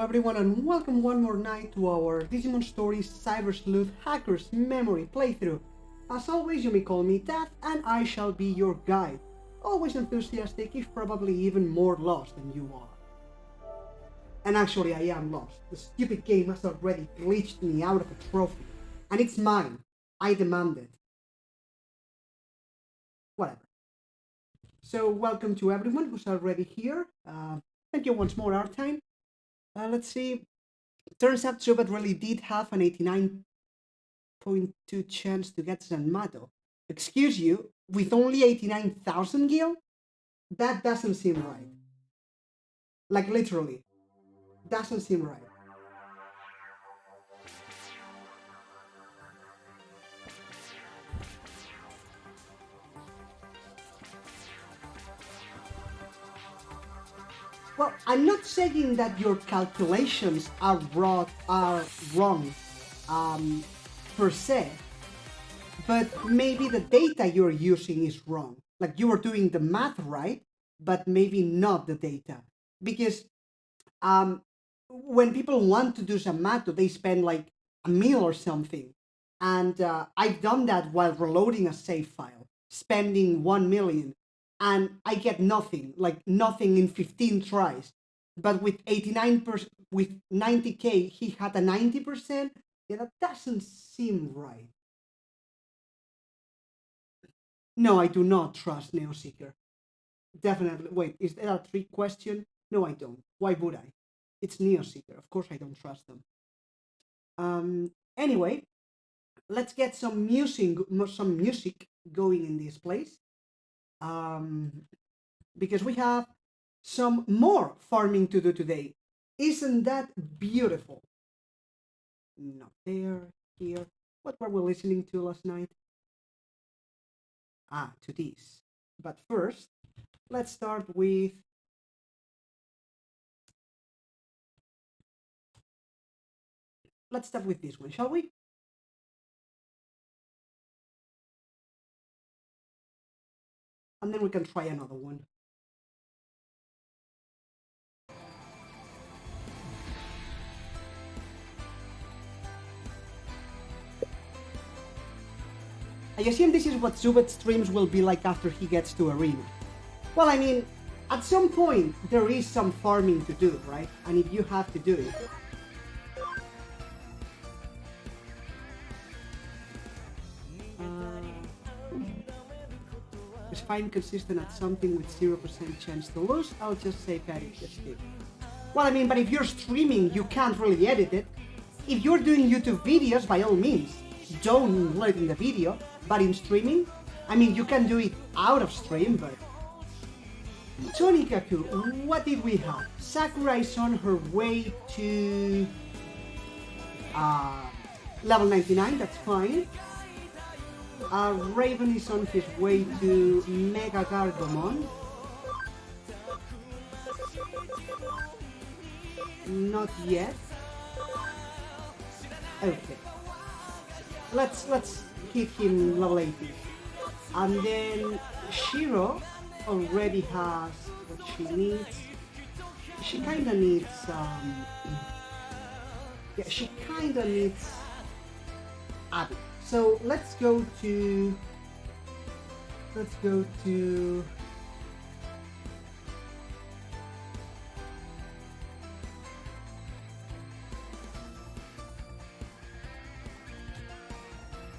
everyone, and welcome one more night to our Digimon Stories Cyber Sleuth Hackers Memory playthrough. As always, you may call me Death, and I shall be your guide. Always enthusiastic, if probably even more lost than you are. And actually, I am lost. The stupid game has already glitched me out of a trophy. And it's mine. I demand it. Whatever. So, welcome to everyone who's already here. Thank you once more, Artime. Let's see. Turns out Zubat really did have an 89.2 chance to get Zanmato. Excuse you, with only 89,000 gil? That doesn't seem right. Like literally. Doesn't seem right. Well, I'm not saying that your calculations are wrong, per se, but maybe the data you're using is wrong. Like you are doing the math right, but maybe not the data. Because when people want to do some math, they spend like a meal or something. And I've done that while reloading a save file, spending 1 million. And I get nothing, like nothing in 15 tries. But with 89%, with 90k, he had a 90%. Yeah, that doesn't seem right. No, I do not trust Neoseeker. Definitely. Wait, is that a trick question? No, I don't. Why would I? It's Neoseeker. Of course I don't trust them. Anyway, let's get some music going in this place. Because we have some more farming to do today. Isn't that beautiful? Not there, here. What were we listening to last night? To this. But first, let's start with this one, shall we? And then we can try another one. I assume this is what Zubat's streams will be like after he gets to Arena. Well, I mean, at some point, there is some farming to do, right? And if you have to do it... Just find consistent at something with 0% chance to lose, I'll just say edit the stick. Well, I mean, but if you're streaming, you can't really edit it. If you're doing YouTube videos, by all means, don't let it in the video, but in streaming, I mean, you can do it out of stream, but... Tonikaku, what did we have? Sakura is on her way to... level 99, that's fine. Raven is on his way to Mega Gargomon. Not yet. Okay. Let's hit him level 80. And then Shiro already has what she needs. She kinda needs she kinda needs Abby. So let's go to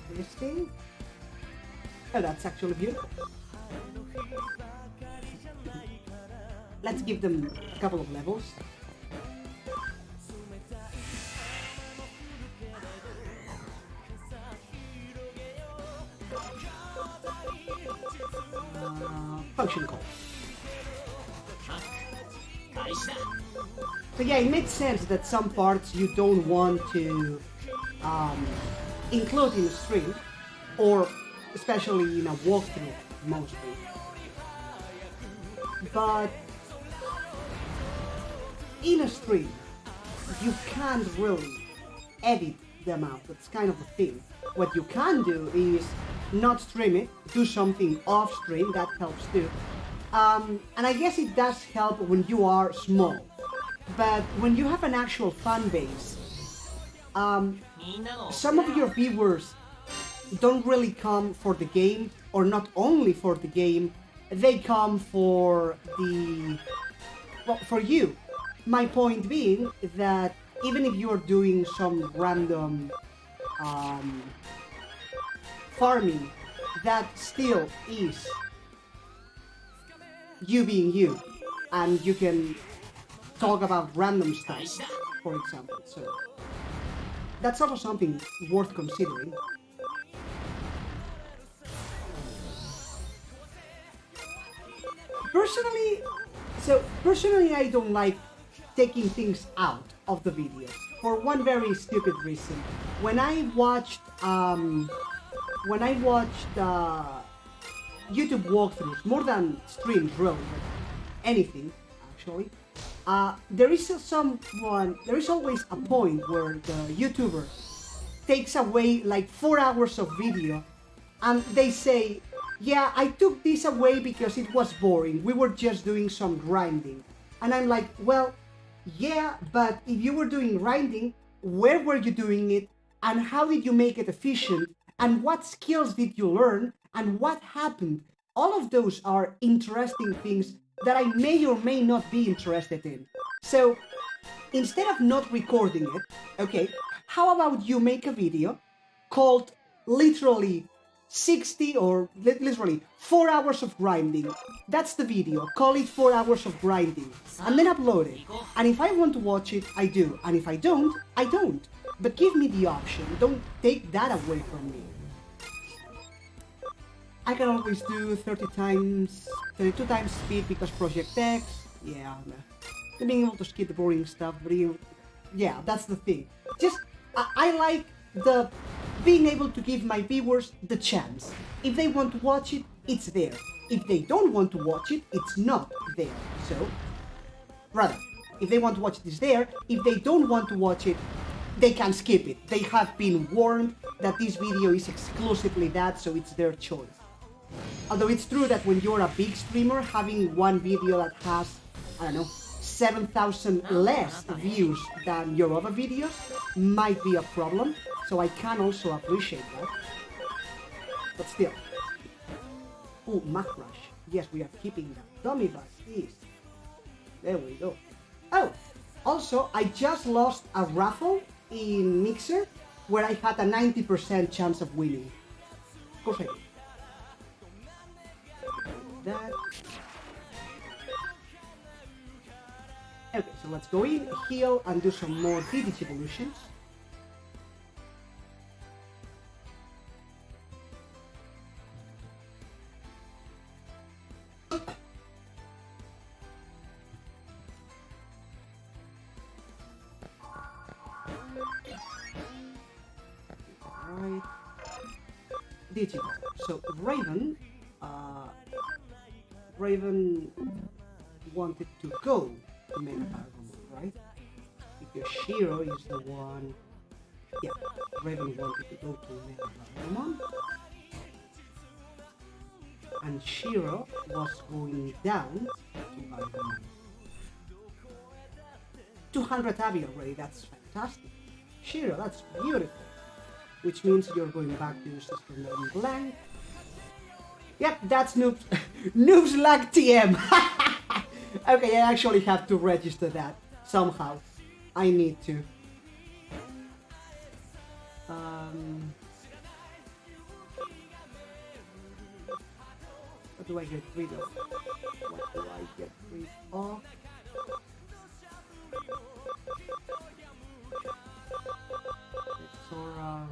this thing. Oh, that's actually beautiful. Let's give them a couple of levels. Function call. So yeah, it makes sense that some parts you don't want to include in a stream, or especially in a walkthrough, mostly. But in a stream, you can't really edit them out. That's kind of the thing. What you can do is not stream it, do something off stream, that helps too. And I guess it does help when you are small. But when you have an actual fan base, some of your viewers don't really come for the game, or not only for the game, they come for for you. My point being that even if you're doing some random farming, that still is you being you, and you can talk about random stuff, for example. So that's also something worth considering. Personally, I don't like taking things out of the videos for one very stupid reason. When I watched YouTube walkthroughs, more than streams really, but anything actually, there is always a point where the YouTuber takes away like 4 hours of video, and they say, yeah, I took this away because it was boring, we were just doing some grinding. And I'm like, well, yeah, but if you were doing grinding, where were you doing it, and how did you make it efficient, and what skills did you learn, and what happened? All of those are interesting things that I may or may not be interested in. So instead of not recording it, okay, how about you make a video called literally 60 or literally 4 hours of grinding. That's the video. Call it 4 hours of grinding. And then upload it. And if I want to watch it, I do. And if I don't, I don't. But give me the option. Don't take that away from me. I can always do 32 times speed because Project X. Yeah, being able to skip the boring stuff. Yeah, that's the thing. Just, I like the being able to give my viewers the chance. If they want to watch it, it's there. If they don't want to watch it, it's not there. So, rather, if they want to watch it, it's there. If they don't want to watch it, they can skip it. They have been warned that this video is exclusively that, so it's their choice. Although it's true that when you're a big streamer, having one video that has, I don't know, 7,000 less views than your other videos might be a problem, so I can also appreciate that. But still. Oh, Mac Rush. Yes, we are keeping that. Dummy bus, yes. There we go. Oh, also, I just lost a raffle in Mixer where I had a 90% chance of winning. Of course I did. That. Okay, so let's go in, heal, and do some more DDG evolutions. Alright. Digimon. So Raven wanted to go to Mega Agumon, right? Because Shiro is the one. Yeah, Raven wanted to go to Mega Agumon, and Shiro was going down to Agumon. 200 Abby already, that's fantastic. Shiro, that's beautiful. Which means you're going back to your sister named Blank. Yep, that's Noob's Lag TM. Okay, I actually have to register that somehow. I need to. What do I get rid of? What do I get rid of? Sora.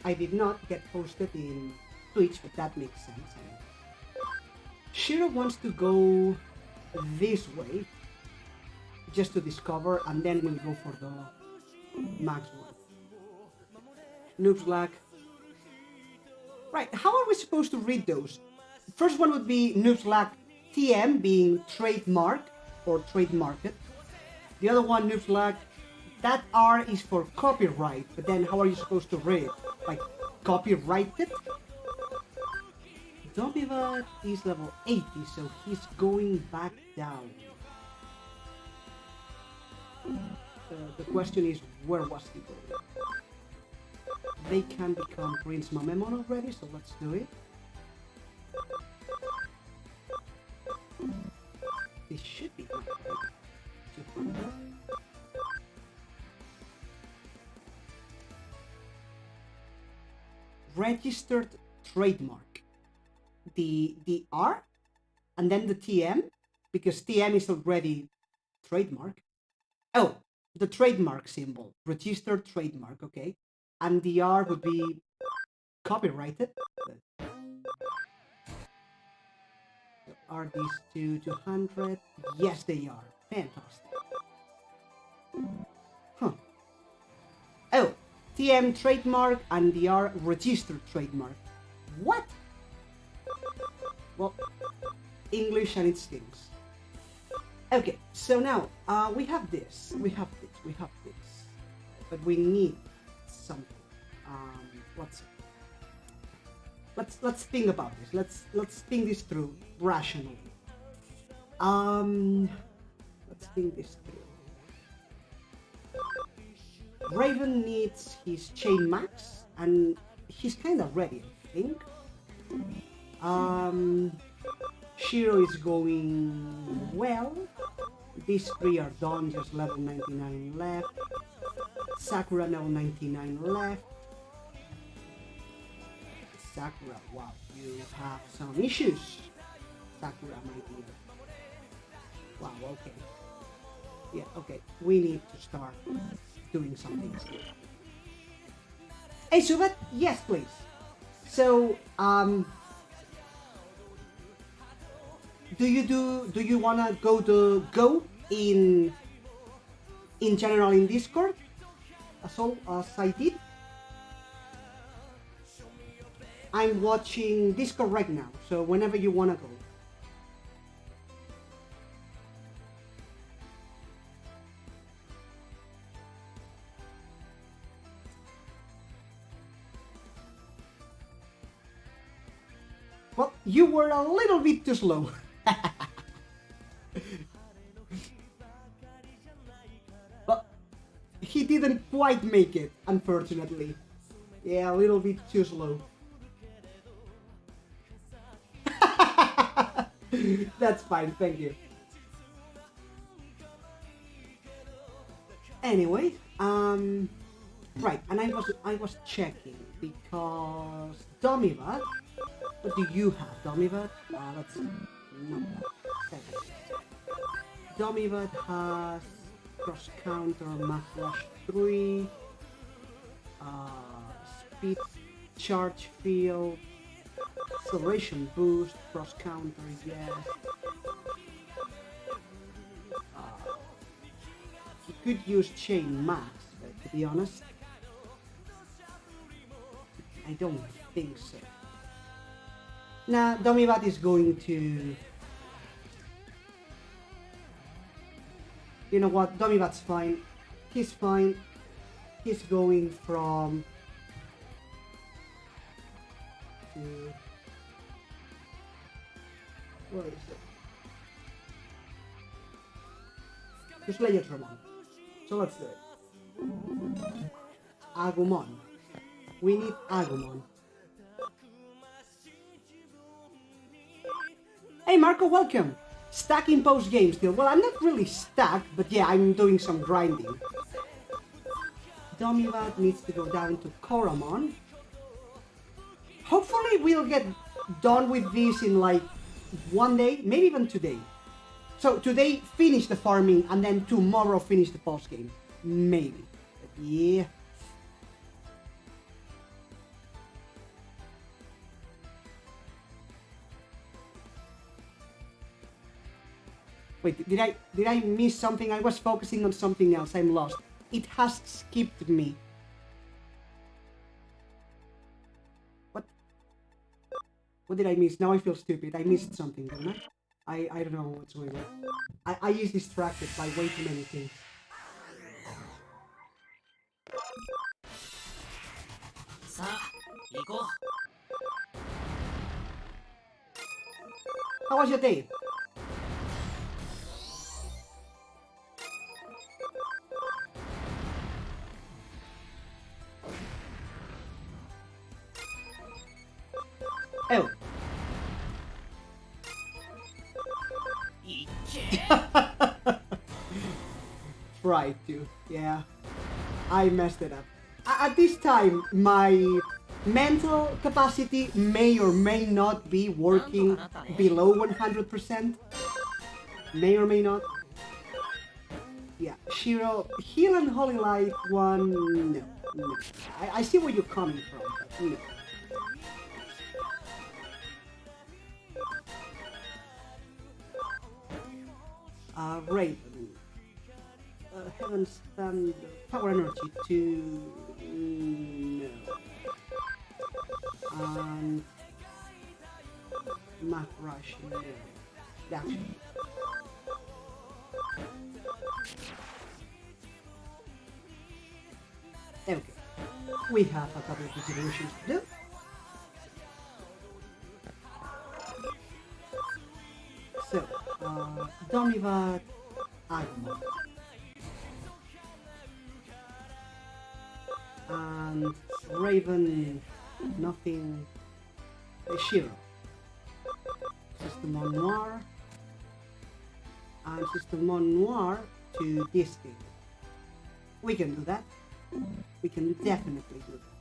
I did not get posted in Twitch, but that makes sense. Shiro wants to go this way, just to discover, and then we'll go for the max one. Noob's Lag. Right, how are we supposed to read those? First one would be Noob's Lag TM being trademark or trademarked. The other one, Noob's Lag, that R is for copyright, but then how are you supposed to read it? Like copyrighted. Domivat is level 80, so he's going back down. The question is, where was he going? They can become Prince Mamemon already, so let's do it. This should be good, right? 200. Registered trademark. The R and then the TM, because TM is already trademark. Oh, the trademark symbol, registered trademark, okay. And the R would be copyrighted. Are these two 200? Yes, they are. Fantastic. Huh. Oh, TM trademark and the R registered trademark. What? Well, English and it stinks. Okay, so now we have this, but we need something. Let's think about this. Let's think this through rationally. Let's think this through. Raven needs his chain max, and he's kind of ready, I think. Shiro is going well. These three are done, just level 99 left. Sakura level 99 left. Sakura, wow, you have some issues. Sakura, my dear. Wow, okay. Yeah, okay, we need to start doing something here. Hey, Subat, yes, please. So, do you wanna go in general in Discord as I did? I'm watching Discord right now, so whenever you wanna go. Well, you were a little bit too slow. But he didn't quite make it, unfortunately. Yeah, a little bit too slow. That's fine, thank you. Anyway, right, and I was checking because Domivat. What do you have, Domivat? Let's see. Domivat has cross counter, math rush 3, speed charge field, acceleration boost, cross counter, yes. He could use chain max, but to be honest, I don't think so. Nah, Domivat is going to... You know what, Domivat's fine. He's fine. He's going from... Where is it? Just play Yatramon. So let's do it. Agumon. We need Agumon. Hey Marco, welcome! Stuck in post-game still. Well, I'm not really stuck, but yeah, I'm doing some grinding. Domivat needs to go down to Koromon. Hopefully we'll get done with this in like one day, maybe even today. So today finish the farming and then tomorrow finish the post-game. Maybe. But yeah. Wait, did I miss something? I was focusing on something else. I'm lost. It has skipped me. What? What did I miss? Now I feel stupid. I missed something, didn't I? I don't know what's going on. I is distracted by way too many things. How was your day? Oh. Tried to, yeah. I messed it up. At this time, my mental capacity may or may not be working below 100%. May or may not. Yeah, Shiro, Heal and Holy Light one, no. I see where you're coming from, but no. Raven. Heaven Stand, Power Energy 2, no. And Math Rush, no. Action. Okay, we have a couple of evolutions to do. So, Domivat, Agumon. And Raven, nothing, Shiro. Systemon Noir. And Systemon Noir to this game. We can do that. We can definitely do that.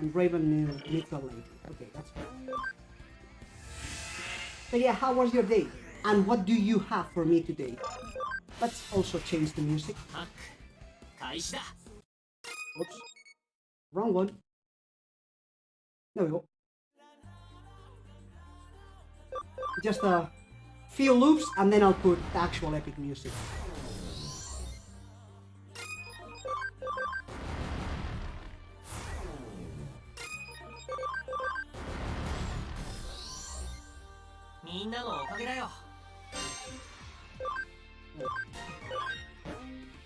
And Raven needs a lady. Okay, that's fine. So yeah, how was your day? And what do you have for me today? Let's also change the music. Oops. Wrong one. There we go. Just a few loops and then I'll put the actual epic music.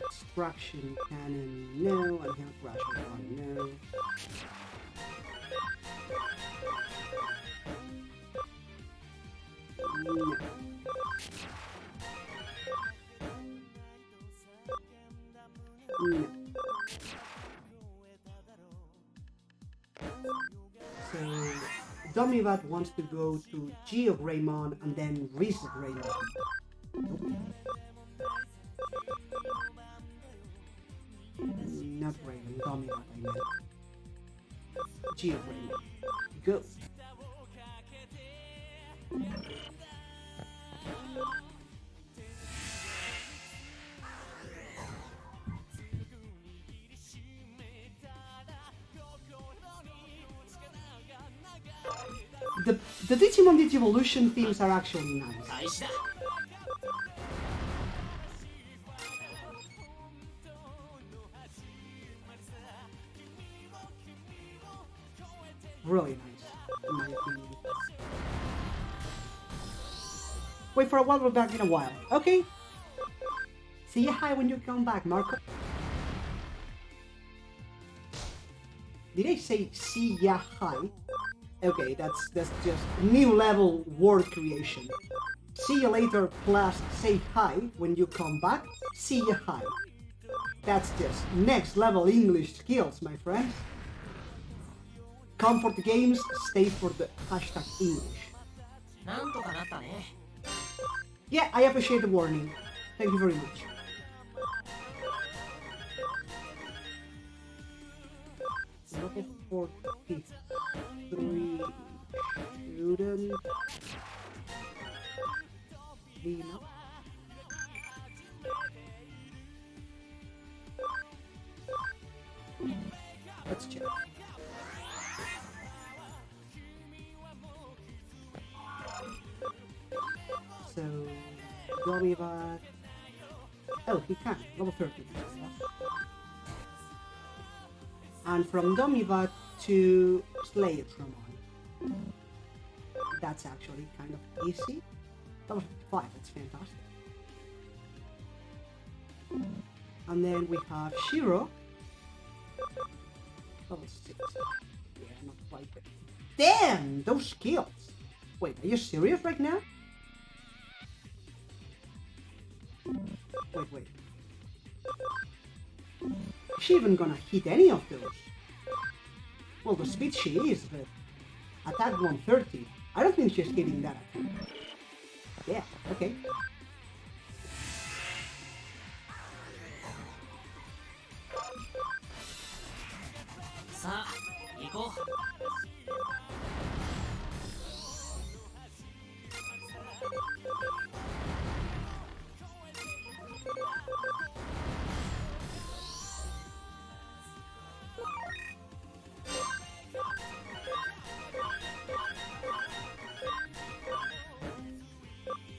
Destruction cannon, no, and health ration one, no. No. No. So Domivat wants to go to Geo Greymon and then Reset Greymon. Not Raven, Domivat I meant. Geo Greymon. Go. The Digimon Digivolution themes are actually nice. Really nice, in my opinion. Wait for a while, we're back in a while. Okay. See ya hi when you come back, Marco. Did I say see ya hi? Okay, that's just new level word creation. See you later plus say hi when you come back. See ya hi. That's just next level English skills, my friends. Come for the games, stay for the hashtag English. Yeah, I appreciate the warning. Thank you very much. Level 43 student. Lina. Let's check. So, Domivat. Oh, he can. Level 30. And from Domivat to Slayetramon. That's actually kind of easy. Level 5, that's fantastic. And then we have Shiro. Level 6. Yeah, not quite there. Damn! Those skills! Wait, are you serious right now? Wait. Is she even gonna hit any of those? Well, the speed she is, but attack 130. I don't think she's hitting that attack. Yeah, okay.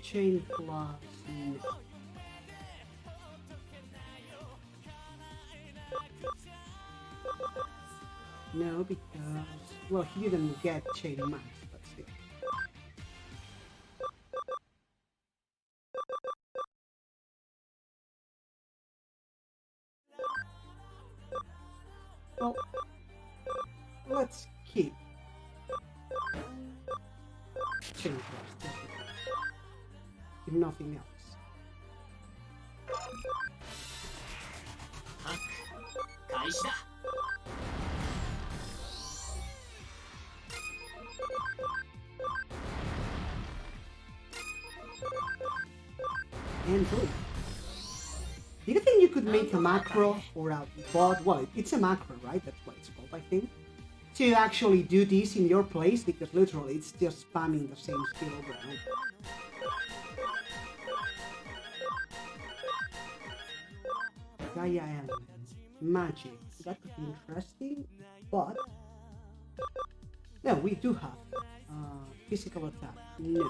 Chain plus... No, because... Well, he didn't get chain max, but still. Well, let's keep chain plus, if nothing else. And boom. Do you think you could make a macro or a bot? Well, it's a macro, right? That's what it's called, I think. To actually do this in your place, because literally it's just spamming the same skill over and over. Gaia element, magic. That could be interesting, but no, we do have physical attack. No.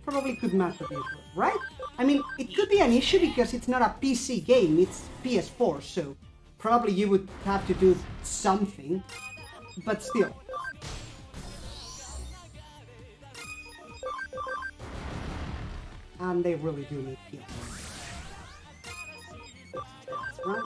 Probably could match with this, right? I mean, it could be an issue because it's not a PC game, it's PS4, so probably you would have to do something, but still. And they really do need heal. Right?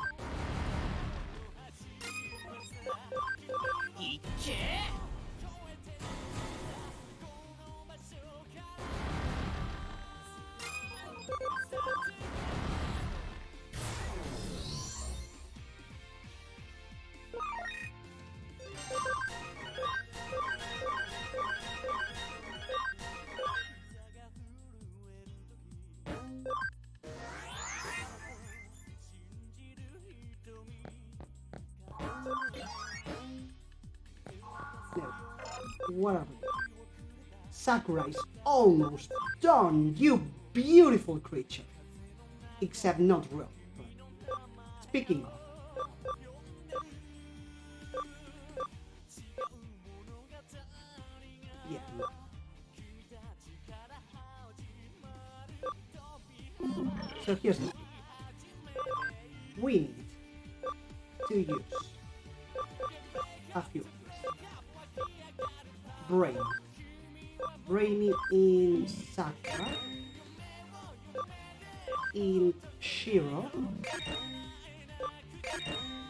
Whatever. Sakura is almost done, you beautiful creature. Except not real. Speaking of. Yeah. So here's the thing. We need to use a few. Brainy in Sakura, in Shiro,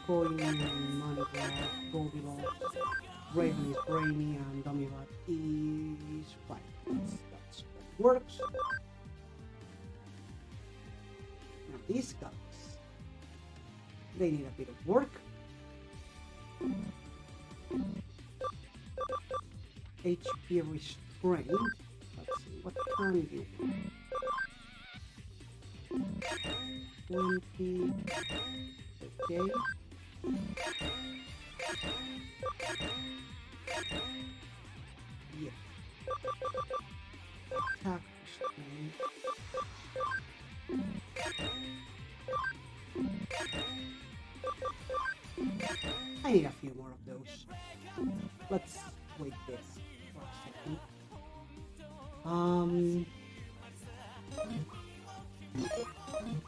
Coin, Moneygraph, Goldilocks, Raven is Brainy, and Domirat is fine. That's what works. Now these guys, they need a bit of work. HP restraint. Let's see, what can you do? 20. Okay. Yeah. Attack restraint. I need a few more of those. Let's wait this.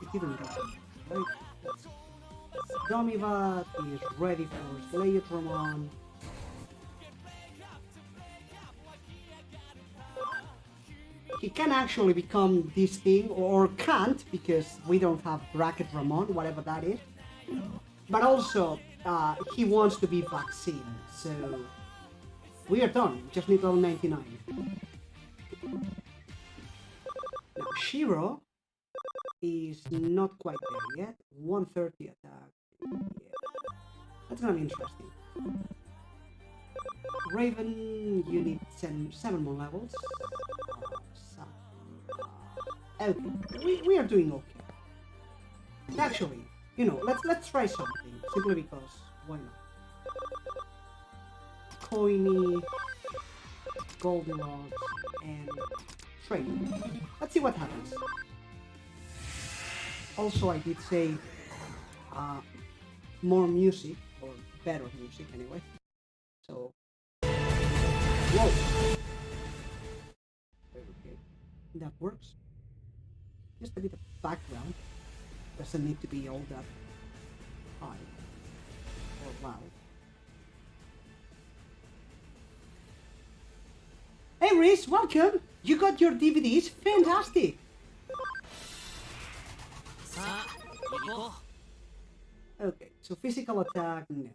It didn't go. Right? Domivat is ready for Slayotramon. He can actually become this thing, or can't, because we don't have Bracket Ramon, whatever that is. But also, he wants to be vaccinated, so we are done. Just need level 99. Now, Shiro is not quite there yet. 130 attack. Yeah, that's gonna be interesting. Raven, you need 7 more levels. Okay, we are doing okay. Actually, you know, let's try something simply because why not? Coiny, Goldilocks, and Trade. Let's see what happens. Also, I did say more music, or better music anyway. So, whoa! Okay, that works. Just a bit of background. Doesn't need to be all that high or loud. Hey Reese, welcome! You got your DVDs? Fantastic! Okay, so physical attack, no.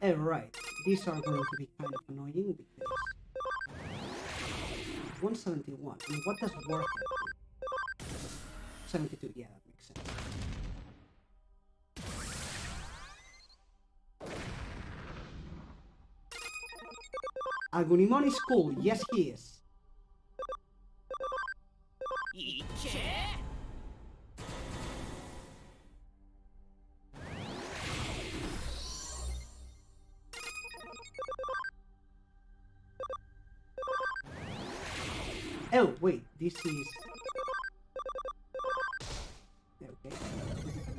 Alright, these are going to be kind of annoying because 171, and what does work at? 72, yeah, that makes sense. Agunimon is cool, yes he is. Oh, wait, this is... Okay,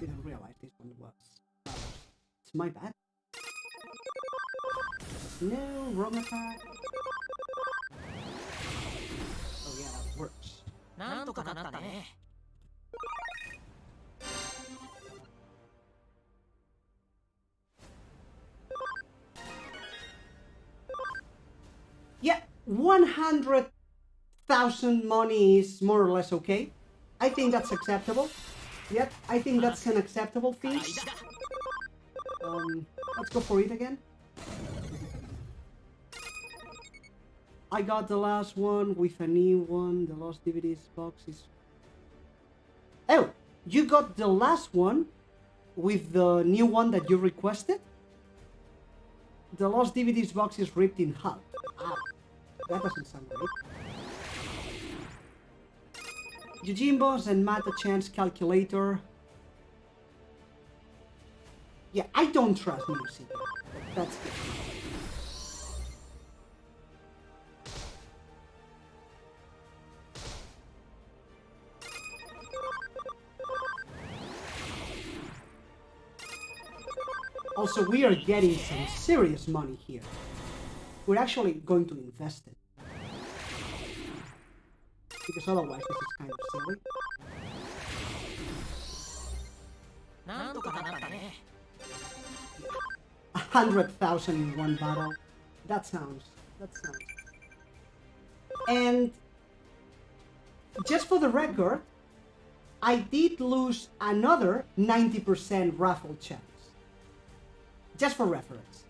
didn't realize this one was... It's my bad. No, wrong attack. Oh yeah, that works. Yeah, 100,000 money is more or less okay. I think that's acceptable. Yep, I think that's an acceptable fee. Let's go for it again. I got the last one with a new one. The Lost DVDs box is... Oh, you got the last one with the new one that you requested? The Lost DVDs box is ripped in half. Ow. That doesn't sound great. Yujimbos and Mata Chance calculator. Yeah, I don't trust music. That's good. Also, we are getting some serious money here. We're actually going to invest it. Because otherwise this is kind of silly. 100,000 in one battle. That sounds. And just for the record, I did lose another 90% raffle chance. Just for reference.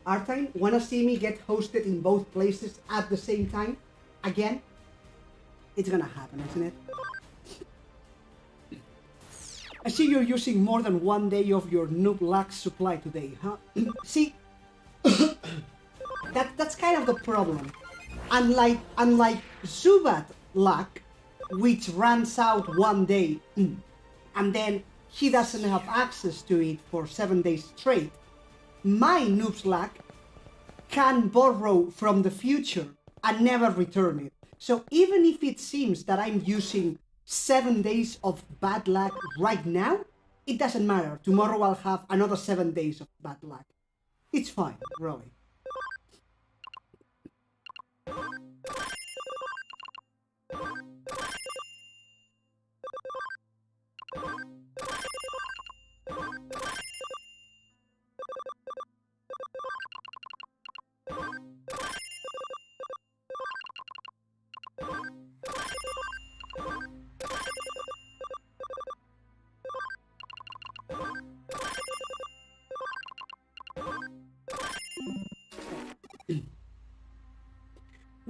Artine, wanna see me get hosted in both places at the same time? Again? It's gonna happen, isn't it? I see you're using more than 1 day of your noob luck supply today, huh? See? That's kind of the problem. Unlike Zubat luck, which runs out 1 day, and then he doesn't have access to it for 7 days straight, my noob's luck can borrow from the future and never return it. So even if it seems that I'm using 7 days of bad luck right now, it doesn't matter. Tomorrow I'll have another 7 days of bad luck. It's fine, really.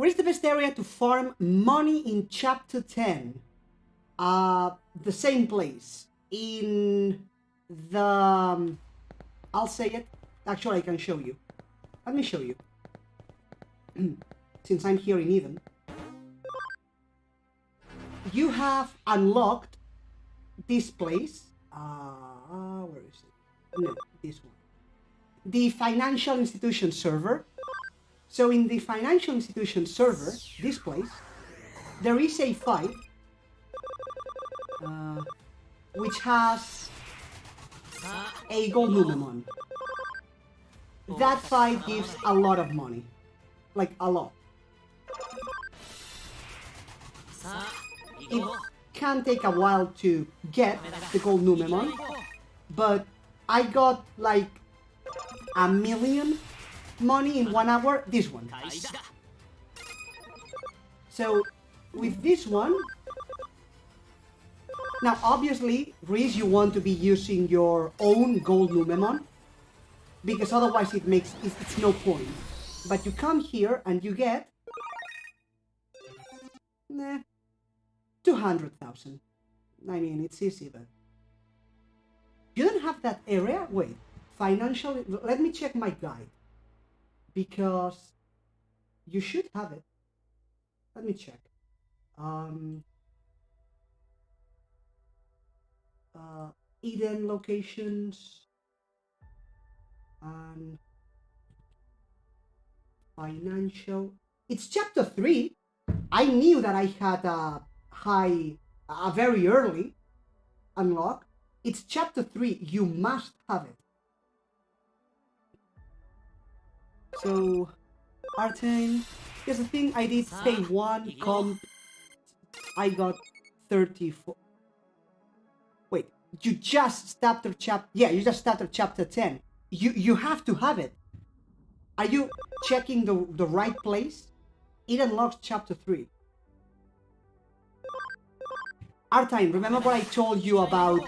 Where is the best area to farm money in Chapter 10? The same place. In the... I'll say it. Actually, I can show you. Let me show you. Since I'm here in Eden. You have unlocked this place. Where is it? No, this one. The financial institution server. So in the financial institution server, this place, there is a fight which has a gold Numemon. That fight gives a lot of money. Like, a lot. It can take a while to get the gold Numemon, but I got like 1 million money in 1 hour. This one. So with this one, now obviously, Reese, you want to be using your own gold Numemon, because otherwise it's no point. But you come here and you get 200,000. I mean, it's easy, but you don't have that area. Wait, financial. Let me check my guide, because you should have it. Let me check. Eden locations and financial. It's chapter 3. I knew that I had a very early unlock. It's chapter 3. You must have it. So, Artane. Here's the thing. I did pay 1 comp. I got 34. Wait, you just started chapter... Yeah, you just started chapter 10. You have to have it. Are you checking the right place? It unlocks chapter 3. Artine, remember what I told you about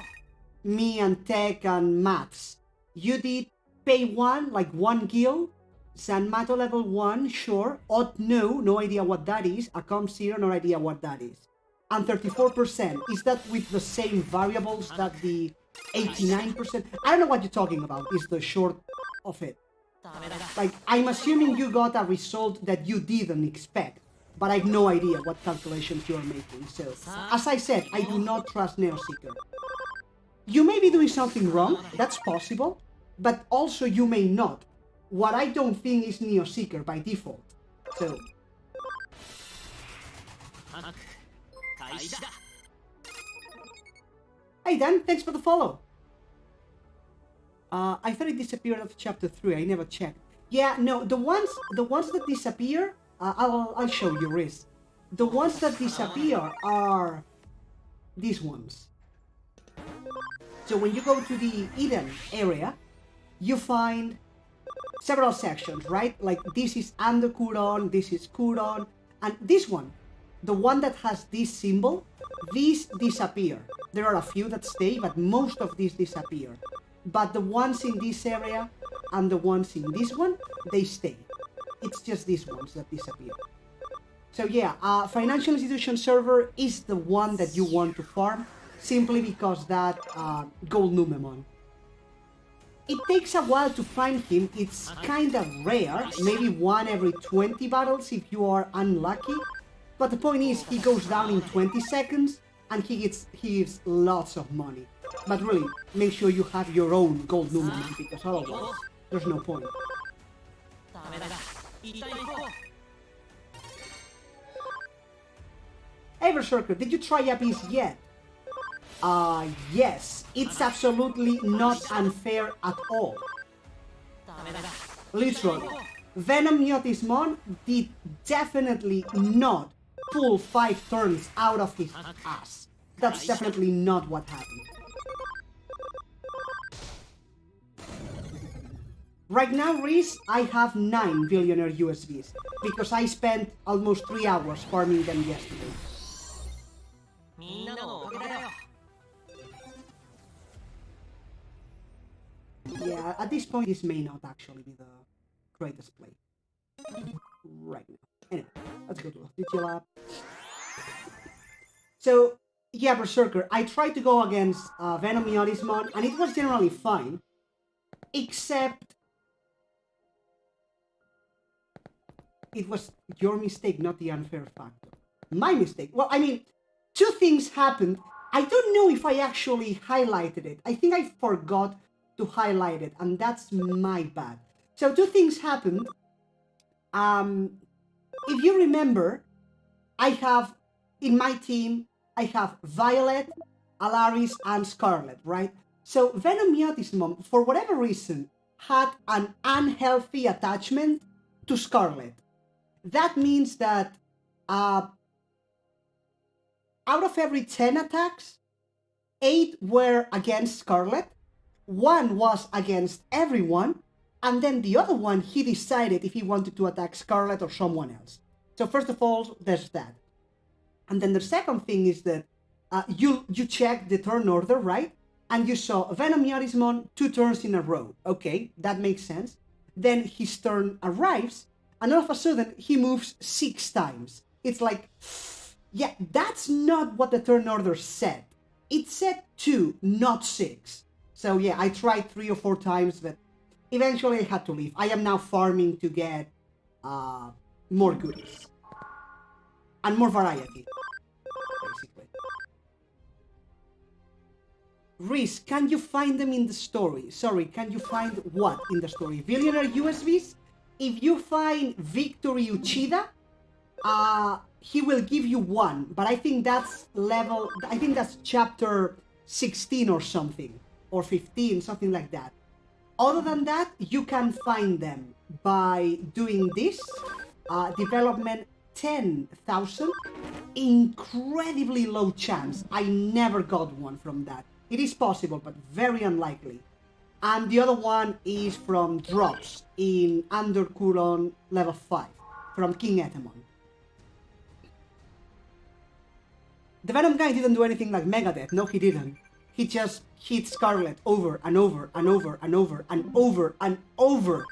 me and tech and maths? You did pay 1, like 1 gil. Zanmato level 1, sure. Odd, no idea what that is. Accom 0, no idea what that is. And 34%, is that with the same variables that the 89%? I don't know what you're talking about, is the short of it. Like, I'm assuming you got a result that you didn't expect, but I have no idea what calculations you're making. So, as I said, I do not trust Neoseeker. You may be doing something wrong, that's possible, but also you may not. What I don't think is Neoseeker by default. So... Hey Dan, thanks for the follow. I thought it disappeared after chapter 3. I never checked. Yeah, no, the ones that disappear, I'll show you, Riz. The ones that disappear are these ones. So when you go to the Eden area, you find several sections, right? Like this is under Kuron, this is Kuron, and this one, the one that has this symbol, these disappear. There are a few that stay, but most of these disappear. But the ones in this area and the ones in this one, they stay. It's just these ones that disappear. So yeah, financial institution server is the one that you want to farm, simply because that gold Numemon. It takes a while to find him. It's kind of rare, maybe 1 every 20 battles if you are unlucky. But the point is, he goes down in 20 seconds and he gives lots of money. But really, make sure you have your own gold Numemon, because otherwise, there's no point. Hey Berserker, did you try Abyss yet? Yes, it's absolutely not unfair at all. Literally, Venom Nyotismon did definitely not pull 5 turns out of his ass. That's definitely not what happened. Right now, Reese, I have 9 billionaire USBs, because I spent almost 3 hours farming them yesterday. Yeah, at this point, this may not actually be the greatest play. Right now. Anyway, let's go to the lab. So, yeah, Berserker, I tried to go against Venom Yodismon, and it was generally fine, except it was your mistake, not the unfair factor. My mistake. Well, I mean, two things happened. I don't know if I actually highlighted it. I think I forgot to highlight it, and that's my bad. So two things happened. If you remember, I have, in my team, I have Violet, Alaris, and Scarlet, right? So Venom Mutismon, for whatever reason, had an unhealthy attachment to Scarlet. That means that out of every 10 attacks, 8 were against Scarlet, 1 was against everyone, and then the other one, he decided if he wanted to attack Scarlet or someone else. So first of all, there's that. And then the second thing is that you check the turn order, right? And you saw Venom Yarismon 2 turns in a row. Okay, that makes sense. Then his turn arrives, and all of a sudden he moves 6 times. It's like, yeah, that's not what the turn order said. It said 2, not 6. So yeah, I tried 3 or 4 times, but eventually I had to leave. I am now farming to get more goodies. And more variety, basically. Reese, can you find them in the story? Sorry, can you find what in the story? Billionaire USBs? If you find Victory Uchida, he will give you 1, but I think that's chapter 16 or something, or 15, something like that. Other than that, you can find them by doing this, development 10,000, incredibly low chance. I never got one from that. It is possible, but very unlikely. And the other one is from drops in Undercurrent level 5, from King Etemon. The Venom guy didn't do anything like Megadeth, no he didn't. He just hit Scarlet over and over and over and over and over and over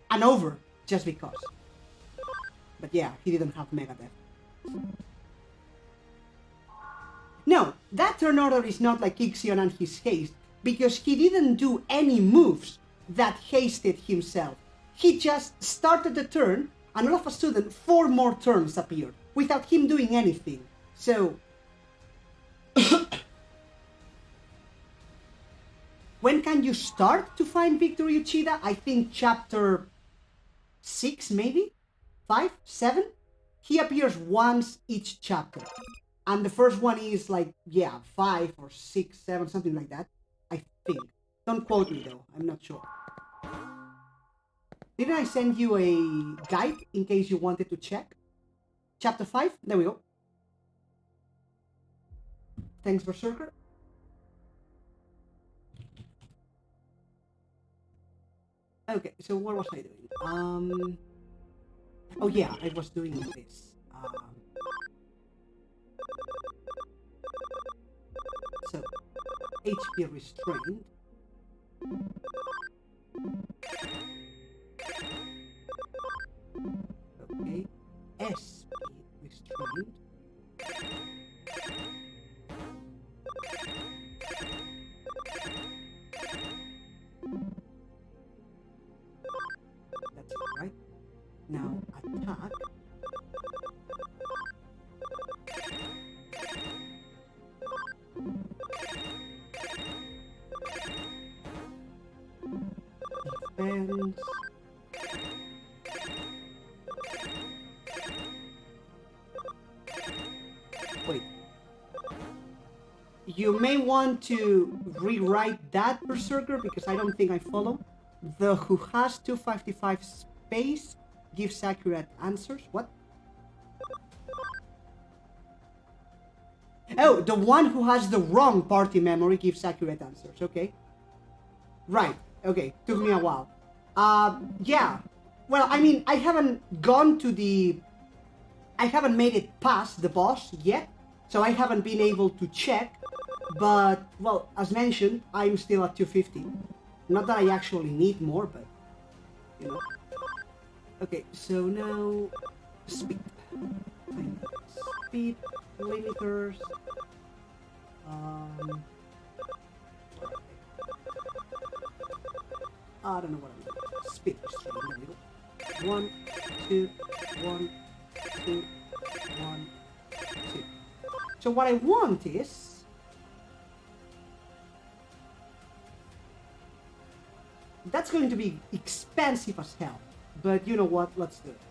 and over, just because. But yeah, he didn't have Megadeth. No, that turn order is not like Ixion and his haste, because he didn't do any moves that hasted himself. He just started the turn, and all of a sudden 4 more turns appeared, without him doing anything. So... when can you start to find Victory Uchida? I think chapter 6, maybe? 5? 7? He appears once each chapter. And the first one is like, yeah, 5 or 6, 7, something like that. I think. Don't quote me though, I'm not sure. Didn't I send you a guide in case you wanted to check? Chapter 5? There we go. Thanks, Berserker. Okay, so what was I doing? Oh yeah, I was doing this. So, HP restrained. Okay, SP restrained. That's it, right? Now, attack. Defense. Wait. You may want to rewrite that, Berserker, because I don't think I follow. The who has 255 space gives accurate answers. What? Oh, the one who has the wrong party memory gives accurate answers. Okay. Right. Okay. Took me a while. Yeah. Well, I mean, I haven't made it past the boss yet, so I haven't been able to check. But, well, as mentioned, I'm still at 250. Not that I actually need more, but, you know. Okay, so now... Speed. Speed limiters. I don't know what I'm doing. Speed restraint in the middle. 1, 2, 1, 2, 1, 2. So what I want is that's going to be expensive as hell. But you know what? Let's do it.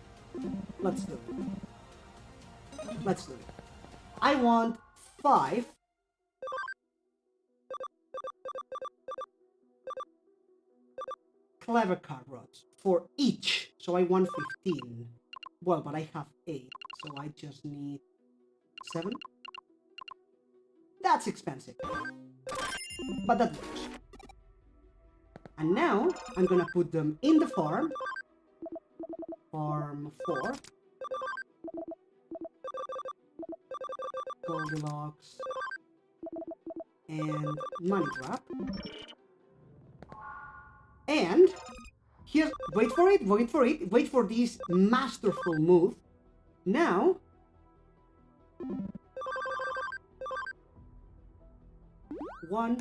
Let's do it. Let's do it. I want 5 clever card rods for each. So I want 15. Well, but I have 8, so I just need 7. That's expensive. But that works. And now I'm gonna put them in the farm. Farm 4. Goldilocks. And money grab. And here, wait for it, wait for it, wait for this masterful move. Now, one,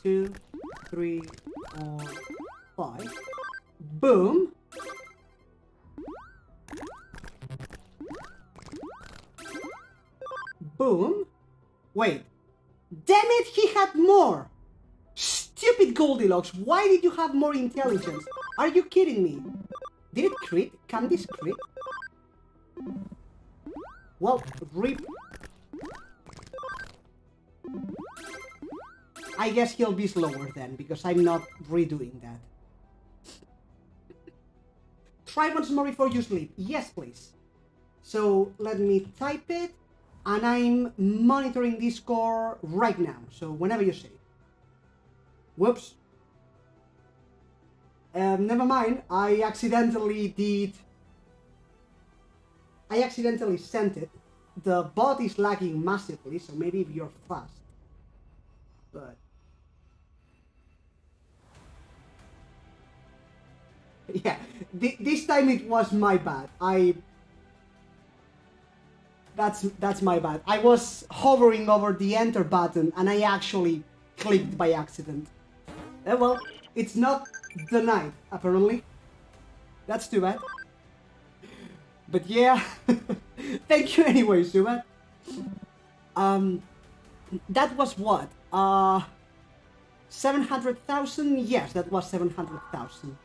2, 3, 4, 5. Boom. Boom. Wait. Damn it, he had more. Stupid Goldilocks, why did you have more intelligence? Are you kidding me? Did it crit? Can this crit? Well, rip. I guess he'll be slower then, because I'm not redoing that. Try once more before you sleep. Yes, please. So, let me type it, and I'm monitoring this score right now, so whenever you say. Whoops. Never mind, I accidentally sent it. The bot is lagging massively, so maybe if you're fast. But... yeah, this time it was my bad. That's my bad. I was hovering over the enter button and I actually clicked by accident. Well, it's not the night, apparently. That's too bad. But yeah, thank you anyway, Subat. That was what? 700,000? Yes, that was 700,000.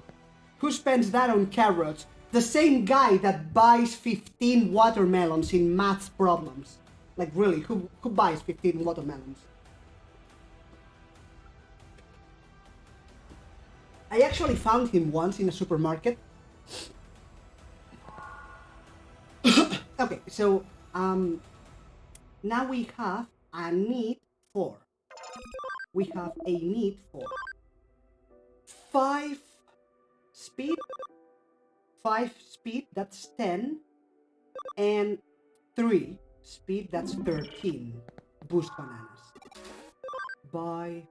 Who spends that on carrots? The same guy that buys 15 watermelons in maths problems. Like really, who buys 15 watermelons? I actually found him once in a supermarket. Okay, so now we have a need for. We have a need for 5 speed. 5 speed, that's 10. And 3 speed, that's 13. Boost bananas. Buy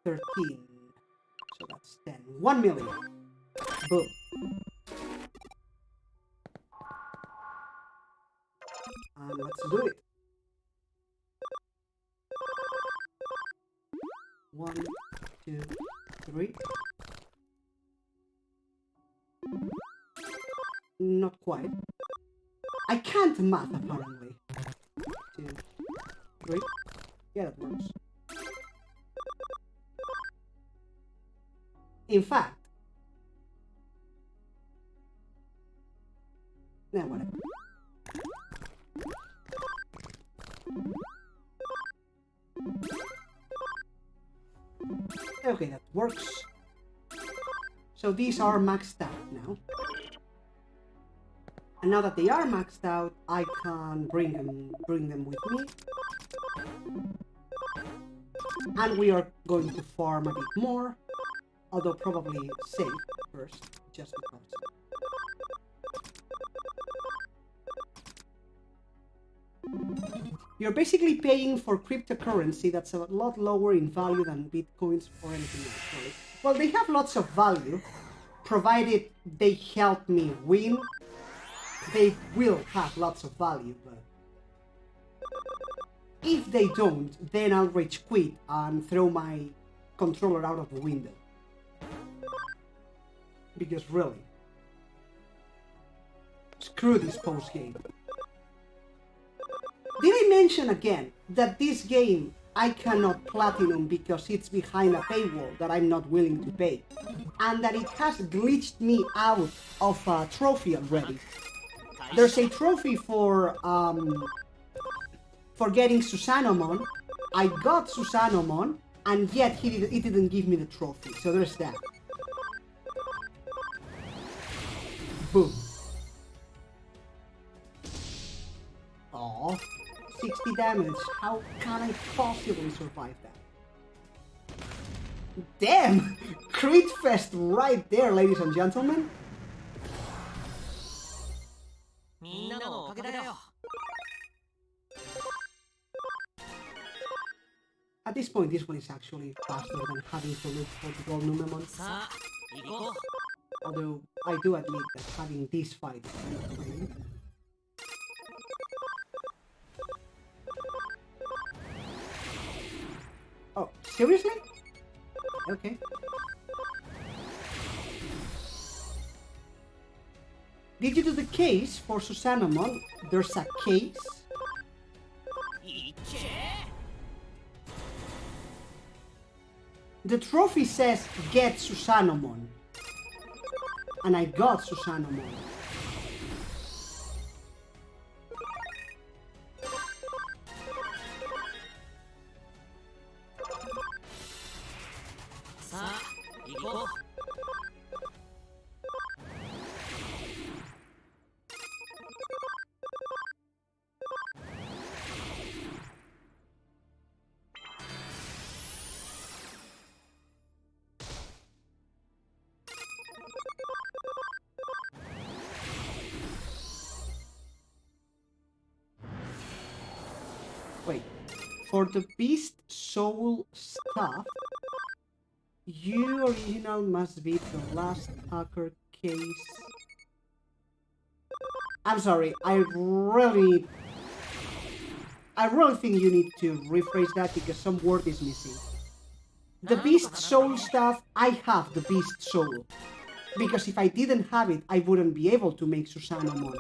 13. So that's 10. 1 million. Boom. And let's do it. 1, 2, 3. Not quite. I can't math apparently. 2, 3. Yeah, that works. In fact, now whatever. Okay, that works. So these are maxed out now. And now that they are maxed out, I can bring them with me. And we are going to farm a bit more. Although probably save first, just because. You're basically paying for cryptocurrency that's a lot lower in value than bitcoins or anything else, really. Well, they have lots of value. provided they help me win, they will have lots of value, but if they don't, then I'll rage quit and throw my controller out of the window. Because really, screw this post-game. Did I mention again that this game I cannot platinum because it's behind a paywall that I'm not willing to pay, and that it has glitched me out of a trophy already? There's a trophy for getting Susanomon. I got Susanomon, and yet it didn't give me the trophy, so there's that. Boom. Aww. 60 damage. How can I possibly survive that? Damn! Crit fest right there, ladies and gentlemen. At this point, this one is actually faster than having to look for the gold Numemon. Although, I do admit that having this fight is kind of annoying. Oh, seriously? Okay. Did you do the case for Susanomon? There's a case? The trophy says get Susanomon. And I got Susanomon. Wait, for the Beast Soul stuff, you original must be the last hacker case. I'm sorry, I really think you need to rephrase that because some word is missing. The Beast Soul stuff, I have the Beast Soul. Because if I didn't have it, I wouldn't be able to make Susanomon.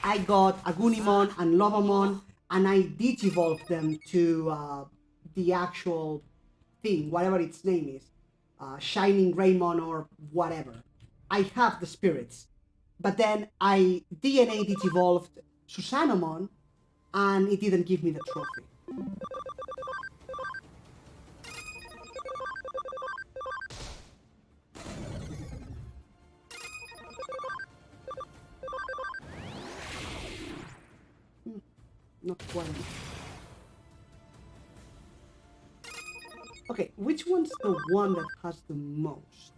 I got Agunimon and Lobamon, and I digivolved them to the actual thing, whatever its name is. Shining Greymon or whatever. I have the spirits. But then I DNA digivolved Susanomon, and it didn't give me the trophy. Not quite. Okay, which one's the one that has the most?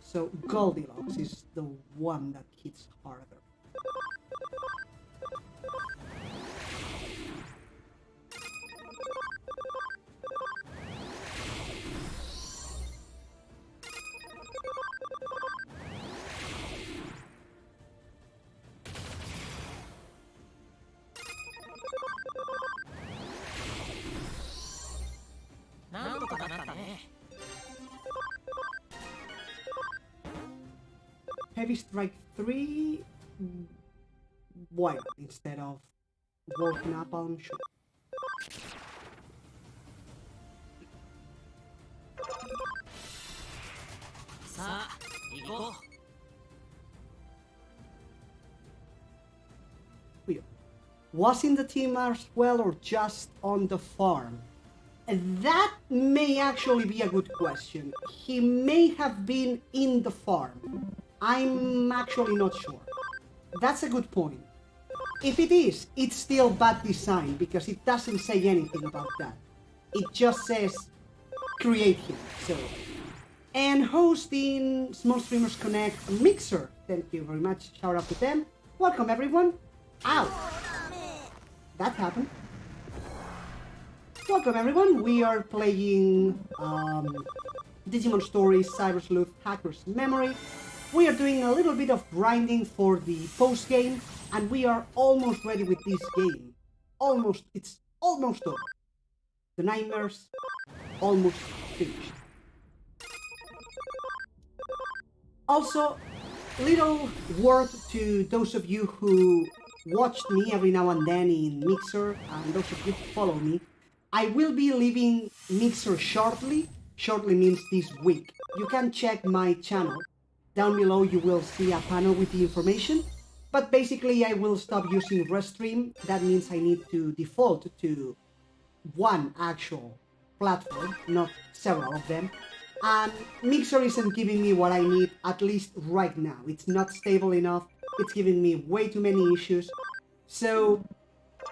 So Goldilocks is the one that hits harder. Heavy Strike 3? Why not instead of Walking Napalm? Sure. Weird. Was in the team as well or just on the farm? That may actually be a good question. He may have been in the farm. I'm actually not sure. That's a good point. If it is, it's still bad design because it doesn't say anything about that. It just says create him. So, and hosting Small Streamers Connect Mixer. Thank you very much. Shout out to them. Welcome everyone. Ow! That happened. Welcome everyone. We are playing Digimon Stories Cyber Sleuth Hacker's Memory. We are doing a little bit of grinding for the post-game, and we are almost ready with this game. It's almost over. The nightmares, almost finished. Also, little word to those of you who watched me every now and then in Mixer, and those of you who follow me. I will be leaving Mixer shortly. Shortly means this week. You can check my channel. Down below you will see a panel with the information. But basically I will stop using Restream. That means I need to default to one actual platform, not several of them. And Mixer isn't giving me what I need, at least right now. It's not stable enough. It's giving me way too many issues. So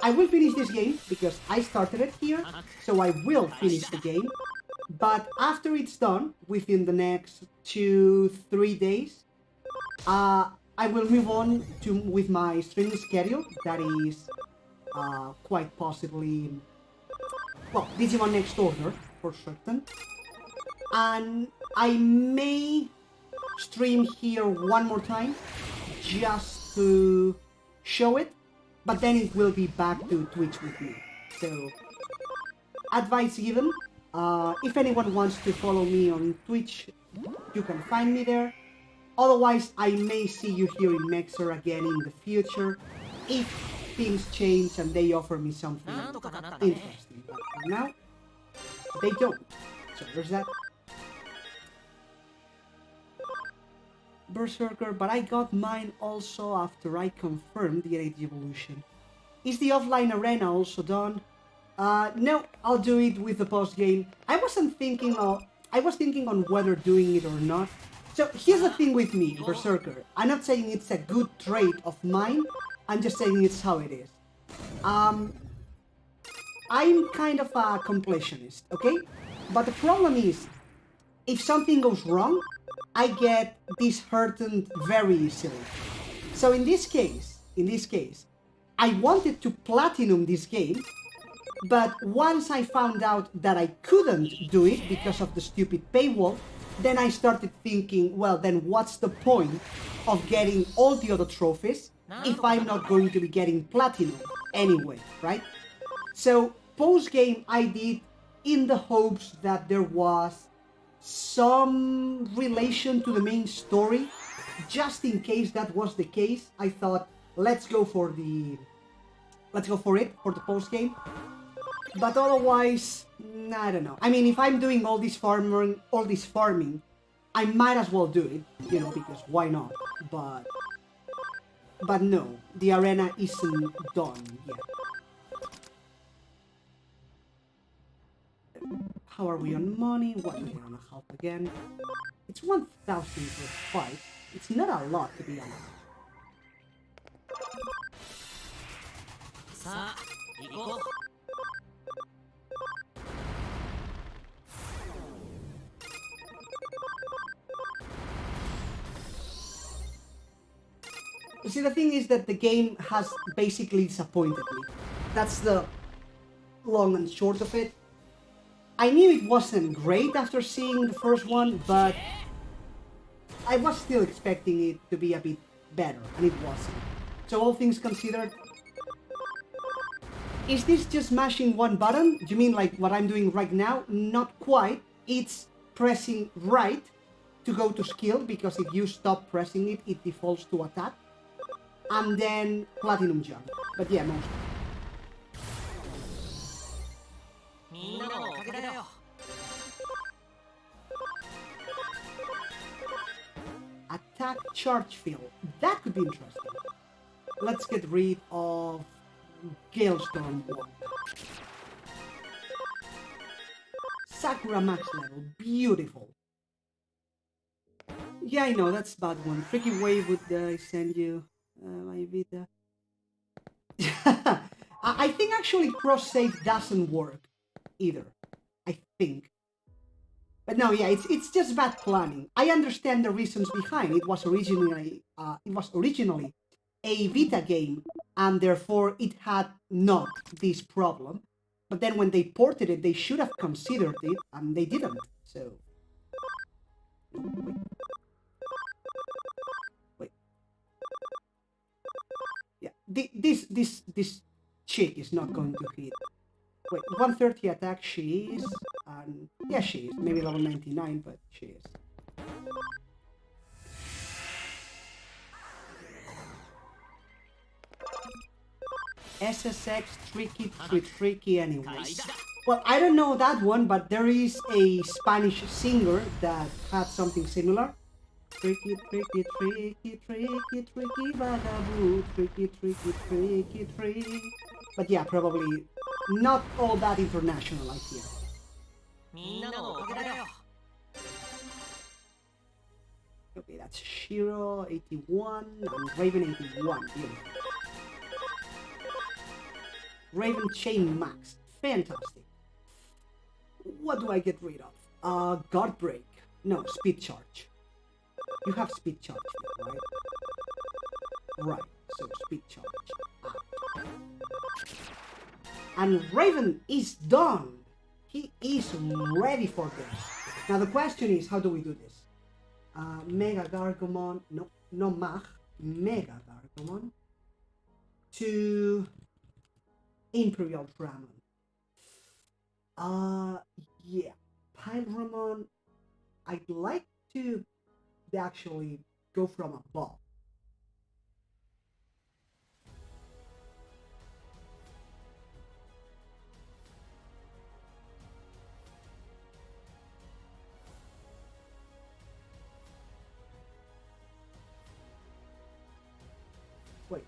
I will finish this game because I started it here. So I will finish the game. But after it's done, within the next 2-3 days, I will move on with my streaming schedule. That is quite possibly, well, Digimon Next Order for certain. And I may stream here one more time just to show it, but then it will be back to Twitch with me. So, advice given. If anyone wants to follow me on Twitch, you can find me there. Otherwise, I may see you here in Mixer again in the future if things change and they offer me something interesting. But for now, they don't. So there's that. Berserker, but I got mine also after I confirmed the 8th evolution. Is the offline arena also done? No, I'll do it with the post game. I was thinking on whether doing it or not. So here's the thing with me, Berserker. I'm not saying it's a good trait of mine. I'm just saying it's how it is. I'm kind of a completionist, okay? But the problem is, if something goes wrong, I get disheartened very easily. So in this case, I wanted to platinum this game, but once I found out that I couldn't do it because of the stupid paywall, then I started thinking, well, then what's the point of getting all the other trophies if I'm not going to be getting platinum anyway, right? So post-game I did in the hopes that there was some relation to the main story. Just in case that was the case, I thought, let's go for it for the post-game. But otherwise, I don't know. I mean, if I'm doing all this farming, I might as well do it, you know, because why not? But no, the arena isn't done yet. How are we on money? 1.5 million again. It's 1,000 per fight. It's not a lot, to be honest. See, the thing is that the game has basically disappointed me. That's the long and short of it. I knew it wasn't great after seeing the first one, but I was still expecting it to be a bit better, and it wasn't. So all things considered, is this just mashing one button? Do you mean like what I'm doing right now? Not quite. It's pressing right to go to skill, because if you stop pressing it, it defaults to attack. And then platinum jump. But yeah, mostly. Attack charge field. That could be interesting. Let's get rid of Galestorm 1. Sakura max level. Beautiful. Yeah, I know, that's bad one. Tricky Wave would I send you my Vita. I think actually cross-save doesn't work either. I think. But no, yeah, it's just bad planning. I understand the reasons behind. It was originally a Vita game, and therefore it had not this problem. But then when they ported it, they should have considered it, and they didn't. So Wait. Wait. Yeah, this chick is not going to hit. Wait, 130 attack she is, and yeah she is. Maybe level 99, but she is. SSX tricky anyways. Well, I don't know that one, but there is a Spanish singer that had something similar. Tricky, tricky, tricky, tricky, tricky, vagaboo, tricky, tricky, tricky, tricky. But yeah, probably not all that international, I feel. Okay, that's Shiro 81 and Raven 81. Beautiful. Raven Chain Max. Fantastic. What do I get rid of? Guard Break. No, Speed Charge. You have Speed Charge, right? Right, so Speed Charge. Ah. And Raven is done. He is ready for this. Now the question is, how do we do this? Mega Gargomon, no Mag, Mega Gargomon to Imperial Dramon. Yeah, Pyramon, I'd like to actually go from above. Wait.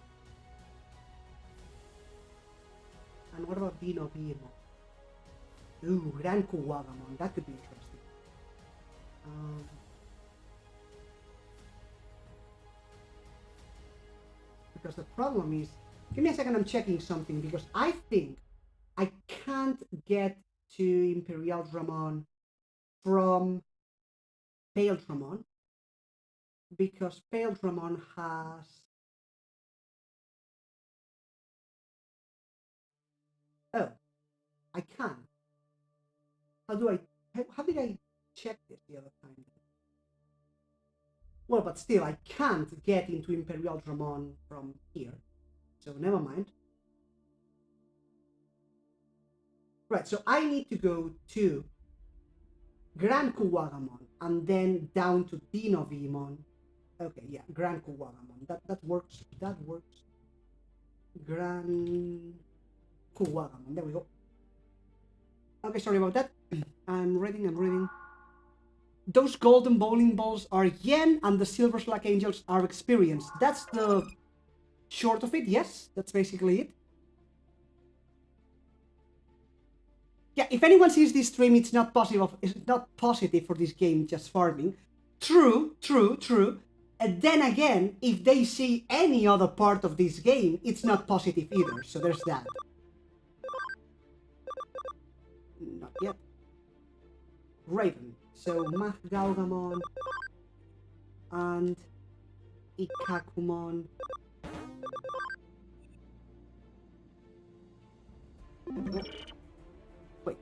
And what about Dino Beamon? Ooh, Gran Kuwagamon, that could be interesting. Because the problem is, give me a second, I'm checking something, because I think I can't get to Imperial Dramon from Pale Dramon, because Pale Dramon has... Oh, I can. How did I check this the other time? Well, but still, I can't get into Imperial Dramon from here. So, never mind. Right, so I need to go to Gran Kuwagamon and then down to Dino Vimon. Okay, yeah, Gran Kuwagamon. That works. That works. Gran Kuwagamon. There we go. Okay, sorry about that. I'm reading. Those golden bowling balls are yen and the silver slack angels are experience. That's the short of it, yes? That's basically it. Yeah, if anyone sees this stream, it's not positive for this game, just farming. True. And then again, if they see any other part of this game, it's not positive either, so there's that. Not yet. Raven. So, Mag Galgamon and Ikakumon. Wait,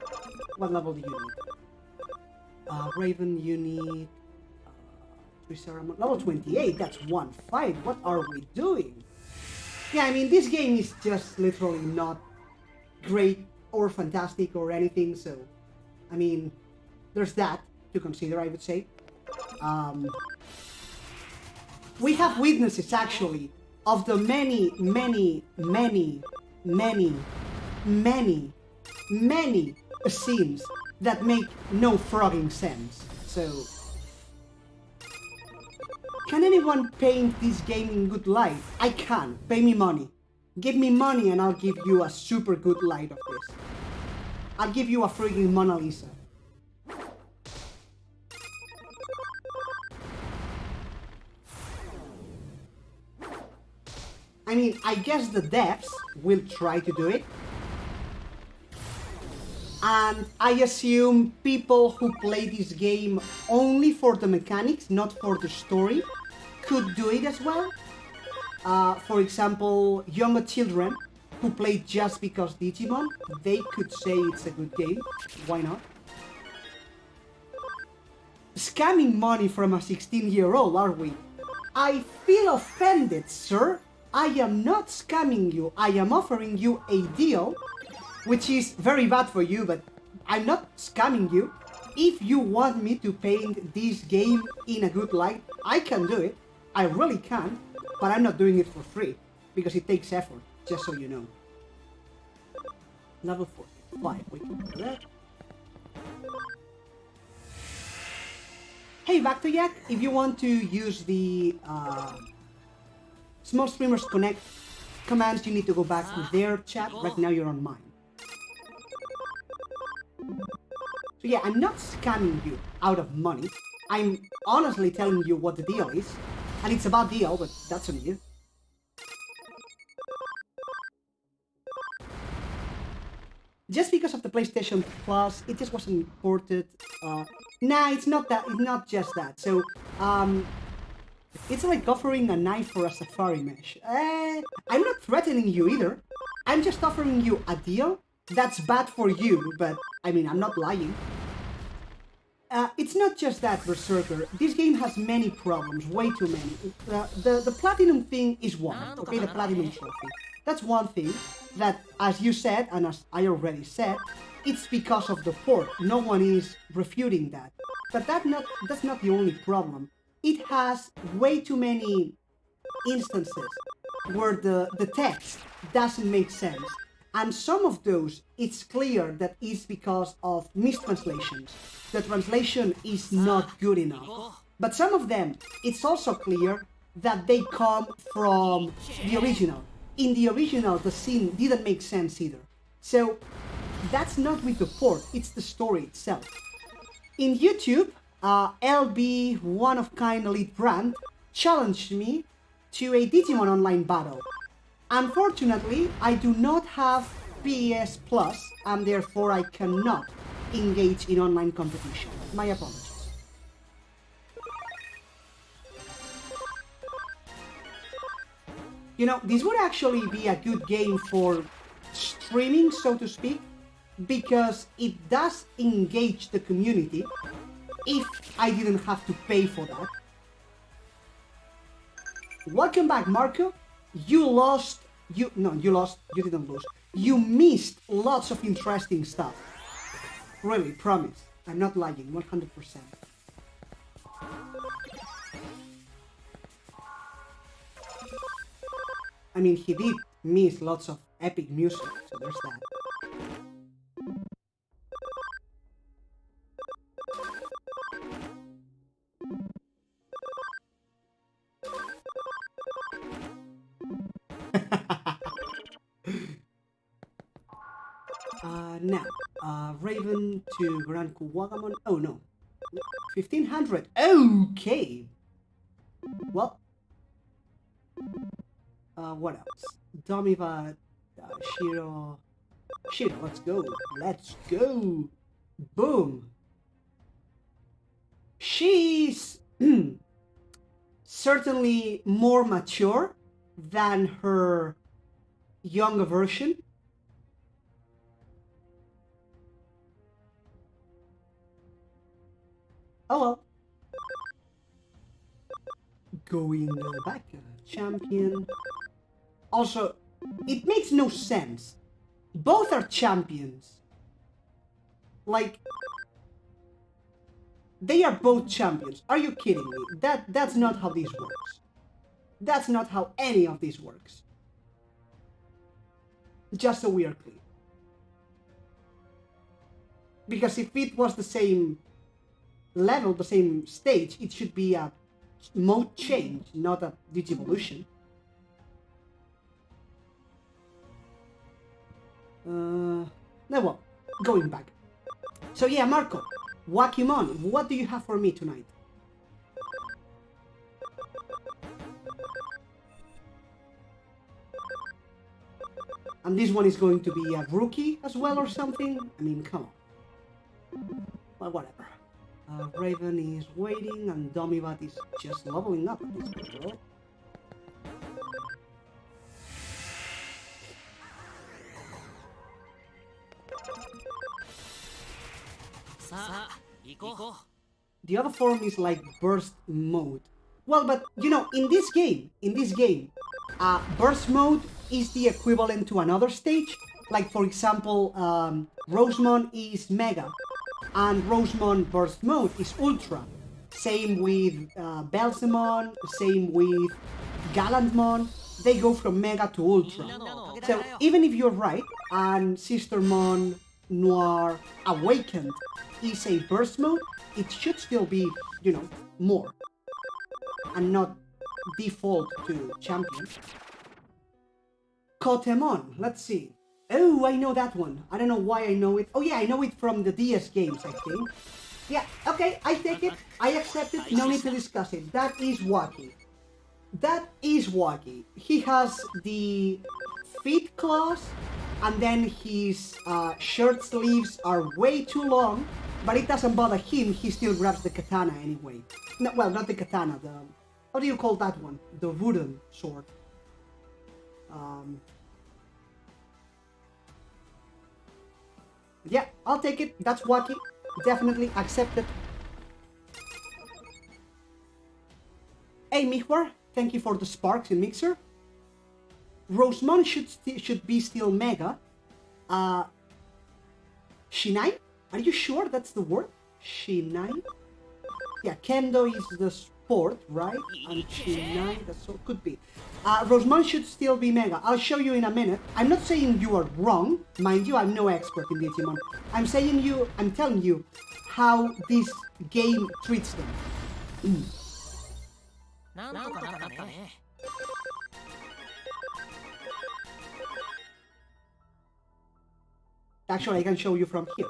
what level do you need? Raven, you need... Triceramon. Level 28, that's one fight. What are we doing? Yeah, I mean, this game is just literally not great or fantastic or anything, so... I mean, there's that to consider, I would say. We have witnesses, actually, of the many scenes that make no frogging sense. So, can anyone paint this game in good light? I can. Pay me money. Give me money and I'll give you a super good light of this. I'll give you a freaking Mona Lisa. I mean, I guess the devs will try to do it. And I assume people who play this game only for the mechanics, not for the story, could do it as well. For example, younger children who play just because Digimon, they could say it's a good game. Why not? scamming money from a 16-year-old, are we? I feel offended, sir. I am not scamming you. I am offering you a deal, which is very bad for you, but I'm not scamming you. If you want me to paint this game in a good light, I can do it. I really can, but I'm not doing it for free, because it takes effort, just so you know. Level 45, we can do that. Hey Vactoyak, if you want to use the Small Streamers Connect commands, you need to go back to their chat. Right now you're on mine. So yeah, I'm not scamming you out of money. I'm honestly telling you what the deal is. And it's a bad deal, but that's on you. Just because of the PlayStation Plus, it just wasn't ported. Nah, it's not that. It's not just that. So, it's like offering a knife for a safari mesh. I'm not threatening you either. I'm just offering you a deal that's bad for you, but I mean, I'm not lying. It's not just that, Berserker. This game has many problems, way too many. The Platinum thing is one, okay? The Platinum Trophy. That's one thing that, as you said, and as I already said, it's because of the port. No one is refuting that. But that's not the only problem. It has way too many instances where the text doesn't make sense. And some of those, it's clear that it's because of mistranslations. The translation is not good enough. But some of them, it's also clear that they come from the original. In the original, the scene didn't make sense either. So, that's not with the port, it's the story itself. In YouTube, LB One of Kind Elite Brand challenged me to a Digimon online battle. Unfortunately, I do not have PS Plus, and therefore I cannot engage in online competition. My apologies. You know, this would actually be a good game for streaming, so to speak, because it does engage the community if I didn't have to pay for that. Welcome back, Marco. You didn't lose. You missed lots of interesting stuff. Really, promise. I'm not lying, 100%. I mean, he did miss lots of epic music, so there's that. Now, Raven to Grand Kuwagamon. Oh no, 1500. Okay. Well, what else? Domiva, Shiro. Let's go. Let's go. Boom. She's certainly more mature than her younger version. Oh well. Going back, champion. Also, it makes no sense. Both are champions. Like, they are both champions. Are you kidding me? That's not how this works. That's not how any of this works. Just so we are clear. Because if it was the same level, the same stage, it should be a mode change, not a Digivolution. Well, going back. So yeah, Marco, Wakimon, what do you have for me tonight? And this one is going to be a rookie as well or something? I mean, come on. Well, whatever. Raven is waiting and Domivat is just leveling up at this point, right? The other form is like burst mode. Well, but you know, in this game, burst mode is the equivalent to another stage. Like for example, Rosemon is Mega, and Rosemon burst mode is Ultra. Same with Belzemon, same with Gallantmon. They go from Mega to Ultra. So even if you're right, and Sistermon Noir Awakened is a burst mode, it should still be, you know, more. And not default to champion. Kotemon, let's see. Oh, I know that one. I don't know why I know it. Oh yeah, I know it from the DS games, I think. Yeah, okay, I take it. I accept it. No need to discuss it. That is Wacky. That is Wacky. He has the feet claws, and then his shirt sleeves are way too long, but it doesn't bother him. He still grabs the katana anyway. No, well, not the katana, the... How do you call that one? The wooden sword. Yeah, I'll take it. That's Wacky. Definitely accepted. Hey, Mihwar, thank you for the sparks in Mixer. Rosemon should be still Mega. Shinai? Are you sure that's the word? Shinai? Yeah, Kendo is the sport, right? And Shinai, that's so could be. Rosemon should still be Mega. I'll show you in a minute. I'm not saying you are wrong. Mind you, I'm no expert in Digimon. I'm telling you how this game treats them. Actually, I can show you from here.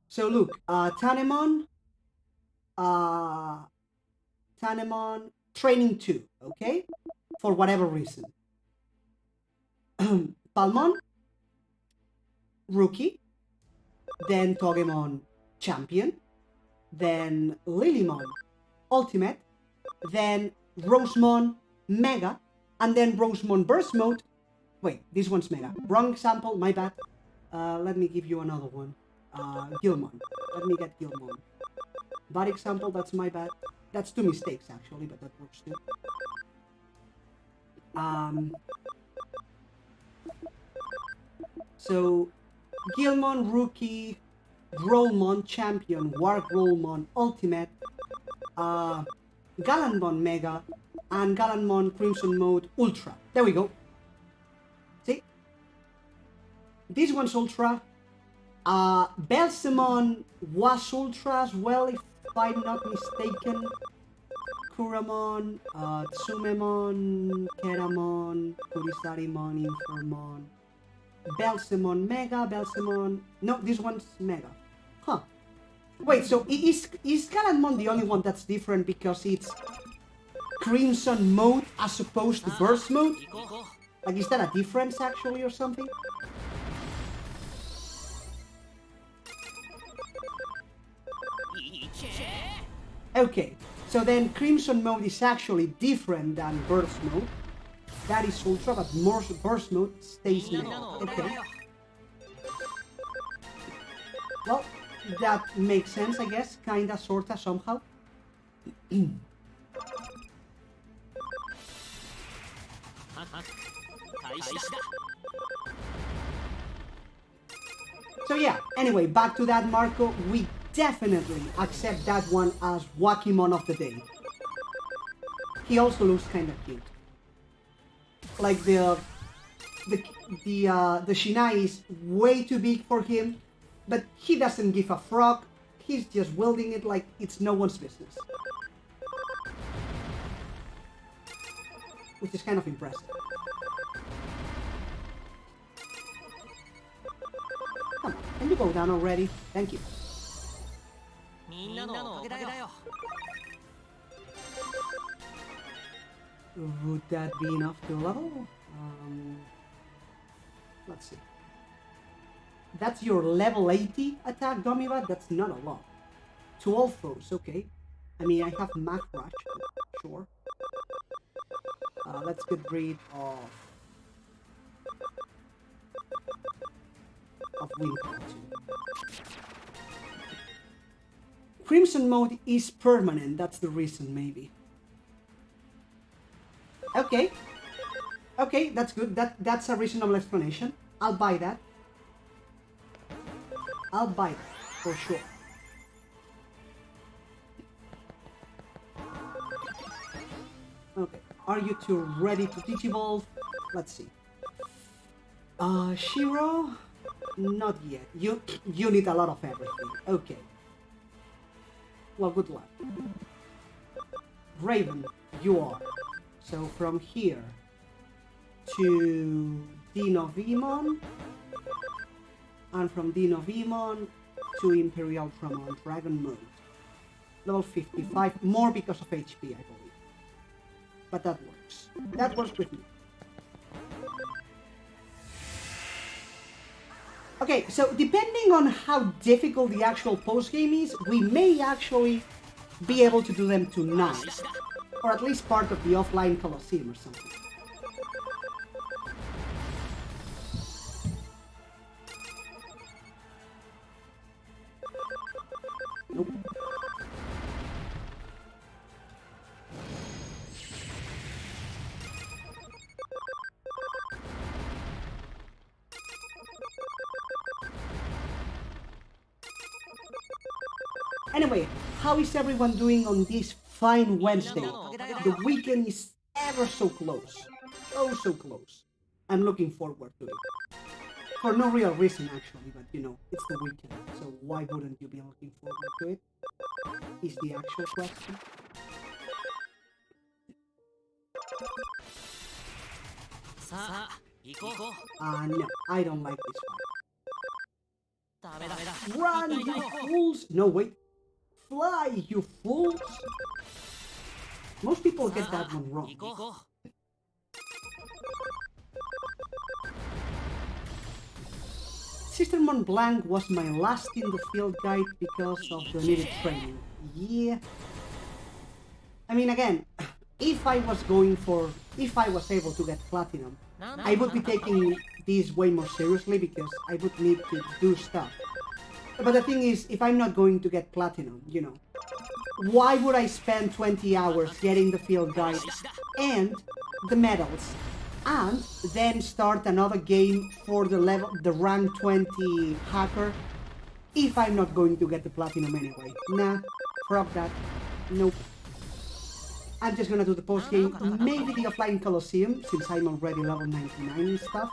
So look, Tanemon, Training 2, okay? For whatever reason. Palmon, Rookie, then Togemon, Champion, then Lilymon, Ultimate, then Rosemon, Mega, and then Rosemon Burst Mode. Wait, this one's Mega. Wrong sample, my bad. Let me give you another one. Gilmon. Let me get Gilmon. Bad example, that's my bad. That's 2 mistakes actually, but that works too. So, Gilmon, Rookie, Rollmon, Champion, Warg Rollmon, Ultimate, Gallantmon Mega, and Gallantmon Crimson Mode Ultra. There we go. See? This one's Ultra. Belzemon was Ultra as well, if I'm not mistaken. Kuramon, Tsumemon, Keramon, Kurisarimon, Infermon, Belzemon Mega, Belzemon... No, this one's Mega. Huh. Wait, so is Gallantmon the only one that's different because it's Crimson Mode as opposed to Burst Mode? Like, is that a difference actually or something? Okay, so then Crimson Mode is actually different than Burst Mode. That is Ultra, but more Burst Mode stays Mega. Okay. Well, that makes sense, I guess. Kinda, sorta, somehow. So yeah, anyway, back to that, Marco. We definitely accept that one as Wakimon of the day. He also looks kinda cute. Like the Shinai is way too big for him, but he doesn't give a frog. He's just wielding it like it's no one's business. Which is kind of impressive. Come on, can you go down already? Thank you. Would that be enough to level? Let's see. That's your level 80 attack, Domivat? That's not a lot. To all foes, okay. I mean, I have Mac Rush, but sure. Let's get rid of Wind Punch. Crimson mode is permanent, that's the reason, maybe. Okay. Okay, that's good. That's a reasonable explanation. I'll buy that. I'll buy that, for sure. Okay, are you two ready to Digivolve? Let's see. Shiro? Not yet. You need a lot of everything. Okay. Well, good luck. Raven, you are. So from here to Dinovimon, and from Dinovimon to Imperial Ultramon Dragon Mode. Level 55, more because of HP, I believe. But that works. That works with me. Okay, so depending on how difficult the actual post-game is, we may actually be able to do them tonight. Or at least part of the offline Colosseum or something. Nope. Anyway, how is everyone doing on this fine Wednesday? The weekend is ever so close. Oh, so close. I'm looking forward to it. For no real reason, actually, but you know, it's the weekend, so why wouldn't you be looking forward to it? Is the actual question. No, I don't like this one. Run, you fools! No, wait. Fly, you fools! Most people get that one wrong. Sister Mont Blanc was my last in the field guide because of the needed training. Yeah. I mean, again, if I was able to get platinum, I would be taking this way more seriously because I would need to do stuff. But the thing is, if I'm not going to get platinum, you know, why would I spend 20 hours getting the field guide and the medals and then start another game for the rank 20 hacker if I'm not going to get the platinum anyway? Nah, fuck that. Nope. I'm just gonna do the post game, maybe the offline Colosseum since I'm already level 99 and stuff,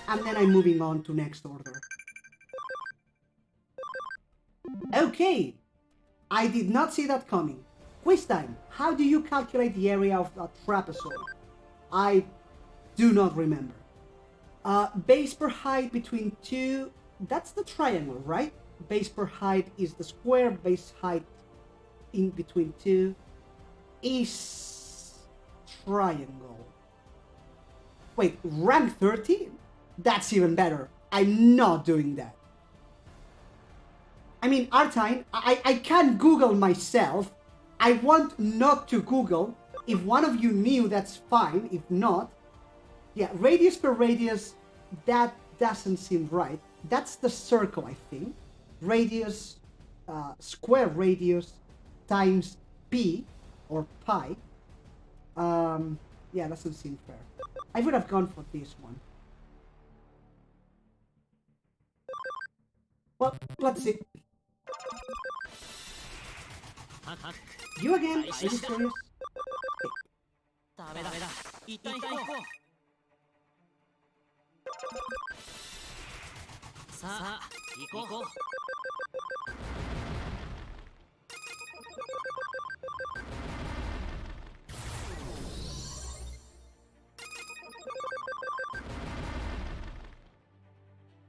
and then I'm moving on to next order. Okay, I did not see that coming. Quiz time. How do you calculate the area of a trapezoid? I do not remember. Base per height between two... That's the triangle, right? Base per height is the square. Base height in between two is triangle. Wait, rank 30? That's even better. I'm not doing that. I mean, Artine, I can't Google myself. I want not to Google. If one of you knew, that's fine. If not, yeah, radius per radius, that doesn't seem right. That's the circle, I think. Radius, square radius times p, or pi. Yeah, doesn't seem fair. I would have gone for this one. Well, let's see. You again? Are you serious?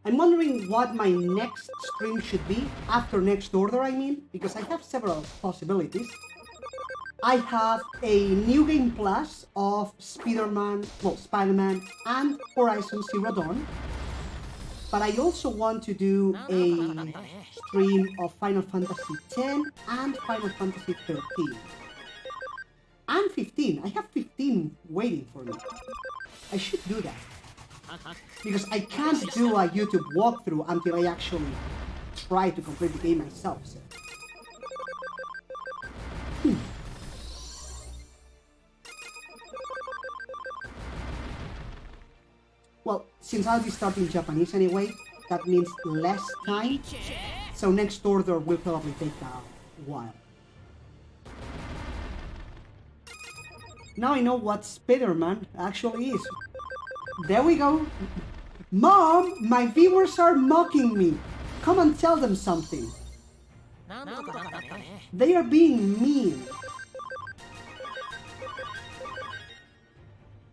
I'm wondering what my next stream should be, after next order I mean, because I have several possibilities. I have a New Game Plus of Spider-Man and Horizon Zero Dawn, but I also want to do a stream of Final Fantasy X and Final Fantasy 13. And 15, I have 15 waiting for me. I should do that. Because I can't do a YouTube walkthrough until I actually try to complete the game myself, so. Well, since I'll be starting Japanese anyway, that means less time. So next order will probably take a while. Now I know what Spider-Man actually is. There we go. Mom, my viewers are mocking me. Come and tell them something. They are being mean.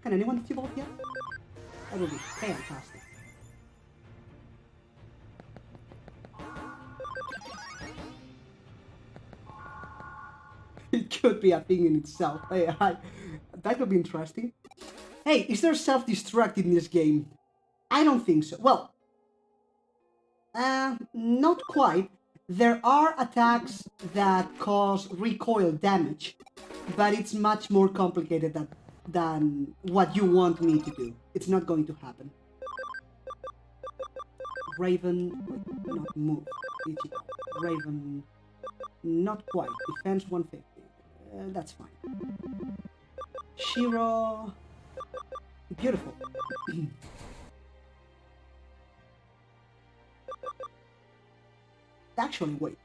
Can anyone evolve yet? That would be fantastic. It could be a thing in itself. That could be interesting. Hey, is there self-destruct in this game? I don't think so. Well, not quite. There are attacks that cause recoil damage, but it's much more complicated than what you want me to do. It's not going to happen. Raven, wait, not move. Raven, not quite. Defense 150. That's fine. Shiro, beautiful. Actually, wait.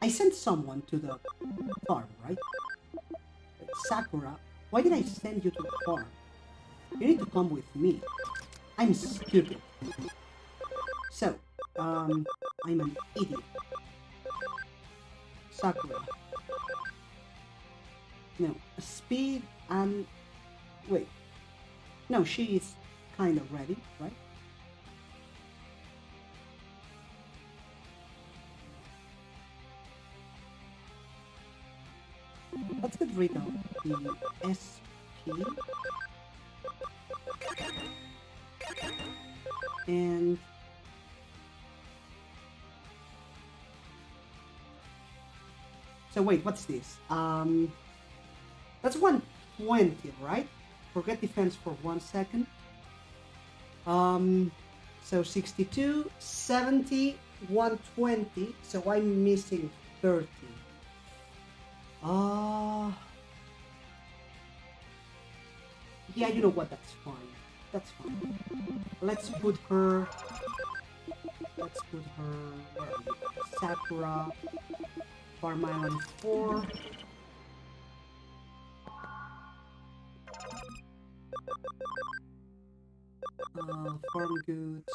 I sent someone to the farm, right? Sakura, why did I send you to the farm? You need to come with me. I'm stupid. So, I'm an idiot. Sakura. No, speed and... Wait. No, she is kind of ready, right? Let's get rid of the SP. And... So wait, what's this? That's 120, right? Forget defense for 1 second. So 62, 70, 120. So I'm missing 30. Yeah, you know what? That's fine. That's fine. Let's put her. Where are you? Sakura. Farm Island 4. Farm goods.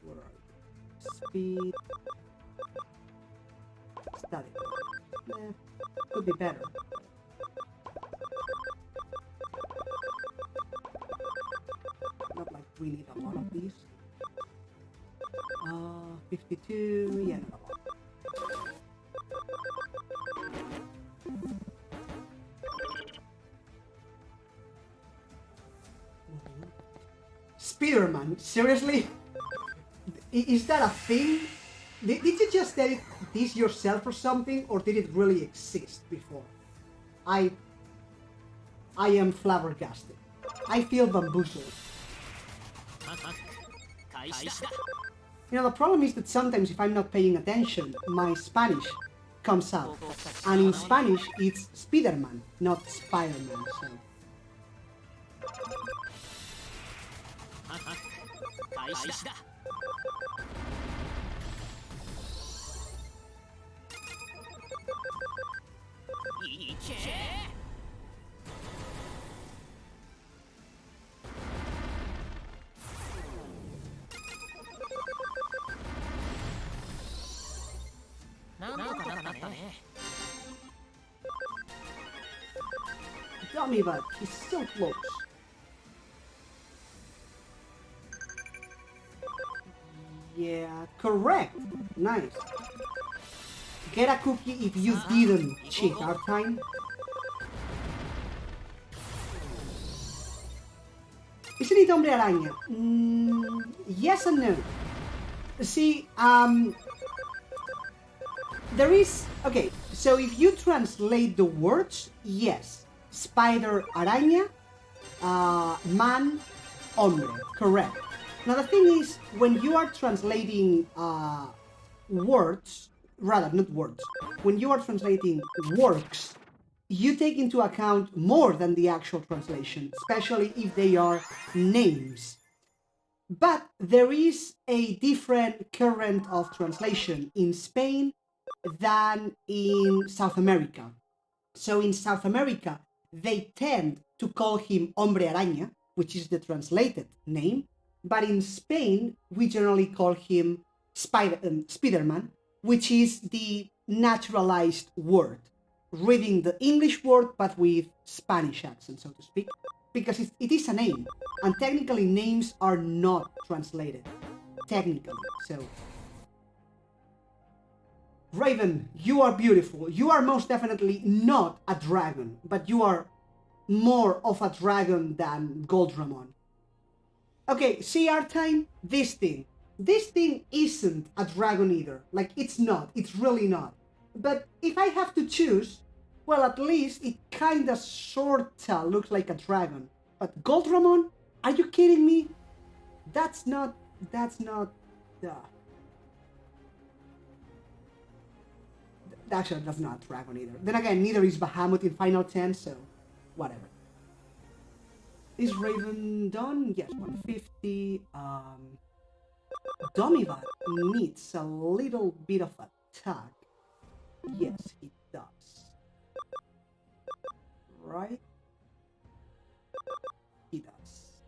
Where are you? Speed. Static. Could be better. Not like we need a lot of these. 52. Yeah, not a lot. Spider-Man, seriously? Is that a thing? Did you just edit this yourself or something, or did it really exist before? I am flabbergasted. I feel bamboozled. You know, the problem is that sometimes if I'm not paying attention, my Spanish comes out. And in Spanish, it's Spider-Man, not Spider-Man, so... Tell me about it. He's so close. Yeah, correct. Nice. Get a cookie if you didn't cheat our time. Isn't it Hombre Araña? Yes and no. See, there is... Okay, so if you translate the words, yes. Spider Araña, man, hombre. Correct. Now the thing is, when you are translating words, rather not words, when you are translating works, you take into account more than the actual translation, especially if they are names. But there is a different current of translation in Spain than in South America. So in South America, they tend to call him Hombre Araña, which is the translated name. But in Spain, we generally call him Spider-Man, which is the naturalized word, reading the English word but with Spanish accent, so to speak, because it is a name, and technically names are not translated, technically, so... Raven, you are beautiful. You are most definitely not a dragon, but you are more of a dragon than Goldramon. Okay, see art time? This thing isn't a dragon either. Like, it's not. It's really not. But if I have to choose, well, at least it kinda sorta looks like a dragon. But Goldramon? Are you kidding me? That's not... Actually, that's not a dragon either. Then again, neither is Bahamut in Final 10, so... whatever. Is Raven done? Yes, 150. Domivat needs a little bit of attack. Yes, he does. Right? He does.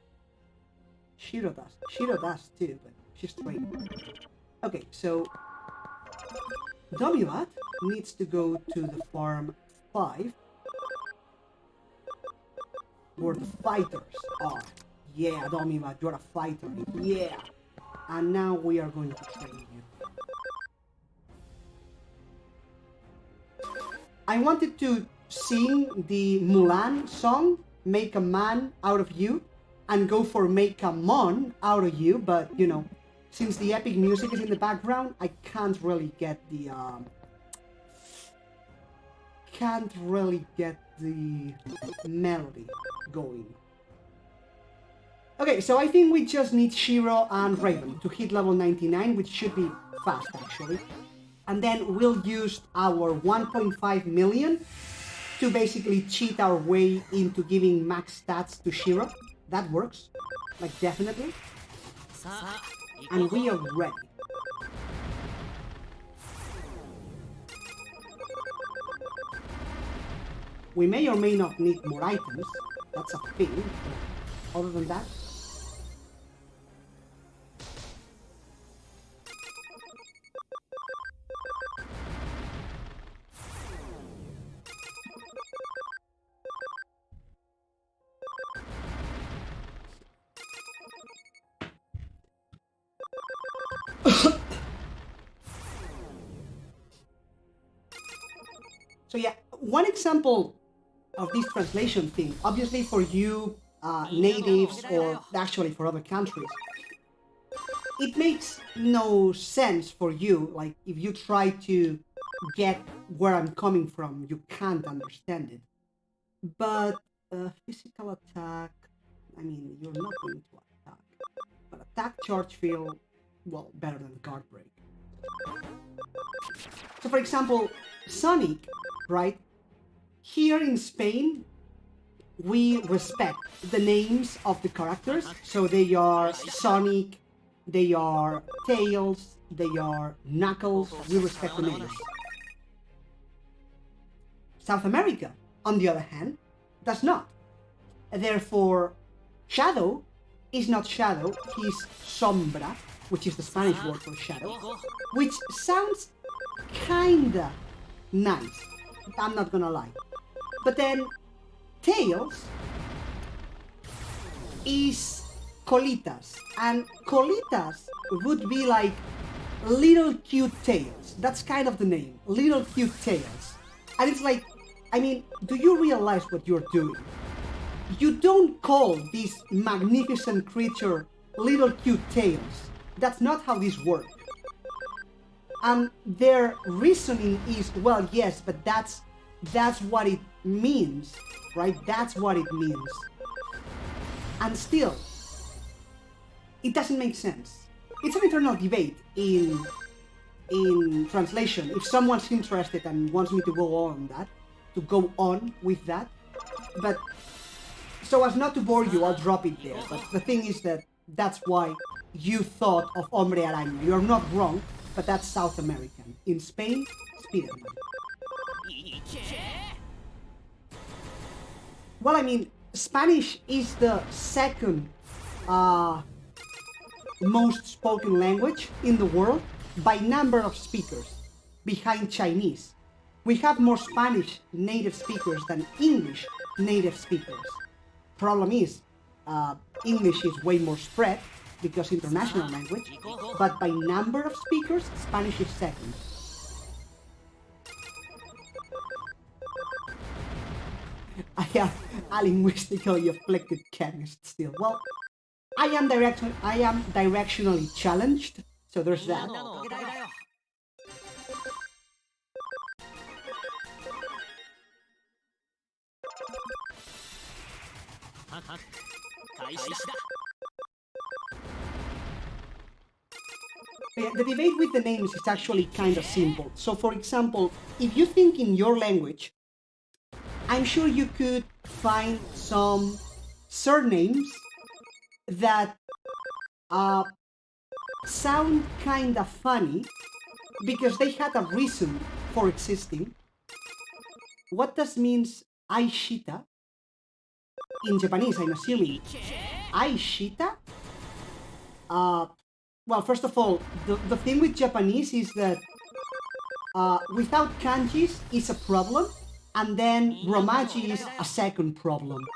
Shiro does. Shiro does too, but she's training. Okay, so... Domivat needs to go to the farm 5, where the fighters are. Yeah, Domivat, you're a fighter. Yeah! And now we are going to train you. I wanted to sing the Mulan song, Make a Man Out of You, and go for Make a Mon out of you, but, you know, since the epic music is in the background, I can't really get the, melody going. Okay, so I think we just need Shiro and Raven to hit level 99, which should be fast, actually. And then we'll use our 1.5 million to basically cheat our way into giving max stats to Shiro. That works, like, definitely. And we are ready. We may or may not need more items, that's a thing, but other than that... So yeah, one example of this translation thing, obviously for you natives or actually for other countries, it makes no sense for you. Like, if you try to get where I'm coming from, you can't understand it. But physical attack, I mean, you're not going to attack. But attack, charge, feel, well, better than guard break. So for example, Sonic, right? Here in Spain, we respect the names of the characters. So they are Sonic, they are Tails, they are Knuckles. We respect the names. South America, on the other hand, does not. Therefore, Shadow is not Shadow, he's Sombra, which is the Spanish word for shadow, which sounds kinda nice, I'm not gonna lie. But then, Tails is Colitas, and Colitas would be like little cute tails. That's kind of the name, little cute tails. And it's like, I mean, do you realize what you're doing? You don't call this magnificent creature little cute tails. That's not how this works. And their reasoning is, well, yes, but that's what it means, right? That's what it means. And still, it doesn't make sense. It's an internal debate in translation. If someone's interested and wants me to go on with that, but so as not to bore you, I'll drop it there. But the thing is that that's why you thought of Hombre Araña. You're not wrong, but that's South American. In Spain, Spider-Man. Well, I mean, Spanish is the second most spoken language in the world by number of speakers, behind Chinese. We have more Spanish native speakers than English native speakers. Problem is, English is way more spread because international language, but by number of speakers, Spanish is second. I am a linguistically afflicted chemist still. Well, I am directionally challenged, so there's that. The debate with the names is actually kind of simple. So, for example, if you think in your language, I'm sure you could find some surnames that sound kind of funny because they had a reason for existing. What does means Aishita? In Japanese, I'm assuming. Aishita? Well, first of all, the thing with Japanese is that without kanjis is a problem, and then romaji is a second problem.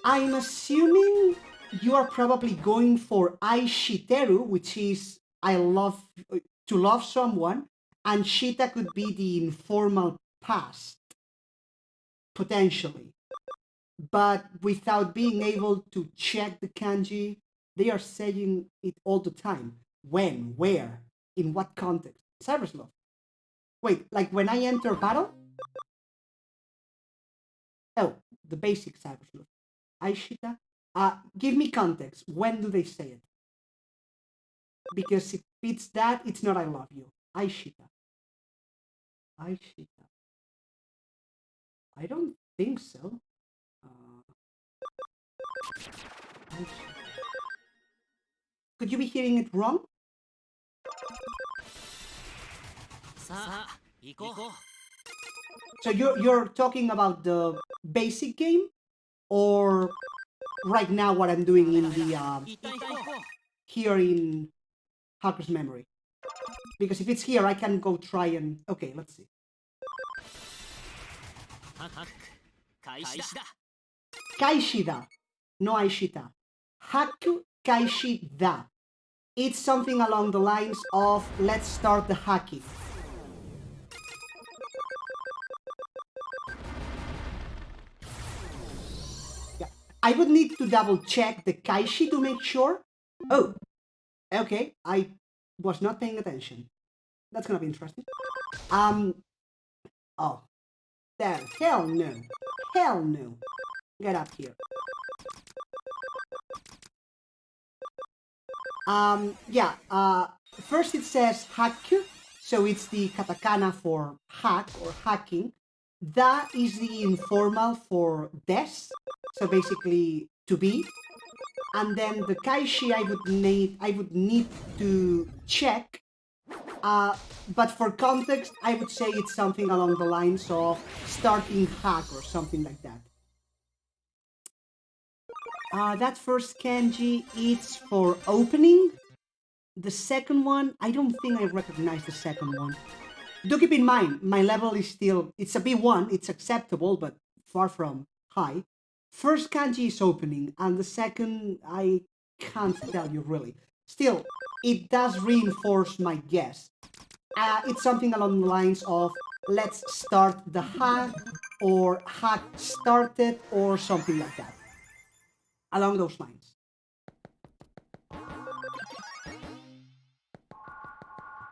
I'm assuming you are probably going for aishiteru, which is I love to love someone, and shita could be the informal past, potentially. But without being able to check the kanji, they are saying it all the time. When, where, in what context? Cybersleuth. Wait, like when I enter battle? Oh, the basic Cybersleuth. Aishita? Give me context. When do they say it? Because if it's that, it's not I love you. Aishita. Aishita. I don't think so. Aishita. Could you be hearing it wrong? So you're talking about the basic game, or right now what I'm doing in the here in Hacker's Memory? Because if it's here, I can go try and okay, let's see. Kaishida, no Aishita. Haku Kaishida. It's something along the lines of let's start the hacking. Yeah, I would need to double check the Kaishi to make sure. Oh, okay, I was not paying attention. That's gonna be interesting. Oh, damn, hell no. Hell no. Get up here. First it says haku, so it's the katakana for hack or hacking. Da is the informal for des, so basically to be. And then the kaishi I would need to check. But for context, I would say it's something along the lines of starting hack or something like that. That first kanji, it's for opening. The second one, I don't think I recognize the second one. Do keep in mind, my level is still, it's a B1, it's acceptable, but far from high. First kanji is opening, and the second, I can't tell you really. Still, it does reinforce my guess. It's something along the lines of, let's start the hack, or hack started, or something like that. Along those lines.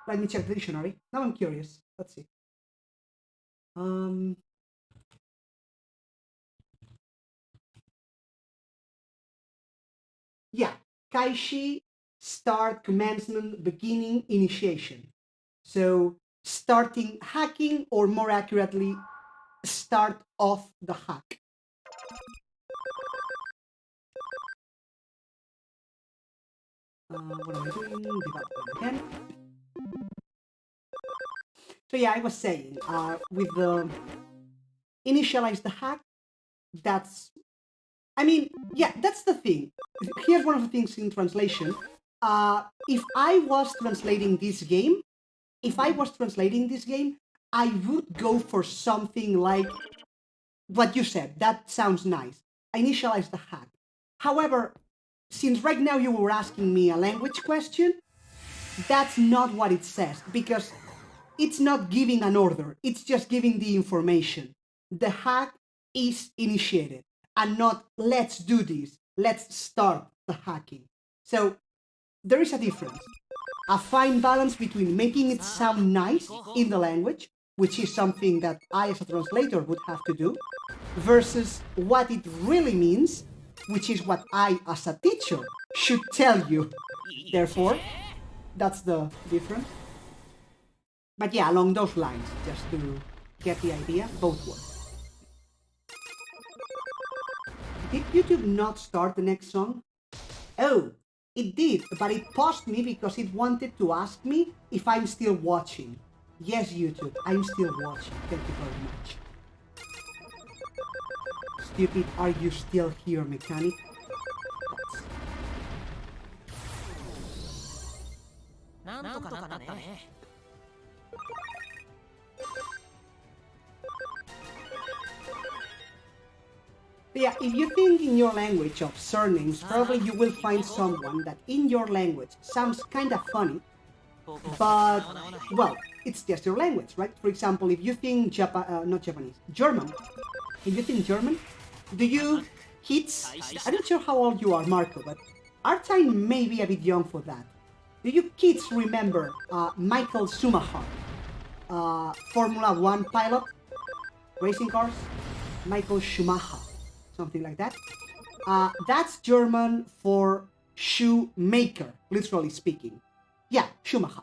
Let me check the dictionary. Now I'm curious. Let's see. Yeah, Kaishi, start, commencement, beginning, initiation. So starting hacking, or more accurately, start off the hack. What am I doing? Development again. So yeah, I was saying, with the initialize the hack, that's, I mean, yeah, that's the thing. Here's one of the things in translation. If I was translating this game, I would go for something like what you said. That sounds nice. Initialize the hack. However, since right now you were asking me a language question, that's not what it says, because it's not giving an order, it's just giving the information. The hack is initiated, and not let's do this, let's start the hacking. So there is a difference, a fine balance between making it sound nice in the language, which is something that I as a translator would have to do, versus what it really means, which is what I as a teacher should tell you. Therefore, that's the difference. But yeah, along those lines, just to get the idea, both work. Did YouTube not start the next song? Oh, it did, but it paused me because it wanted to ask me if I'm still watching. Yes, YouTube, I'm still watching. Thank you very much. Stupid, are you still here, mechanic? Yeah, if you think in your language of surnames, probably you will find someone that in your language sounds kind of funny, but, well, it's just your language, right? For example, if you think German. If you think German, do you kids, I'm not sure how old you are, Marco, but aren't I maybe a bit young for that? Do you kids remember Michael Schumacher, Formula One pilot, racing cars? Michael Schumacher, something like that. That's German for shoemaker, literally speaking. Yeah, Schumacher.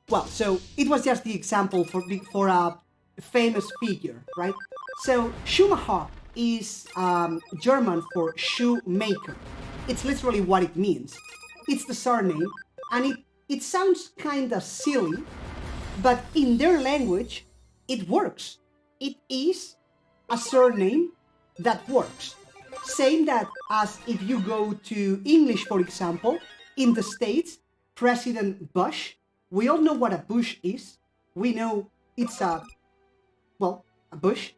Well, so it was just the example for a famous figure, right? So Schumacher is German for shoemaker. It's literally what it means. It's the surname, and it sounds kinda silly, but in their language, it works. It is a surname that works. Same that as if you go to English, for example, in the States, President Bush, we all know what a bush is. We know it's a bush,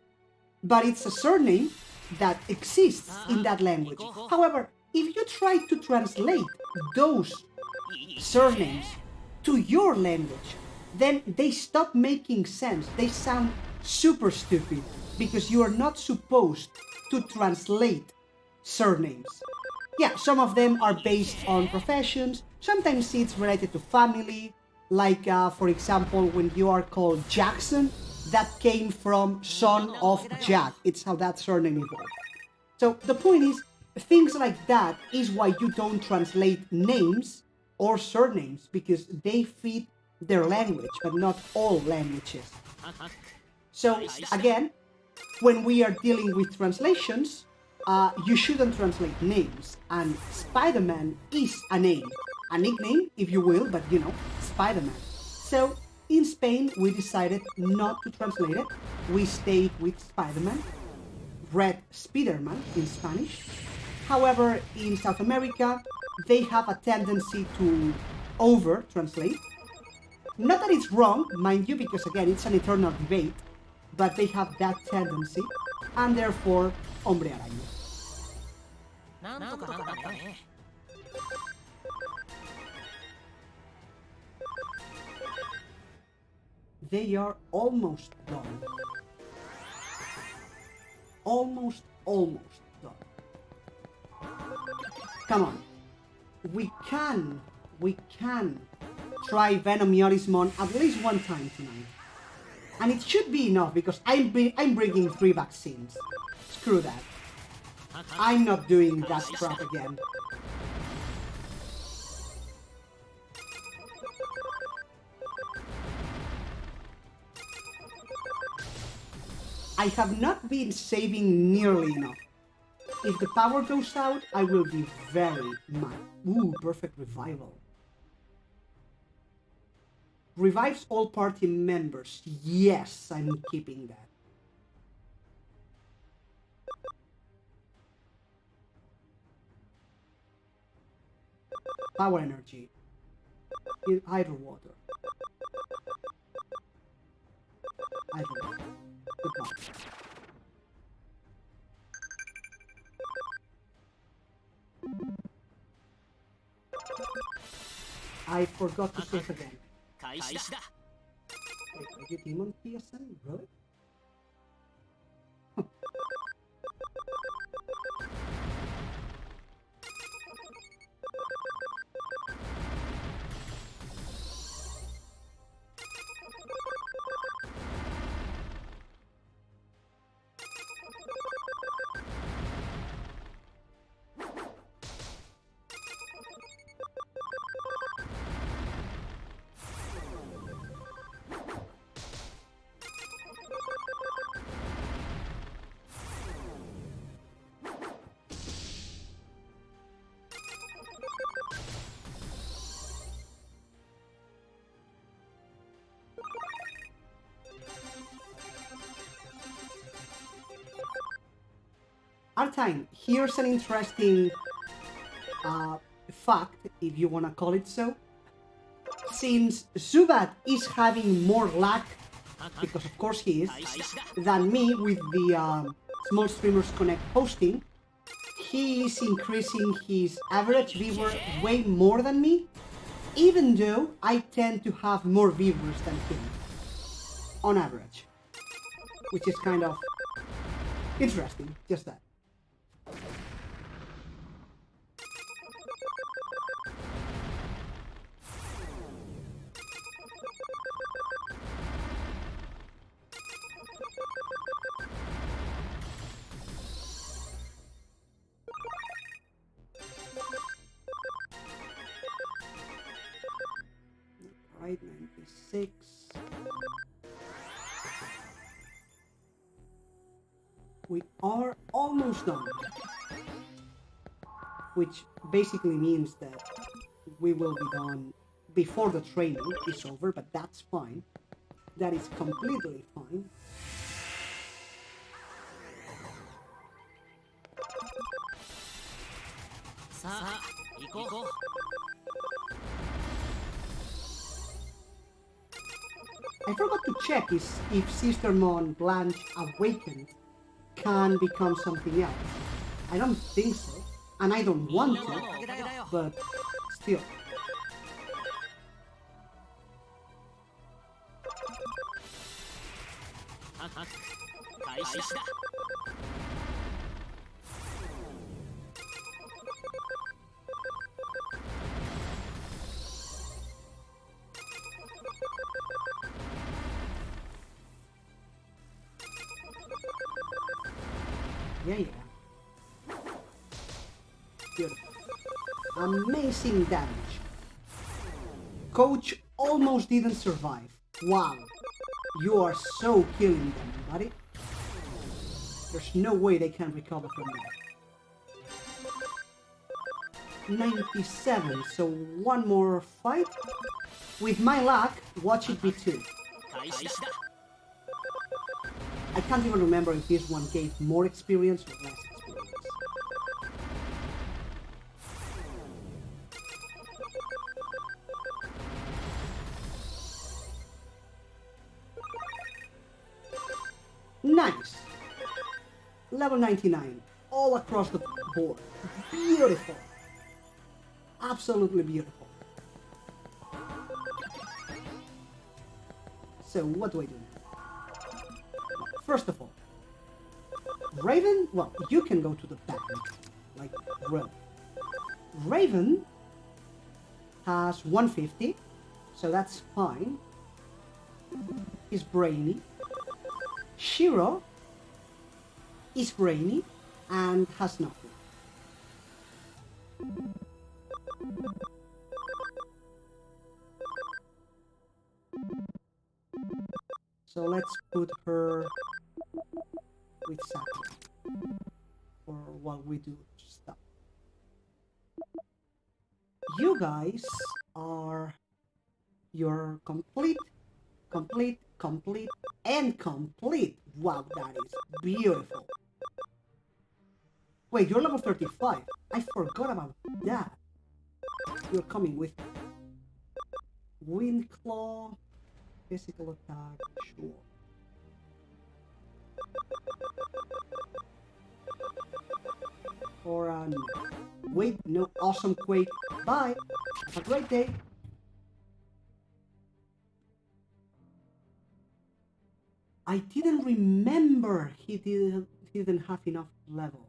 but it's a surname that exists in that language. However, if you try to translate those surnames to your language, then they stop making sense. They sound super stupid because you are not supposed to translate surnames. Yeah, some of them are based on professions, sometimes it's related to family, like for example, when you are called Jackson, that came from son of Jack. It's how that surname evolved. So the point is, things like that is why you don't translate names or surnames, because they fit their language, but not all languages. So again, when we are dealing with translations, you shouldn't translate names, and Spider-Man is a name, a nickname if you will, but you know, Spider-Man. So in Spain we decided not to translate it, we stayed with Spider-Man, Red Spiderman in Spanish. However, in South America, they have a tendency to over-translate. Not that it's wrong, mind you, because again, it's an eternal debate, but they have that tendency, and therefore, Hombre Araña. They are almost done. Almost done. Come on. We can try Venom Yorismon at least one time tonight. And it should be enough, because I'm bringing 3 vaccines. Screw that. I'm not doing that crap again. I have not been saving nearly enough. If the power goes out, I will be very mad. Ooh, perfect revival. Revives all party members. Yes, I'm keeping that. Power energy. Hydro water. Hydro water. Goodbye. I forgot to save again. Wait, are you Demon PSN? Really? Artine, here's an interesting fact, if you want to call it so. Since Zubat is having more luck, because of course he is, than me with the Small Streamers Connect hosting, he is increasing his average viewer way more than me, even though I tend to have more viewers than him, on average. Which is kind of interesting, just that. Right, 96. We are almost done. Which basically means that we will be done before the training is over, but that's fine. That is completely fine. I forgot to check if Sistermon Blanche Awakened can become something else. I don't think so, and I don't want to, but still. Yeah. Beautiful. Amazing damage. Coach almost didn't survive. Wow. You are so killing them, buddy. There's no way they can recover from that. 97, so one more fight. With my luck, watch it be 2. I can't even remember if this one gave more experience or less experience. Nice! Level 99, all across the board. Beautiful! Absolutely beautiful. So, what do I do now? First of all, Raven, well, you can go to the back, like Ro. Raven has 150, so that's fine. He's brainy. Shiro is brainy and has nothing. So let's put her with Sakura. for while we do stuff. You guys are you're complete, and complete. Wow, that is beautiful. Wait, you're level 35. I forgot about that. You're coming with me. Wind Claw, physical attack, sure. Or no. Wait, no, awesome Quake. Bye. Have a great day. I didn't remember he didn't have enough level.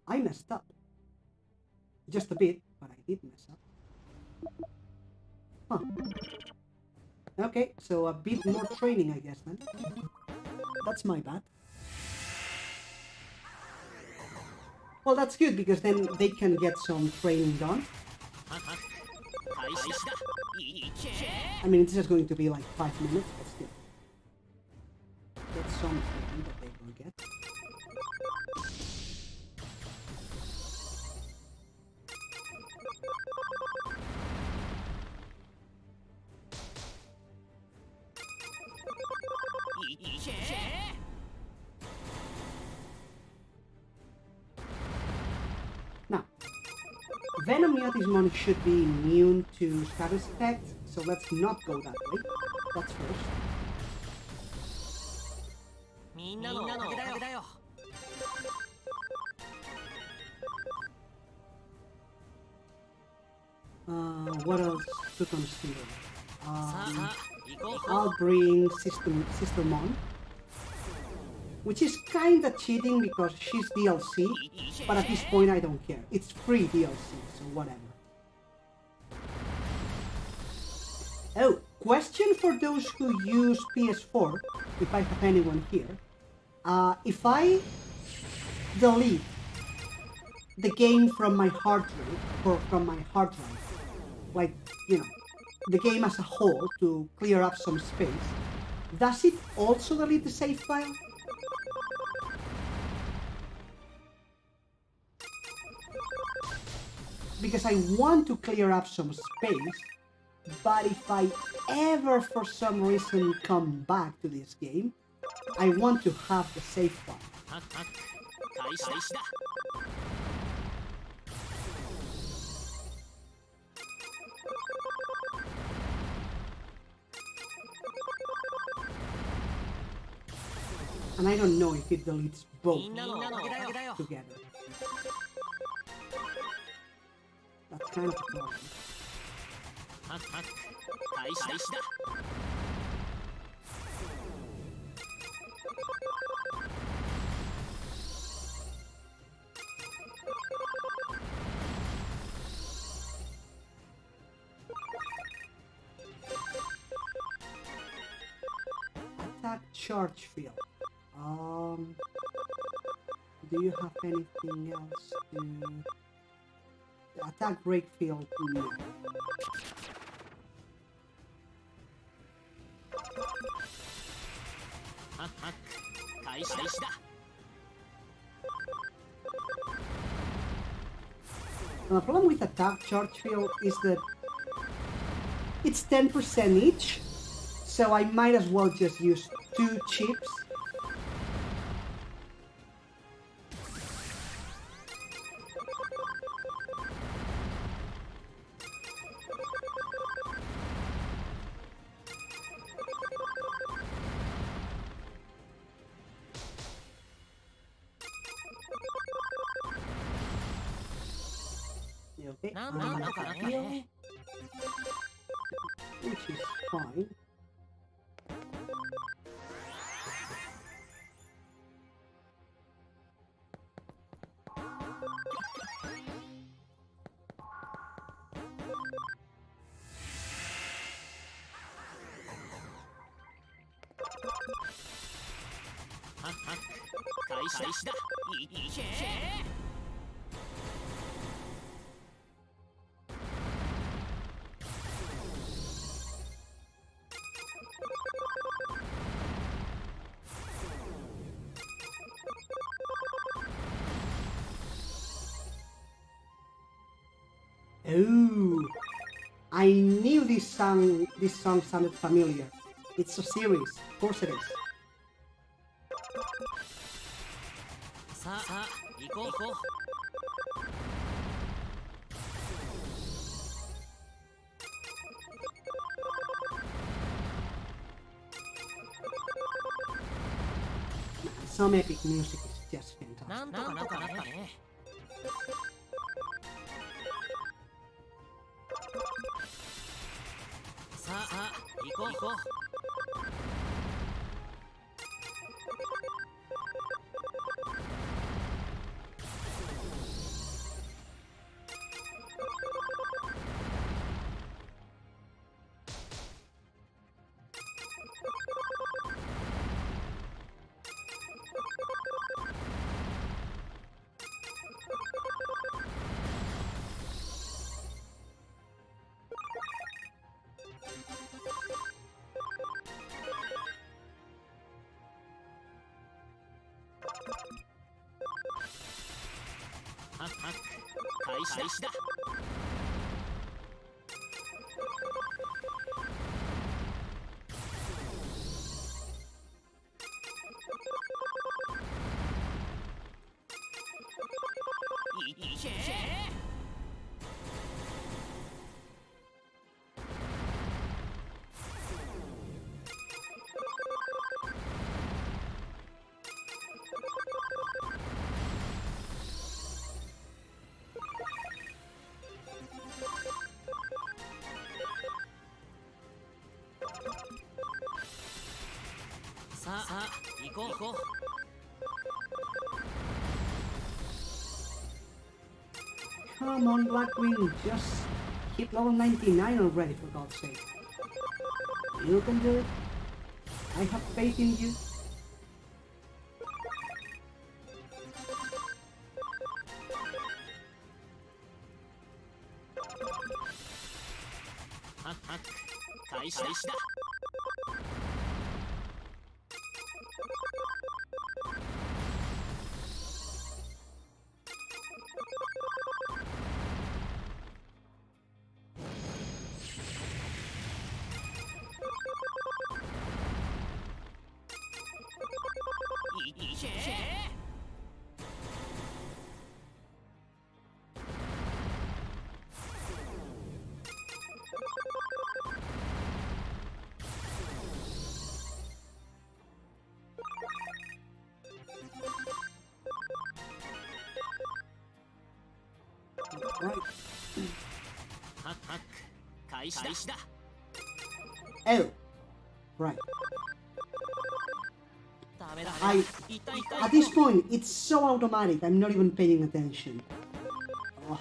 I messed up. Just a bit, but I did mess up. Huh. Okay, so a bit more training, I guess, then. That's my bad. Well, that's good, because then they can get some training done. I mean, it's just going to be like 5 minutes, but still. Get some training that they will get. Now, Venom Digimon should be immune to status effects, so let's not go that way. That's first. What else to consider? I'll bring Sistermon, which is kinda cheating because she's DLC, but at this point I don't care. It's free DLC, so whatever. Oh, question for those who use PS4, if I have anyone here. If I delete the game from my hard drive, like, you know, the game as a whole to clear up some space, does it also delete the save file? Because I want to clear up some space, but if I ever for some reason come back to this game, I want to have the save file. And I don't know if it deletes both together. That's kind of a problem. Attack charge field. Do you have anything else to... Attack break field? No. The problem with attack charge field is that it's 10% each, so I might as well just use 2 chips. Okay, which is fine. Oh, I knew this song sounded familiar. It's a series, of course it is. さあ行こう行こう。 Some epic music is just な fantastic. んとかなったね。さあ行こう行こう。 ハッハッ開始だ。 いけ。 さあ行こう行こう。 Come on, Blackwing, just hit level 99 already, for God's sake. You can do it. I have faith in you. ハッハッ開始だ。 いけ。 Right. ハッハッ開始だ。 Oh, right. ダメだ。 I 痛い痛い。 At this point, it's so automatic, I'm not even paying attention. Oh.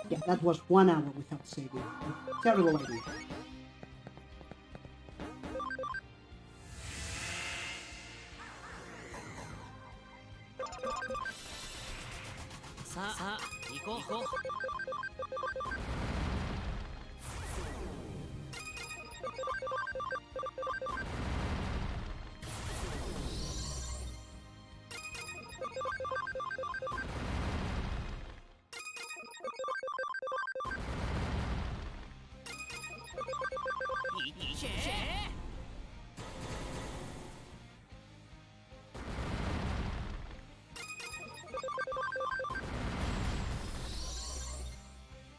Yeah, that was 1 hour without saving. Terrible idea. さあ行こう行こう。 いけ。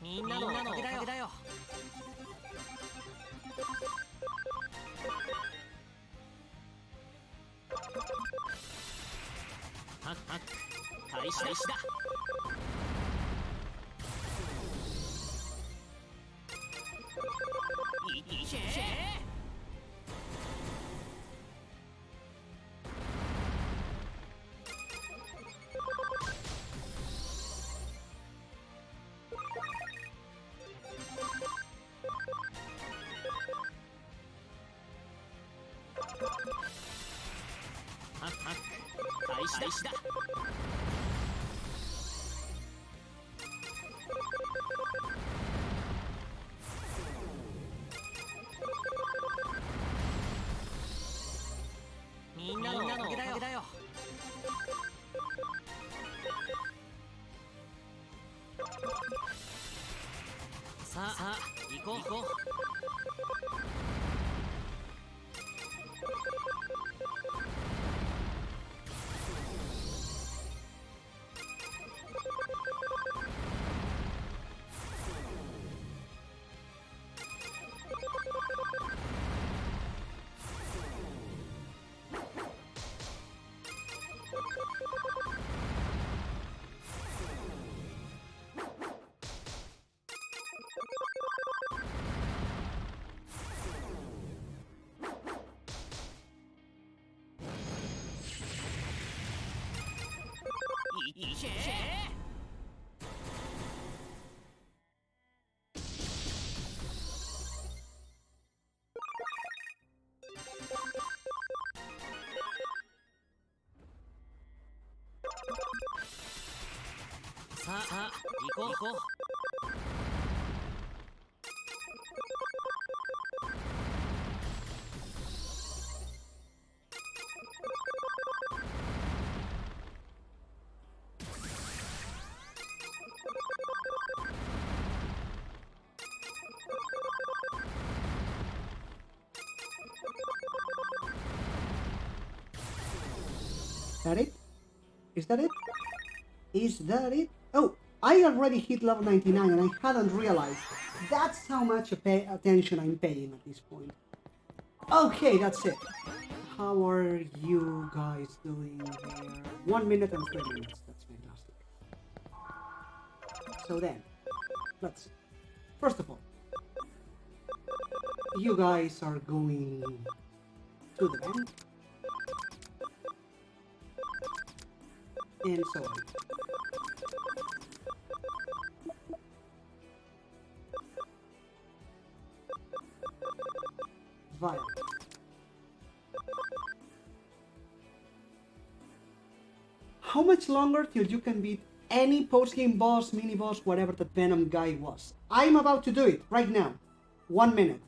みんなのおかげだよ。 ハッハッ開始だ。 いけ。 ハッハッ開始だ。 さ That it? Is that it? Is that it? Oh, I already hit level 99 and I hadn't realized. That's how much attention I'm paying at this point. Okay, that's it. How are you guys doing there? 1 minute and 3 minutes. That's fantastic. So then, let's see. First of all, you guys are going to the bank. And so on. Violet. How much longer till you can beat any post-game boss, mini-boss, whatever that Venom guy was? I'm about to do it right now. 1 minute.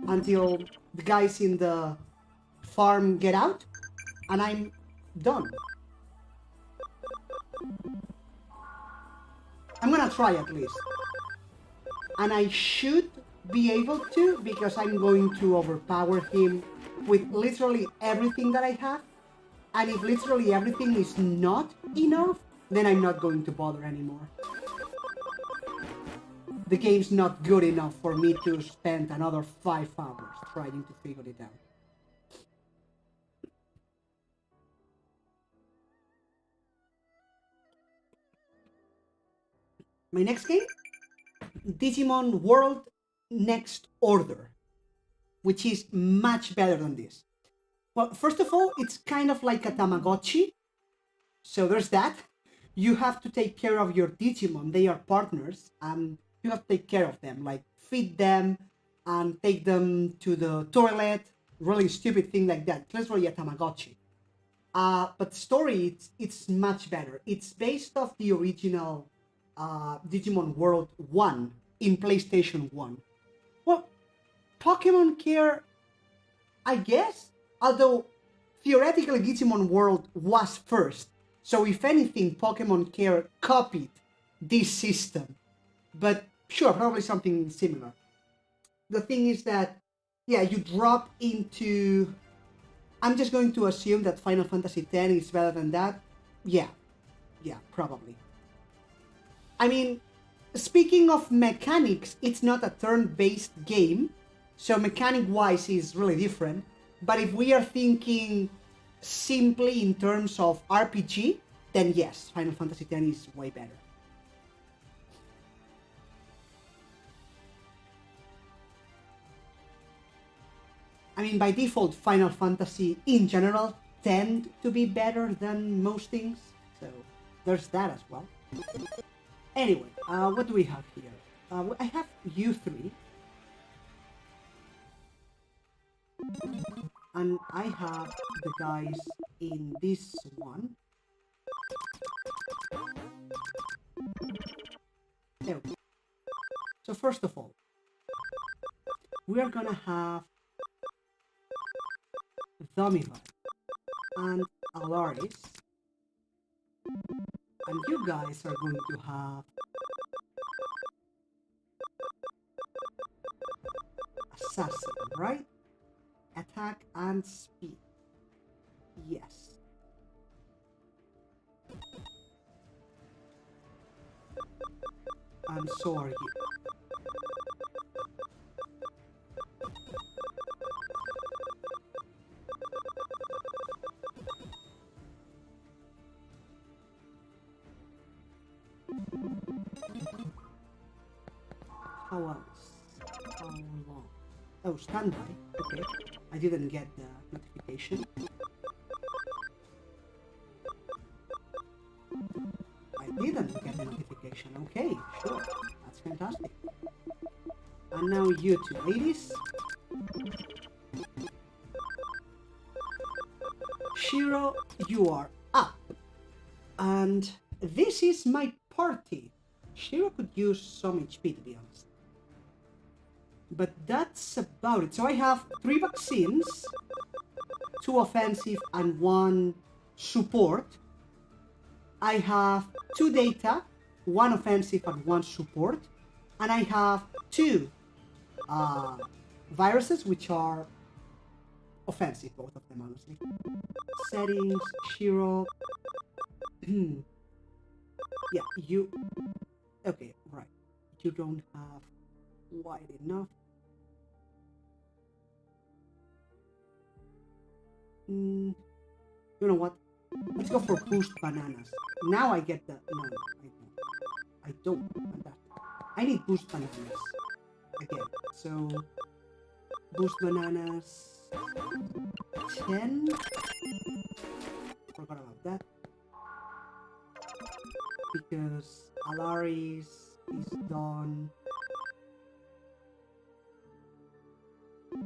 Until the guys in the farm get out. And I'm done. I'm gonna try at least. And I should be able to, because I'm going to overpower him with literally everything that I have. And if literally everything is not enough, then I'm not going to bother anymore. The game's not good enough for me to spend another 5 hours trying to figure it out. My next game? Digimon World Next Order, which is much better than this. Well, first of all, it's kind of like a Tamagotchi, so there's that. You have to take care of your Digimon, they are partners, and you have to take care of them, like feed them and take them to the toilet, really stupid thing like that. It's literally a Tamagotchi. But story, it's much better. It's based off the original Digimon World 1 in PlayStation 1. Well, Pokemon Care, I guess, although theoretically Digimon World was first, so if anything, Pokemon Care copied this system. But sure, probably something similar. The thing is that, yeah, you drop into... I'm just going to assume that Final Fantasy X is better than that. Yeah, probably. I mean, speaking of mechanics, it's not a turn-based game, so mechanic-wise is really different. But if we are thinking simply in terms of RPG, then yes, Final Fantasy X is way better. I mean, by default, Final Fantasy in general tend to be better than most things, so there's that as well. Anyway, what do we have here? I have you three. And I have the guys in this one. There we go. So first of all, we are gonna have Domivar and Alaris. And you guys are going to have assassin, right? Attack and speed. Yes. And so are you. How else? How long? Oh, standby. Okay. I didn't get the notification. I didn't get the notification. Okay, sure. That's fantastic. And now you two ladies. Shiro, you are up. And this is my party. Shiro could use some HP, to be honest. But that's about it. So I have 3 vaccines, 2 offensive and 1 support. I have 2 data, 1 offensive and 1 support. And I have 2 viruses, which are offensive, both of them, honestly. Settings, Shiro. Yeah, you... Okay, right. You don't have wide enough. You know what? Let's go for boost bananas. Now I get the... No, I don't. Fantastic. I need boost bananas. Again. So... Boost bananas... 10? Forgot about that. Because Alaris is done.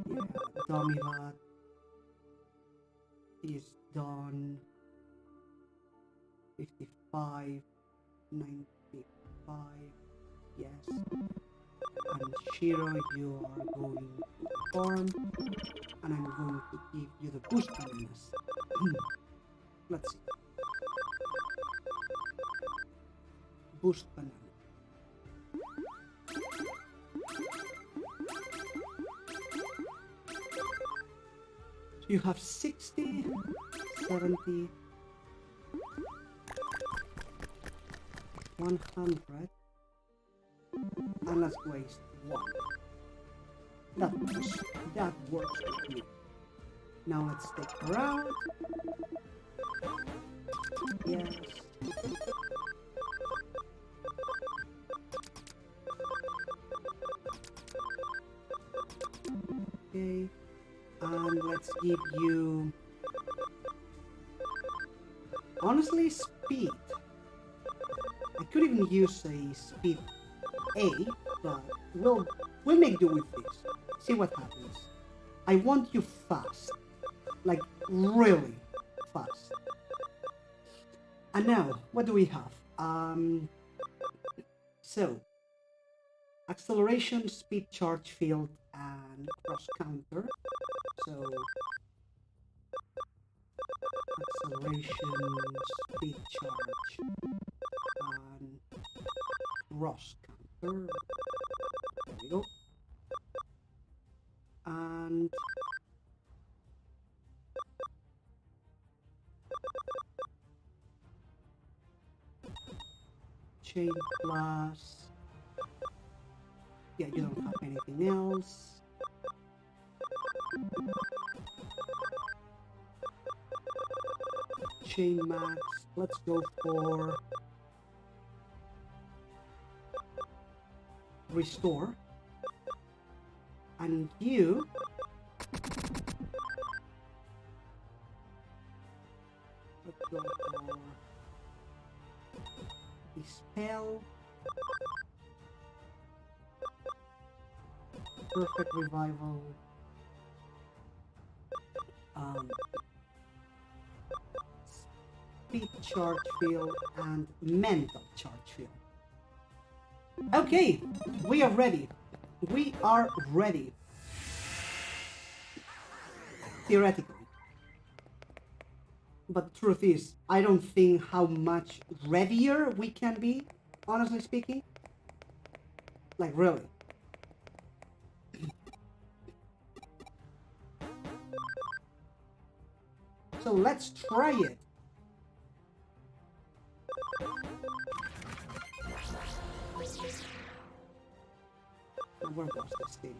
Yeah, Domivat is done. 55, 95, yes. And Shiro, you are going to farm, and I'm going to give you the boost bananas. Let's see. Boost banana. So you have 60, 70, 100, and let's waste 1. That works with me. Now let's take her out. Yes. Okay, and let's give you, honestly, speed. I could even use a speed A, but we'll make do with this. See what happens. I want you fast, like really fast. And now, what do we have? So, acceleration, speed, charge, field, and cross counter. So, acceleration, speed, charge, and cross counter. There we go. And chain plus. Yeah, you don't have anything else. Chain max. Let's go for restore. And you let's go for dispel. Perfect revival. Speed charge field and mental charge field. Okay, we are ready. We are ready. Theoretically. But the truth is, I don't think how much readier we can be, honestly speaking. Like, really. so let's try it. Now, where was this thing?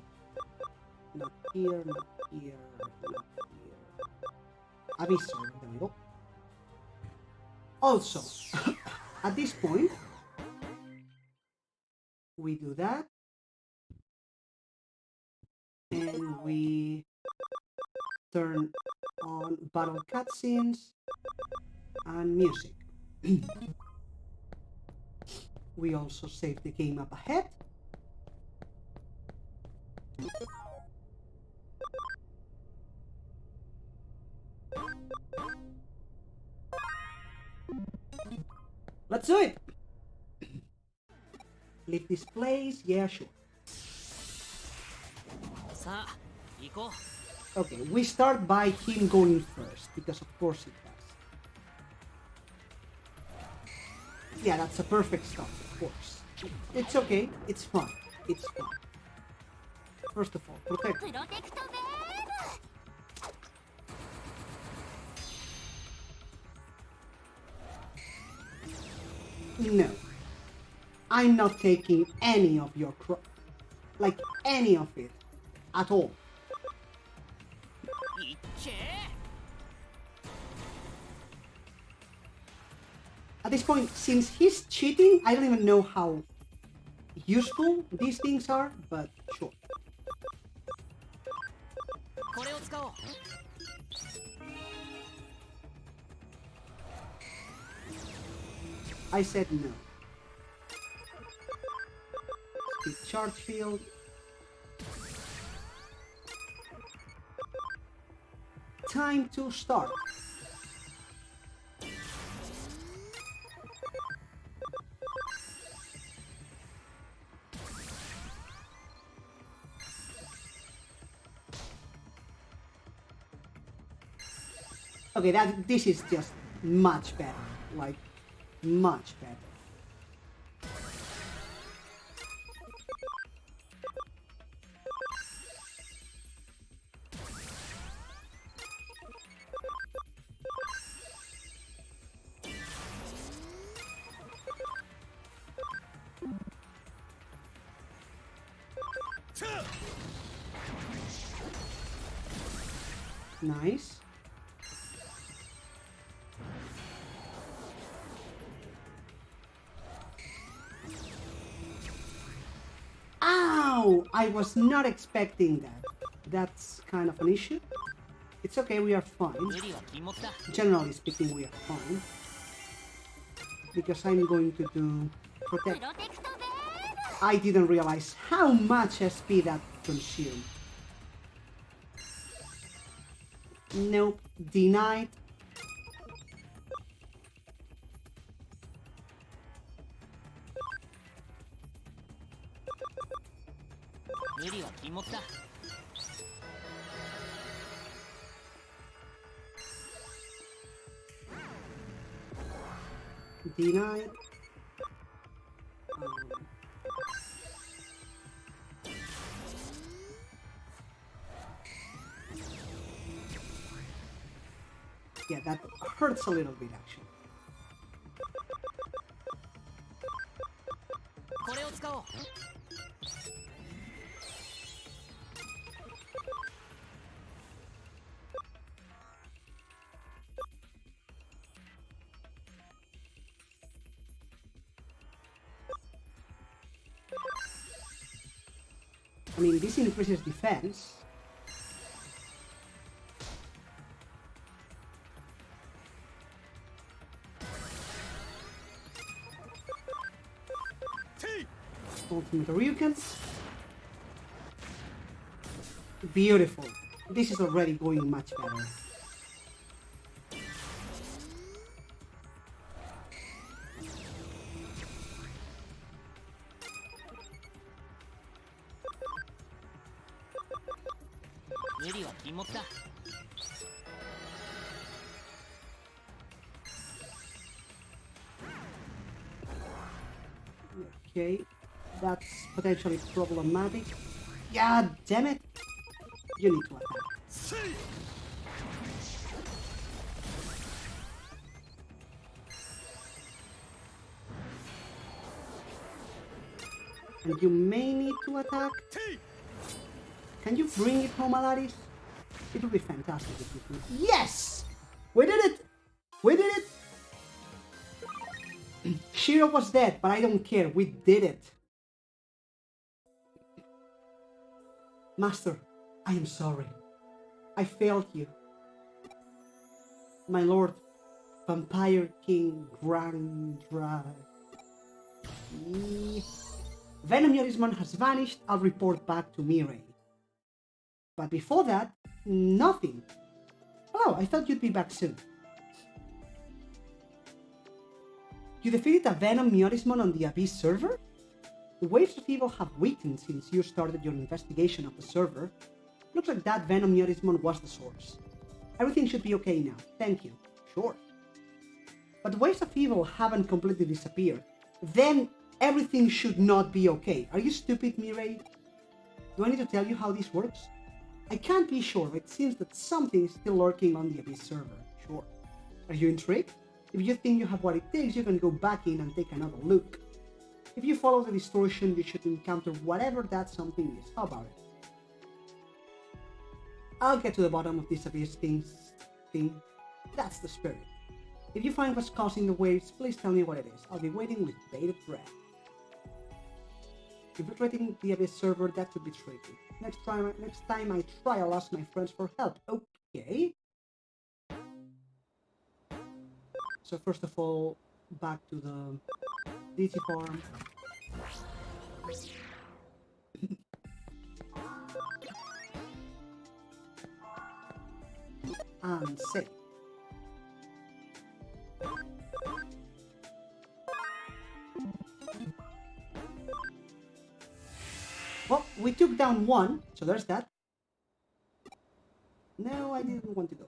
Not here, not here, not here. Abyssal, there we go. Also, at this point, we do that. And we turn on battle cutscenes and music. We also save the game up ahead. Let's do it! Leave this place? Yeah, sure. Okay, we start by him going first, because of course it does. Yeah, that's a perfect start, of course. It's okay, it's fine, it's fine. First of all, protect. No. I'm not taking any of your like any of it. At all. At this point, since he's cheating, I don't even know how useful these things are, but sure. I said no. Speed charge field. Time to start. Okay, this is just much better, like much better. Nice. Ow! I was not expecting that. That's kind of an issue. It's okay, we are fine. Generally speaking, we are fine. Because I'm going to do protect. I didn't realize how much SP that consumed. Nope, denied. Denied. Yeah, that hurts a little bit actually. I mean, this increases defense. Ultimate Ryuken. Beautiful. This is already going much better. Okay, that's potentially problematic. Yeah, damn it! You need to attack. And you may need to attack. Can you bring it home, Alaris? It would be fantastic if you could. Yes! We did it! We did it! Shiro was dead, but I don't care. We did it. Master, I am sorry. I failed you. My lord, Vampire King Grandra. Venom Yorismon has vanished. I'll report back to Mirai. But before that, nothing. Oh, I thought you'd be back soon. You defeated a Venom Yorismon on the Abyss server? The waves of evil have weakened since you started your investigation of the server. Looks like that Venom Yorismon was the source. Everything should be okay now. Thank you. Sure. But the waves of evil haven't completely disappeared. Then everything should not be okay. Are you stupid, Mirai? Do I need to tell you how this works? I can't be sure, but it seems that something is still lurking on the Abyss server. Sure. Are you intrigued? If you think you have what it takes, you can go back in and take another look. If you follow the distortion, you should encounter whatever that something is. How about it? I'll get to the bottom of this Abyss thing. That's the spirit. If you find what's causing the waves, please tell me what it is. I'll be waiting with bated breath. Infiltrating the Abyss server, that could be tricky. Next time I try, I'll ask my friends for help. Okay. So first of all, back to the Digifarm. And save. Well, we took down one, so there's that. No, I didn't want to go.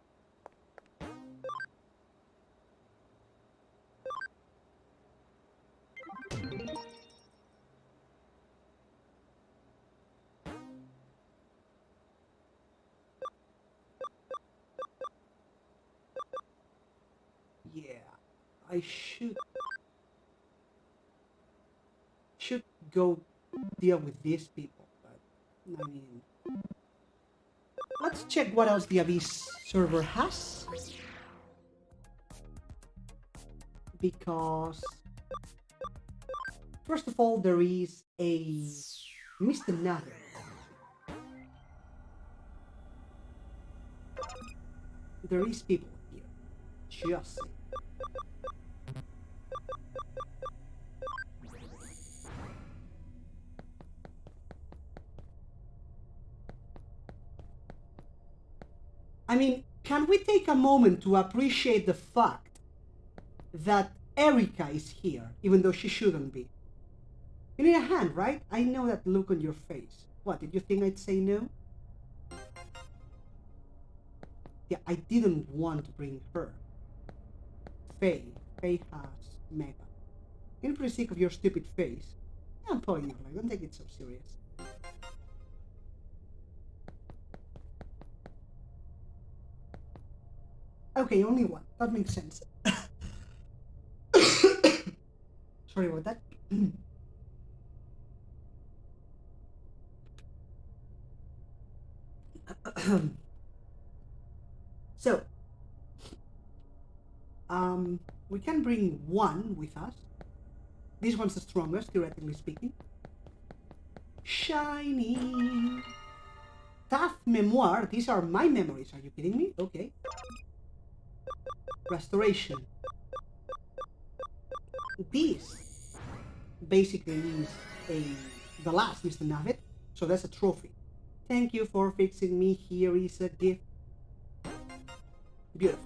Yeah, I should go deal with these people, but I mean, let's check what else the Abyss server has, because first of all there is a Mr. Natter. There is people here, just saying. I mean, can we take a moment to appreciate the fact that Erika is here, even though she shouldn't be? You need a hand, right? I know that look on your face. What, did you think I'd say no? Yeah, I didn't want to bring her. Faye has Mega. I'm pretty sick of your stupid face. I'm pulling your leg, don't take it so serious. Okay, only one. That makes sense. Sorry about that. So, we can bring one with us. This one's the strongest, theoretically speaking. Shiny. Tath Memoir. These are my memories. Are you kidding me? Okay. Restoration. This basically is the last Mr. Navet, so that's a trophy. Thank you for fixing me. Here is a gift. Beautiful.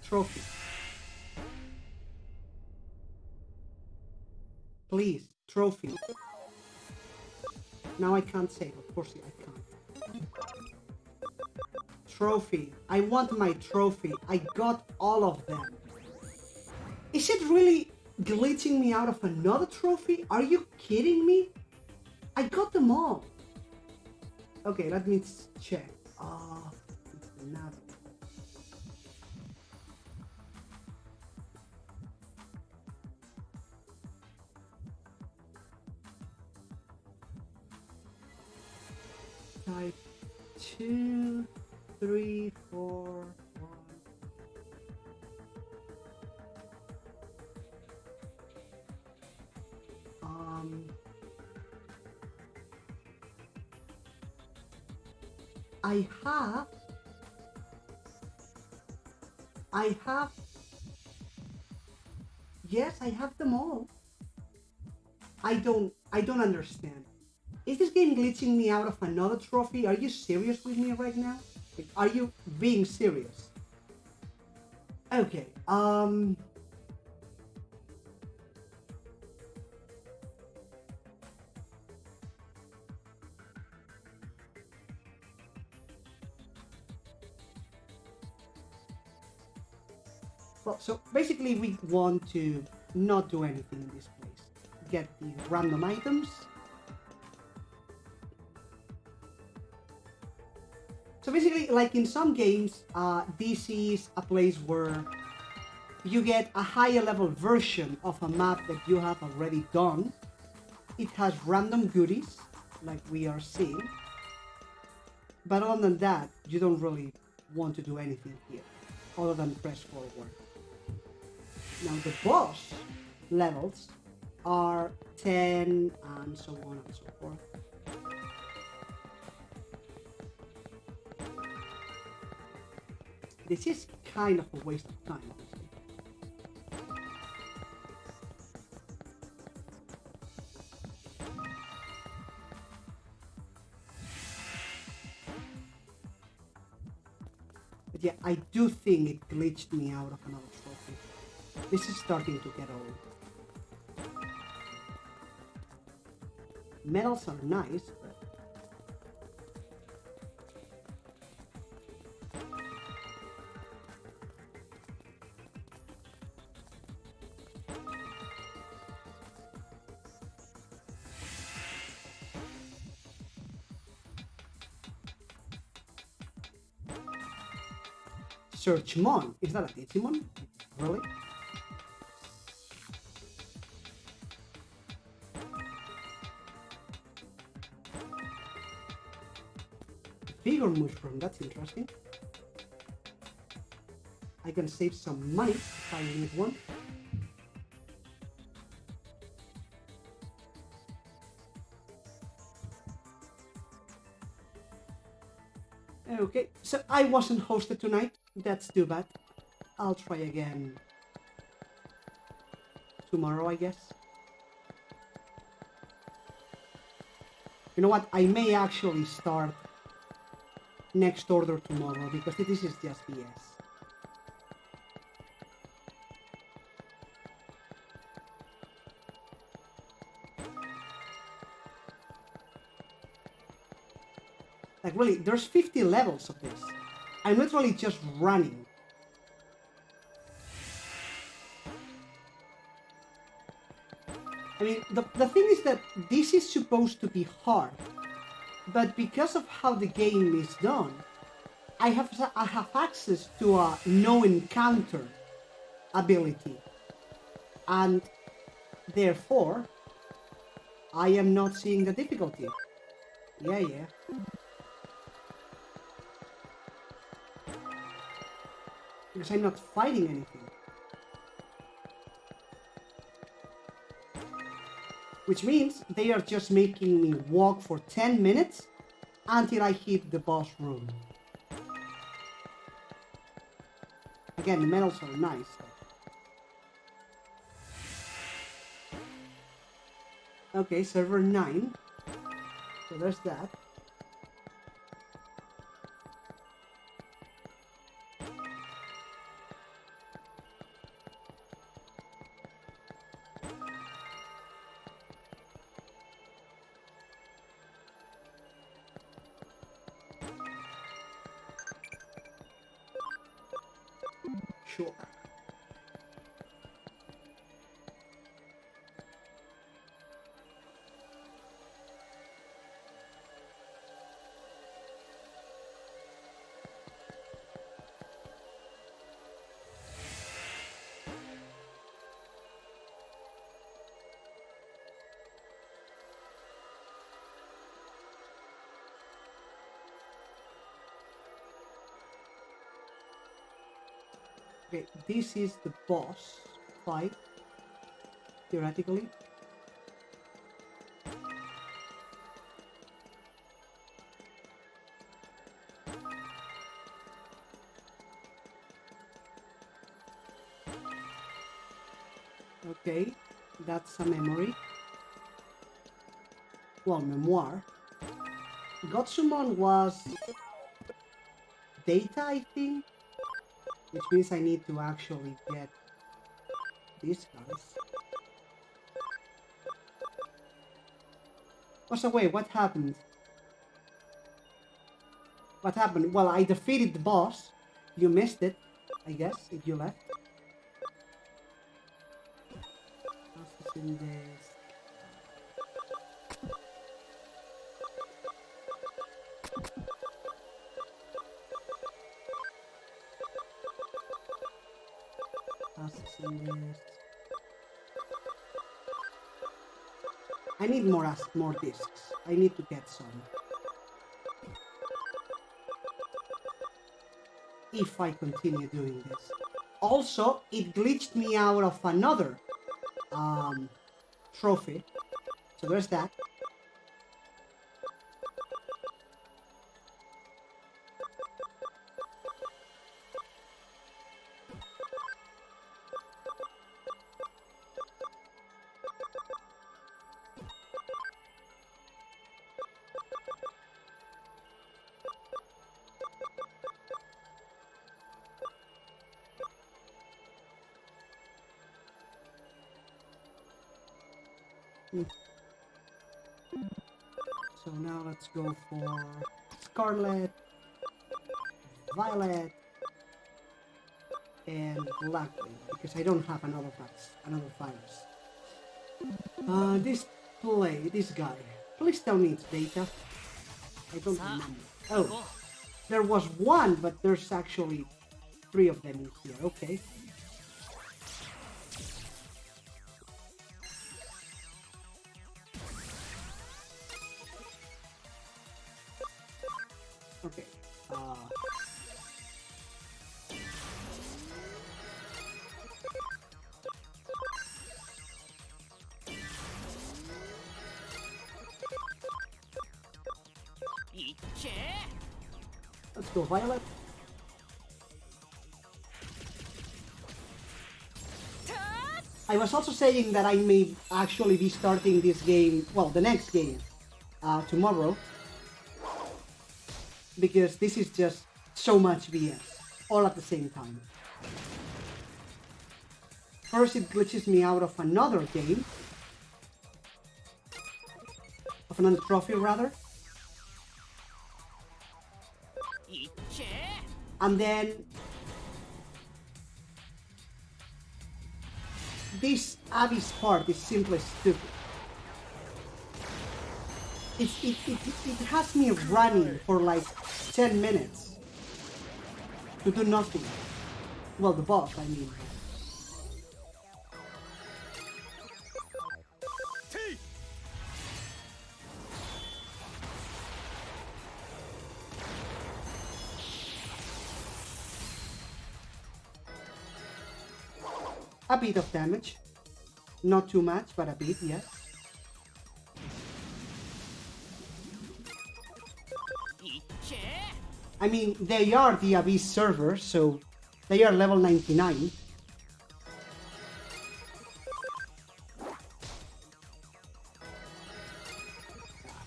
Trophy. Please, trophy. Now I can't save, of course I can't. Trophy. I want my trophy. I got all of them. Is it really glitching me out of another trophy? Are you kidding me? I got them all. Okay, let me check. It's another. type 2, 3, 4, 1. I have, yes, I have them all. I don't understand. Is this game glitching me out of another trophy? Are you serious with me right now? Like, are you being serious? Okay, well, so basically we want to not do anything in this place. Get the random items. So basically, like in some games, this is a place where you get a higher level version of a map that you have already done. It has random goodies, like we are seeing. But other than that, you don't really want to do anything here, other than press forward. Now the boss levels are 10 and so on and so forth. This is kind of a waste of time, honestly. But yeah, I do think it glitched me out of another trophy. This is starting to get old. Medals are nice, but... Searchmon? Is that a Digimon? Really? Figure mushroom, that's interesting. I can save some money if I need one. Okay, so I wasn't hosted tonight. That's too bad. I'll try again tomorrow, I guess. You know what? I may actually start next order tomorrow because this is just BS. Like really, there's 50 levels of this. I'm literally just running. I mean, the thing is that this is supposed to be hard, but because of how the game is done, I have access to a no encounter ability, and therefore, I am not seeing the difficulty. Yeah. Because I'm not fighting anything. Which means they are just making me walk for 10 minutes until I hit the boss room. Again, the medals are nice. Okay, server 9. So there's that. Sure. Okay, this is the boss fight, theoretically. Okay, that's a memory. Well, memoir. Gotsumon was data, I think, which means I need to actually get these guys. Oh, so wait, what happened? What happened? Well, I defeated the boss. You missed it, I guess, if you left. What's in this? What's in this? I need more discs. I need to get some. If I continue doing this. Also, it glitched me out of another trophy. So there's that. So now let's go for Scarlet, Violet, and Blackbeard, because I don't have another virus. This guy. Please tell me it's data. I don't remember. Oh, there was one, but there's actually 3 of them in here. Okay. Okay. Let's go, Violet. I was also saying that I may actually be starting this game, well, the next game, tomorrow. Because this is just so much BS, all at the same time. First it glitches me out of another game. Of another trophy, rather. And then this Abyss part is simply stupid. It has me running for like 10 minutes to do nothing. Well, the boss, I mean. A bit of damage. Not too much, but a bit, yes. I mean, they are the Abyss servers, so they are level 99.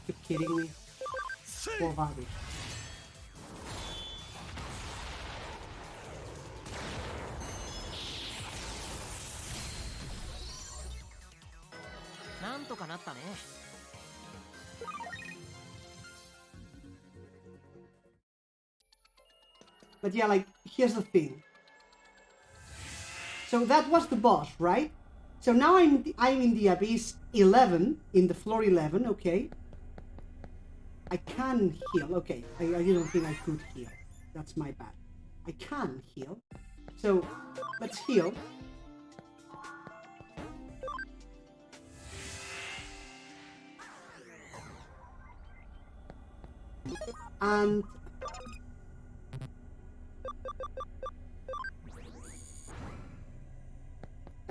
You're kidding me? Poor body. But yeah, like, here's the thing. So that was the boss, right? So now I'm in the Abyss 11, in the floor 11, okay? I can heal, okay. I didn't think I could heal. That's my bad. I can heal. So, let's heal. And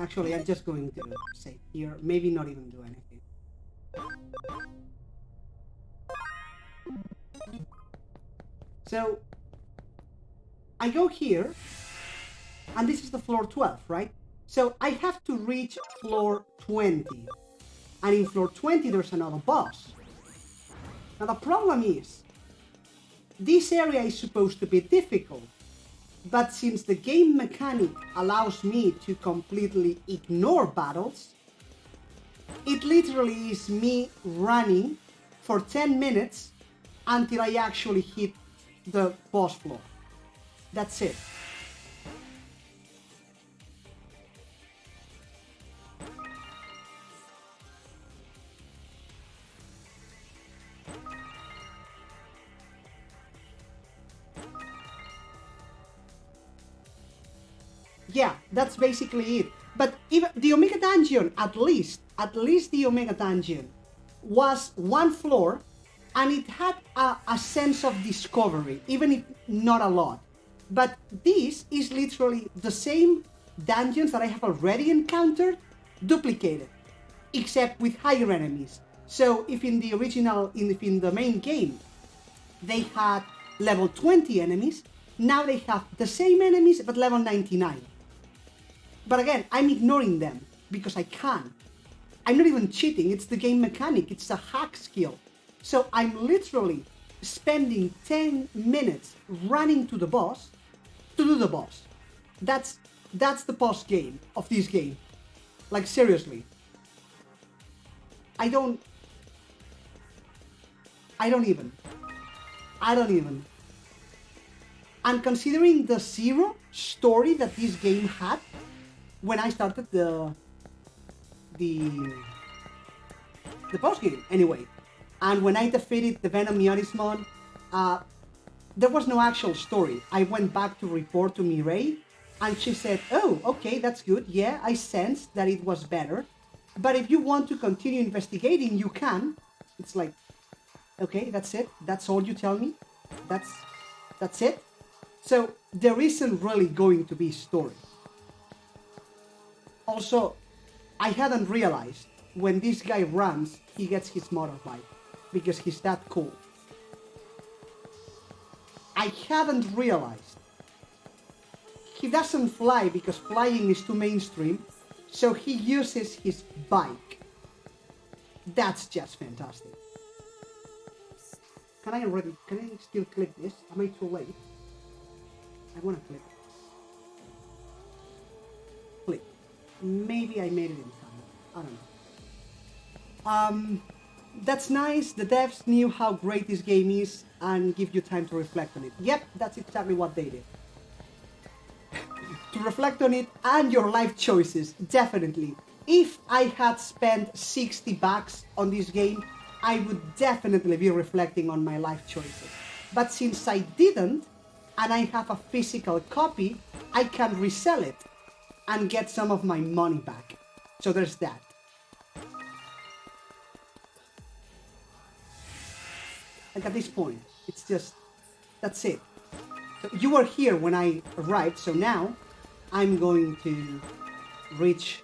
Actually, I'm just going to save here. Maybe not even do anything. So, I go here, and this is the floor 12, right? So I have to reach floor 20. And in floor 20 there's another boss. Now the problem is, this area is supposed to be difficult, but since the game mechanic allows me to completely ignore battles, it literally is me running for 10 minutes until I actually hit the boss floor. That's it. Yeah, that's basically it. But even the Omega Dungeon, at least the Omega Dungeon, was one floor, and it had a sense of discovery, even if not a lot. But this is literally the same dungeons that I have already encountered, duplicated, except with higher enemies. So if in the original, in the main game, they had level 20 enemies, now they have the same enemies but level 99. But again, I'm ignoring them because I can. I'm not even cheating, it's the game mechanic, it's a hack skill. So I'm literally spending 10 minutes running to the boss to do the boss. That's the boss game of this game. Like seriously. I don't even. And considering the zero story that this game had when I started the post game anyway, and when I defeated the Venom Miotismon, there was no actual story. I went back to report to Mireille, and she said, "Oh, okay, that's good. Yeah, I sensed that it was better, but if you want to continue investigating, you can." It's like, okay, that's it. That's all you tell me. That's it. So there isn't really going to be story. Also, I hadn't realized when this guy runs, he gets his motorbike because he's that cool. I hadn't realized. He doesn't fly because flying is too mainstream, so he uses his bike. That's just fantastic. Can I still click this? Am I too late? I want to click. Click. Maybe I made it in time. I don't know. That's nice. The devs knew how great this game is and give you time to reflect on it. Yep, that's exactly what they did. To reflect on it and your life choices, definitely. If I had spent $60 on this game, I would definitely be reflecting on my life choices. But since I didn't, and I have a physical copy, I can resell it and get some of my money back. So there's that. Like at this point, it's just, that's it. So you were here when I arrived, so now I'm going to reach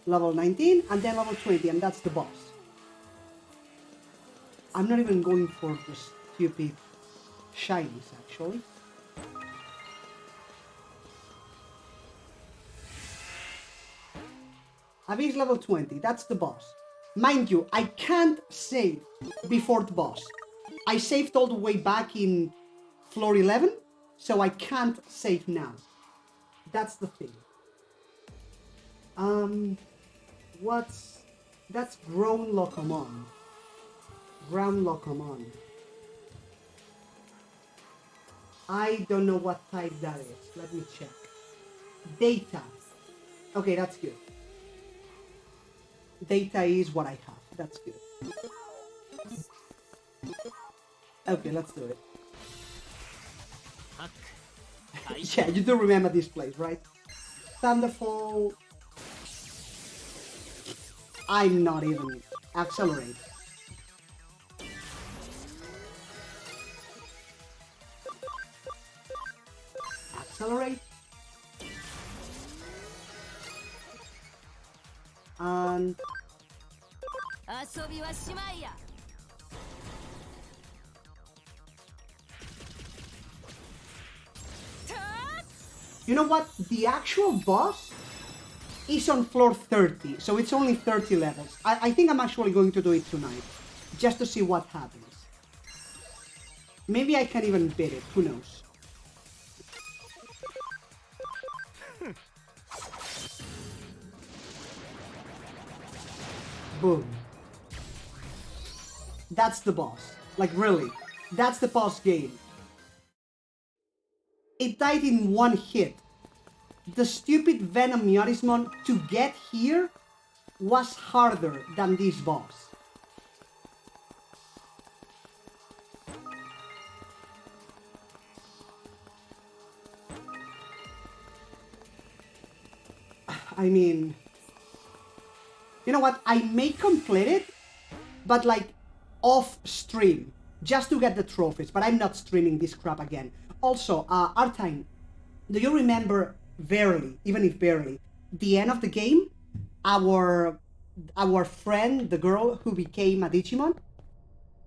level 19 and then level 20, and that's the boss. I'm not even going for the stupid shinies, actually. Abyss level 20, that's the boss. Mind you, I can't save before the boss. I saved all the way back in floor 11, so I can't save now. That's the thing. That's Grown Locomon. Ground Locomon. I don't know what type that is. Let me check. Data. Okay, that's good. Data is what I have. That's good. Okay, let's do it. Yeah, you do remember this place, right? Thunderfall. I'm not even. Accelerate. Accelerate. and... 遊びはしまいや。 You know what? The actual boss is on floor 30, so it's only 30 levels. I think I'm actually going to do it tonight, just to see what happens. Maybe I can even beat it, who knows? Boom. That's the boss. Like, really. That's the boss game. It died in one hit. The stupid Venom Miatismon to get here was harder than this boss. I mean... You know what? I may complete it, but like off stream, just to get the trophies, but I'm not streaming this crap again. Also, Artine, do you remember barely, even if barely, the end of the game? Our friend, the girl who became a Digimon?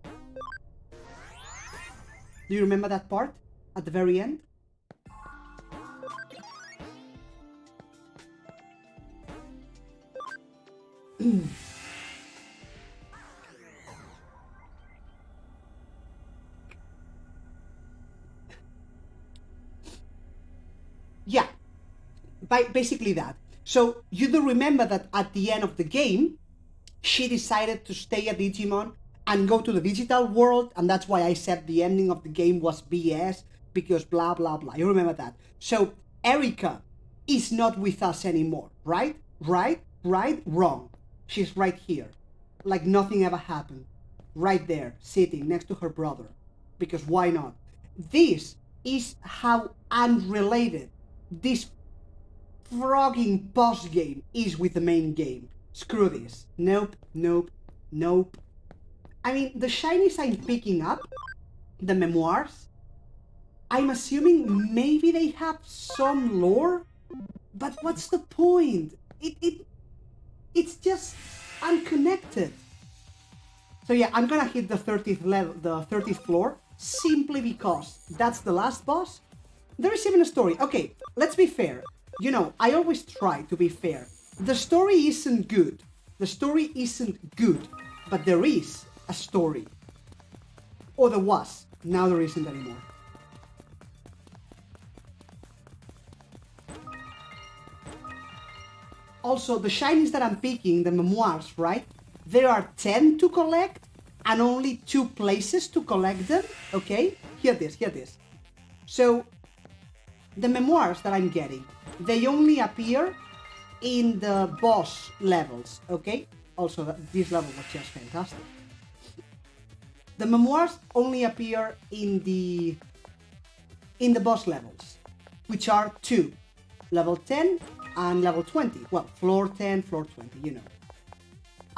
Do you remember that part at the very end? Yeah, basically that. So you do remember that at the end of the game, she decided to stay a Digimon and go to the digital world, and that's why I said the ending of the game was BS, because blah blah blah. You remember that. So Erika is not with us anymore, right? Right? Wrong. She's right here. Like nothing ever happened. Right there, sitting next to her brother. Because why not? This is how unrelated this frogging boss game is with the main game. Screw this. Nope, nope, nope. I mean, the shinies I'm picking up, the memoirs, I'm assuming maybe they have some lore, but what's the point? It's just unconnected. So yeah, I'm gonna hit the 30th level, the 30th floor, simply because that's the last boss. There is even a story. Okay, let's be fair. You know, I always try to be fair. The story isn't good. The story isn't good, but there is a story. Or there was. Now there isn't anymore. Also, the shinies that I'm picking, the memoirs, right? There are 10 to collect and only 2 places to collect them, okay? Hear this. So, the memoirs that I'm getting, they only appear in the boss levels, okay? Also, this level was just fantastic. The memoirs only appear in the boss levels, which are 2, level 10 and level 20. Well, floor 10, floor 20, you know.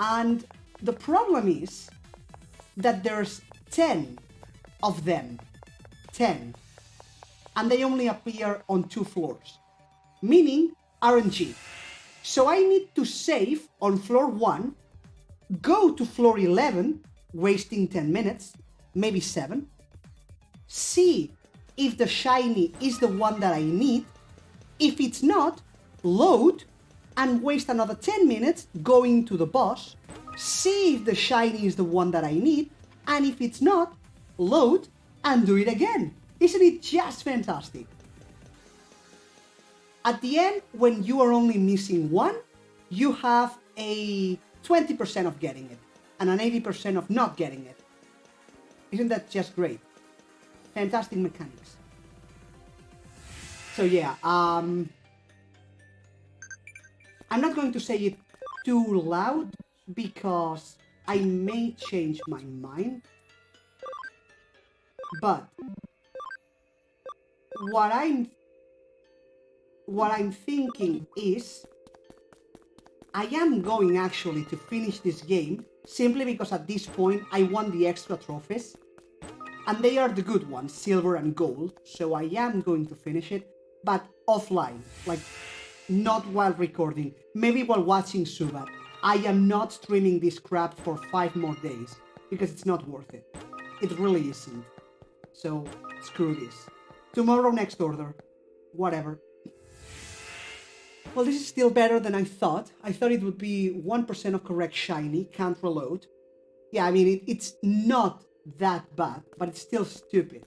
And the problem is that there's 10 of them. 10. And they only appear on 2 floors. Meaning RNG. So I need to save on floor 1, go to floor 11, wasting 10 minutes, maybe 7, see if the shiny is the one that I need. If it's not, load and waste another 10 minutes going to the boss, see if the shiny is the one that I need, and if it's not, load and do it again. Isn't it just fantastic? At the end, when you are only missing 1, you have a 20% of getting it and an 80% of not getting it. Isn't that just great? Fantastic mechanics. So yeah, I'm not going to say it too loud because I may change my mind. But what I'm thinking is I am going actually to finish this game simply because at this point I won the extra trophies and they are the good ones, silver and gold, so I am going to finish it, but offline, like not while recording, maybe while watching Subat. I am not streaming this crap for 5 more days because it's not worth it. It really isn't. So, screw this. Tomorrow, next order. Whatever. Well, this is still better than I thought. I thought it would be 1% of correct shiny, can't reload. Yeah, I mean, it's not that bad, but it's still stupid.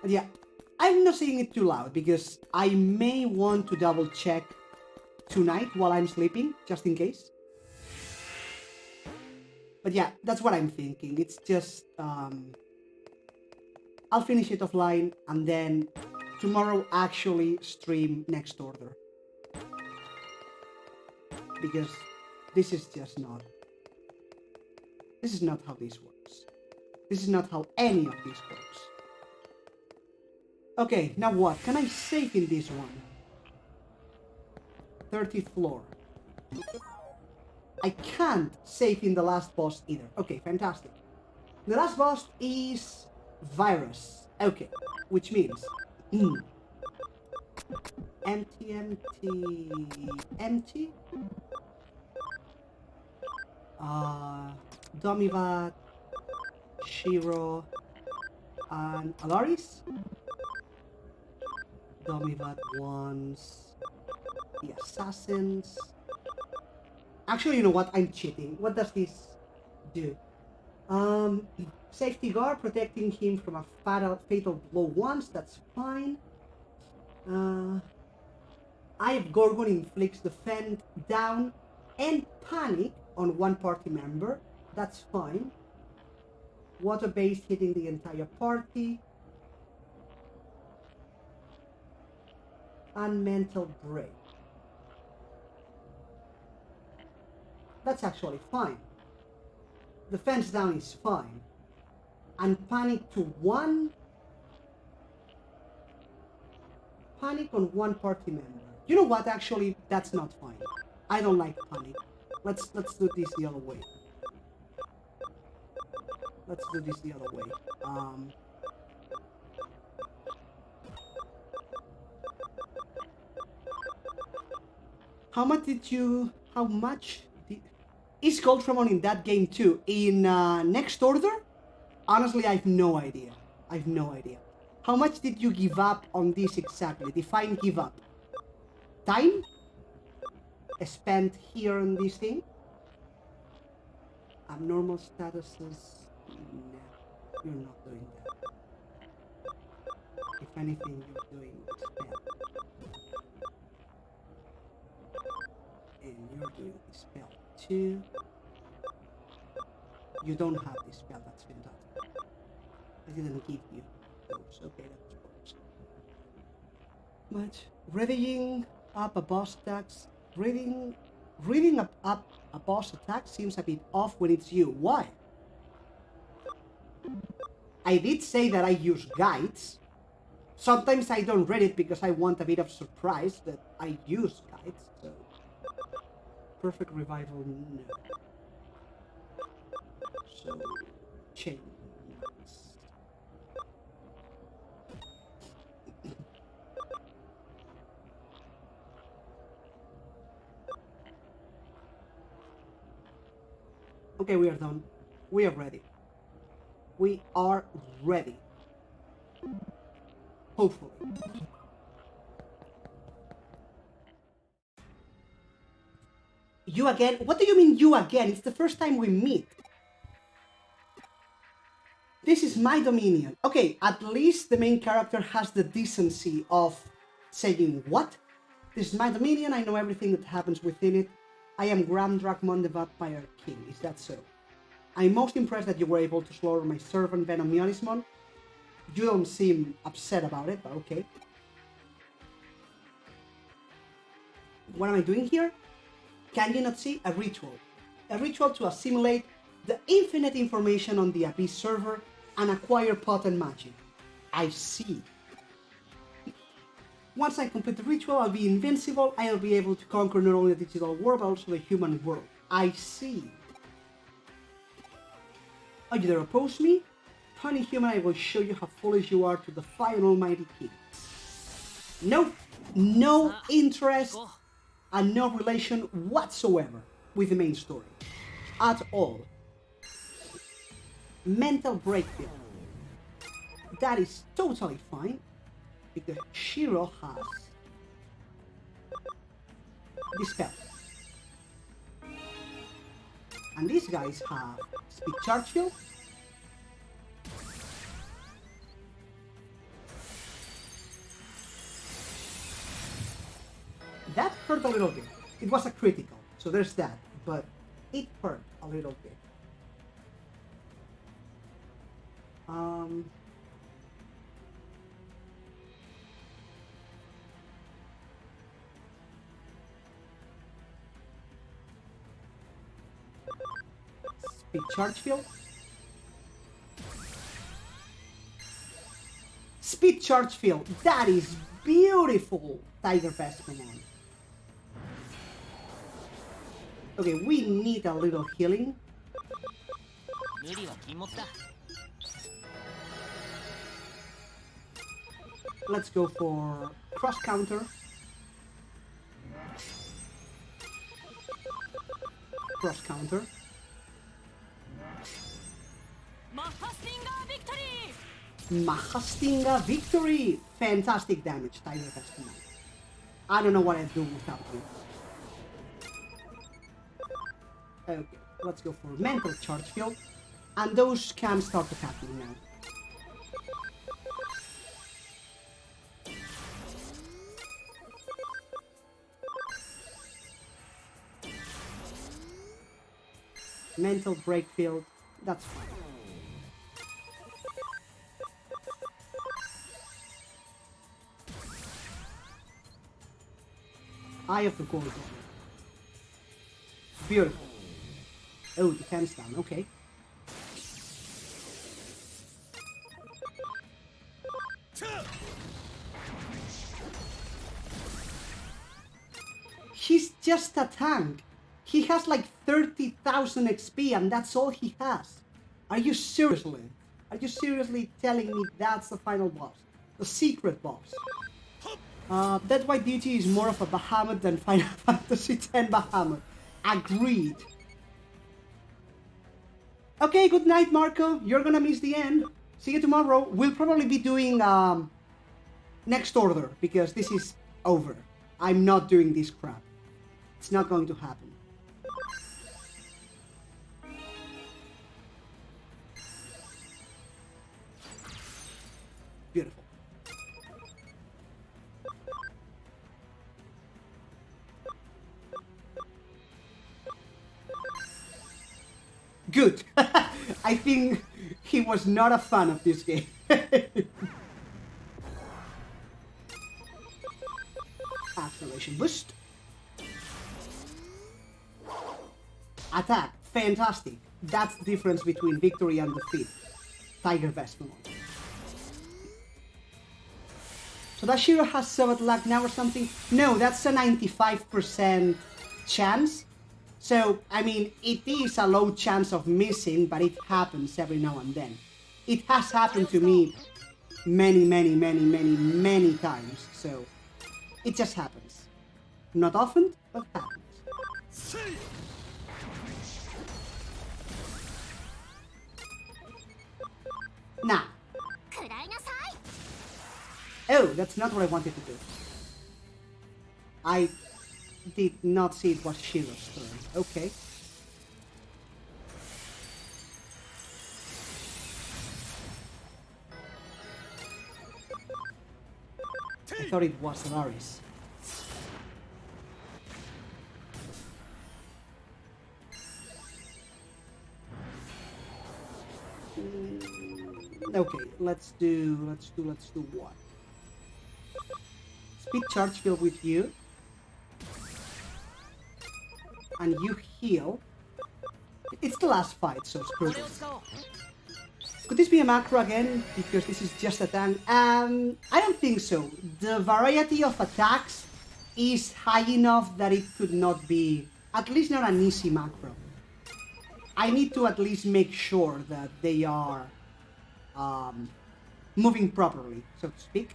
And yeah, I'm not saying it too loud because I may want to double check tonight while I'm sleeping, just in case. But yeah, that's what I'm thinking. It's just, I'll finish it offline and then tomorrow actually stream next order. Because this is just not. This is not how this works. This is not how any of this works. Okay, now what? Can I save in this one? 30th floor. I can't save in the last boss either. Okay, fantastic. The last boss is Virus. Okay, which means empty. Domivat, Shiro, and Alaris. Domivat wants the assassins. Actually, you know what? I'm cheating. What does this do? Safety guard, protecting him from a fatal blow once. That's fine. Ive Gorgon inflicts defend down and panic on one party member. That's fine. Water-based hitting the entire party. And mental break. That's actually fine. Defense down is fine. And panic to one. Panic on one party member. You know what? Actually, that's not fine. I don't like panic. Let's do this the other way. Let's do this the other way. How much is Goldramon in that game too? In next order? Honestly, I have no idea. How much did you give up on this exactly? Define give up. Time? Spent here on this thing? Abnormal statuses? No, you're not doing that. If anything, you're doing spell. And you're doing the spell too. You don't have this spell, that's fantastic. I didn't give you those. Okay, that works. But readying up a boss attacks, reading up a boss attack seems a bit off when it's you. Why? I did say that I use guides. Sometimes I don't read it because I want a bit of surprise that I use guides, so... Perfect revival, no. So... Chain. Okay, we are done. We are ready. We are ready. Hopefully. You again? What do you mean you again? It's the first time we meet. This is my dominion. Okay, at least the main character has the decency of saying what? This is my dominion, I know everything that happens within it. I am Grand Dracmon the Vampire King, is that so? I'm most impressed that you were able to slaughter my servant Venom Mionismon. You don't seem upset about it, but okay. What am I doing here? Can you not see? A ritual. A ritual to assimilate the infinite information on the Abyss server and acquire potent magic. I see. Once I complete the ritual, I'll be invincible. I'll be able to conquer not only the digital world, but also the human world. I see. Oh, you dare oppose me? Tiny human, I will show you how foolish you are to defy an almighty king. Nope, no interest and no relation whatsoever with the main story. At all. Mental breakdown. That is totally fine, because Shiro has Dispel. And these guys have Speed Charge Field. That hurt a little bit. It was a critical, so there's that, but it hurt a little bit. Speed Charge Field. Speed Charge Field. That is beautiful, Tiger Vespermon. Okay, we need a little healing. Let's go for cross counter. Cross counter. Mahastinga victory! Fantastic damage, Tiger Vespermon. I don't know what I'd do without you. Okay, let's go for mental charge field. And those can start attacking now. Mental break field, that's fine. Eye of the Gorgon. Beautiful. Oh, defense down, okay. He's just a tank. He has like 30,000 XP and that's all he has. Are you seriously? Are you seriously telling me that's the final boss? The secret boss? That White Deity is more of a Bahamut than Final Fantasy X Bahamut. Agreed. Okay, good night, Marco. You're gonna miss the end. See you tomorrow. We'll probably be doing next order because this is over. I'm not doing this crap. It's not going to happen. Beautiful. Good. I think he was not a fan of this game. Acceleration boost. Attack. Fantastic. That's the difference between victory and defeat. Tiger Vespermon. So that Shiro has Sobat luck now or something? No, that's a 95% chance. So, I mean, it is a low chance of missing, but it happens every now and then. It has happened to me many times, so it just happens. Not often, but happens. Now. Oh, that's not what I wanted to do. I did not see it was Shiro's turn. Okay. I thought it was Laris. Okay, let's do what? Speed charge field with you. And you heal. It's the last fight, so screw this. Could this be a macro again? Because this is just a tank. I don't think so. The variety of attacks is high enough that it could not be, at least not an easy macro. I need to at least make sure that they are moving properly, so to speak.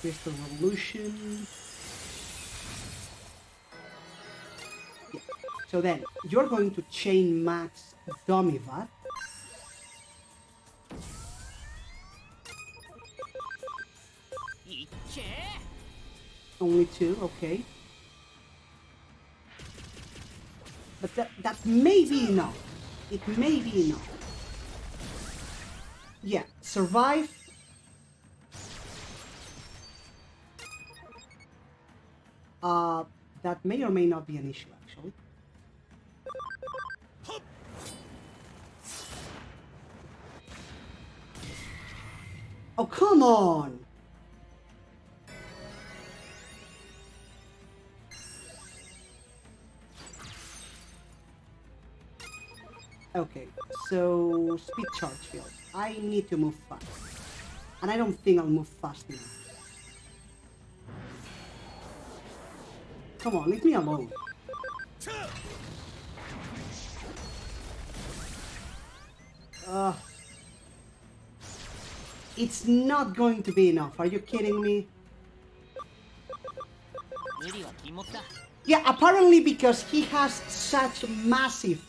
Crystal Revolution. Yeah. So then, you're going to chain max Domivat. Only 2, okay. But that may be enough. It may be enough. Yeah, survive. That may or may not be an issue, actually. Oh, come on! Okay, so speed charge field. I need to move fast. And I don't think I'll move fast enough. Come on, leave me alone. It's not going to be enough. Are you kidding me? Yeah, apparently because he has such massive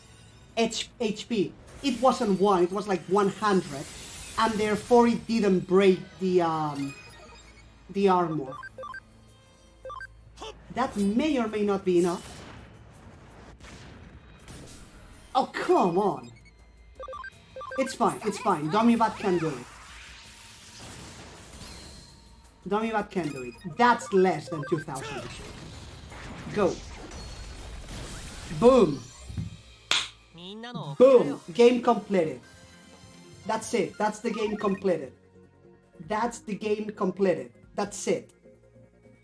HP. It wasn't 1, it was like 100. And therefore it didn't break the armor. That may or may not be enough. Oh, come on. It's fine, it's fine. Domivat can do it. Domivat can do it. That's less than 2,000. Go. Boom. Boom. Game completed. That's it. That's the game completed. That's the game completed. That's it.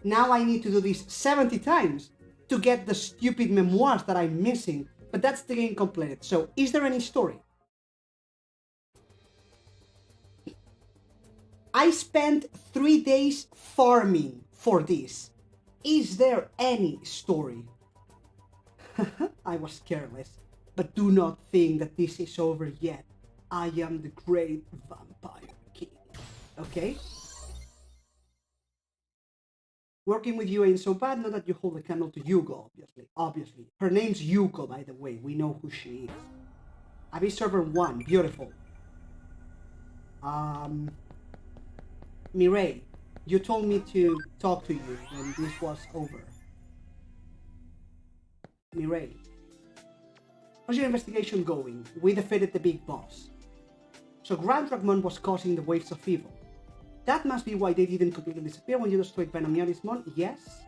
Now I need to do this 70 times to get the stupid memoirs that I'm missing. But that's the game completed. So, is there any story? I spent 3 days farming for this. Is there any story? I was careless, but do not think that this is over yet. I am the great vampire king. Okay? Working with you ain't so bad, not that you hold a candle to Yugo, obviously. Her name's Yuko, by the way. We know who she is. Abyss Server 1, beautiful. Mireille, you told me to talk to you when this was over. Mireille, how's your investigation going? We defeated the big boss. So Grand Dragmon was causing the waves of evil. That must be why they didn't completely disappear when you destroyed Venomionismon, yes.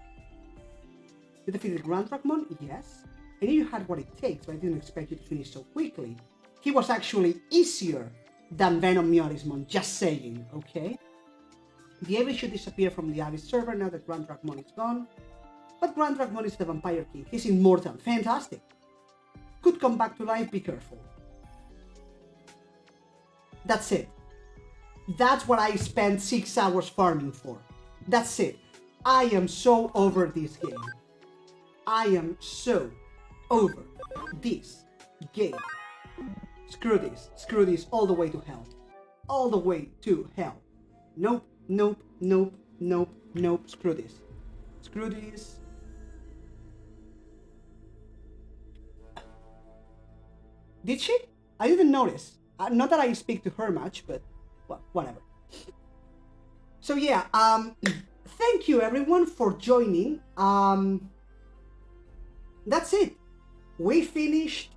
You defeated Grand Dragmon, yes. I knew you had what it takes, but I didn't expect you to finish so quickly. He was actually easier than Venomionismon, just saying, okay? The Abyss should disappear from the Abyss server now that Grand Dragmon is gone. But Grand Dragmon is the Vampire King. He's immortal. Fantastic. Could come back to life, be careful. That's it. That's what I spent 6 hours farming for. That's it. I am so over this game. I am so over this game. Screw this all the way to hell. All the way to hell. Nope, nope, nope, nope, nope, screw this. Screw this. Did she? I didn't notice. Not that I speak to her much, but well, whatever. So yeah, thank you everyone for joining. That's it. We finished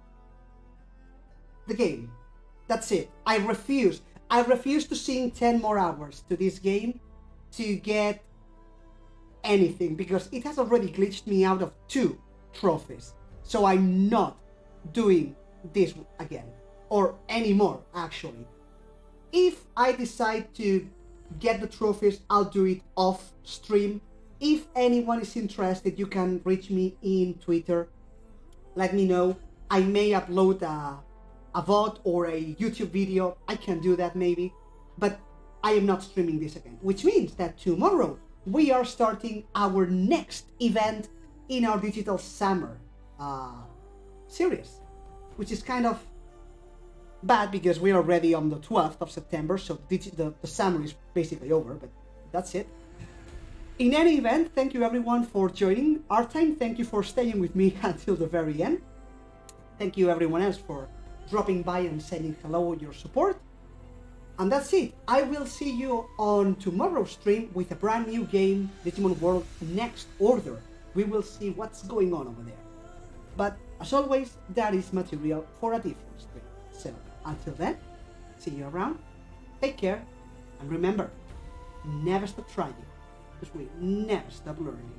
the game. That's it. I refuse to sink 10 more hours to this game to get anything because it has already glitched me out of 2 trophies. So I'm not doing this again or anymore actually. If I decide to get the trophies, I'll do it off stream. If anyone is interested, you can reach me in Twitter. Let me know. I may upload a VOD or a YouTube video. I can do that maybe. But I am not streaming this again. Which means that tomorrow we are starting our next event in our Digital Summer series. Which is kind of bad because we're already on the 12th of September, so the summer is basically over, but that's it. In any event, thank you everyone for joining our time. Thank you for staying with me until the very end. Thank you everyone else for dropping by and saying hello with your support. And that's it. I will see you on tomorrow's stream with a brand new game, Digimon World Next Order. We will see what's going on over there. But as always, that is material for a different stream. So until then, see you around, take care, and remember, never stop trying, because we never stop learning.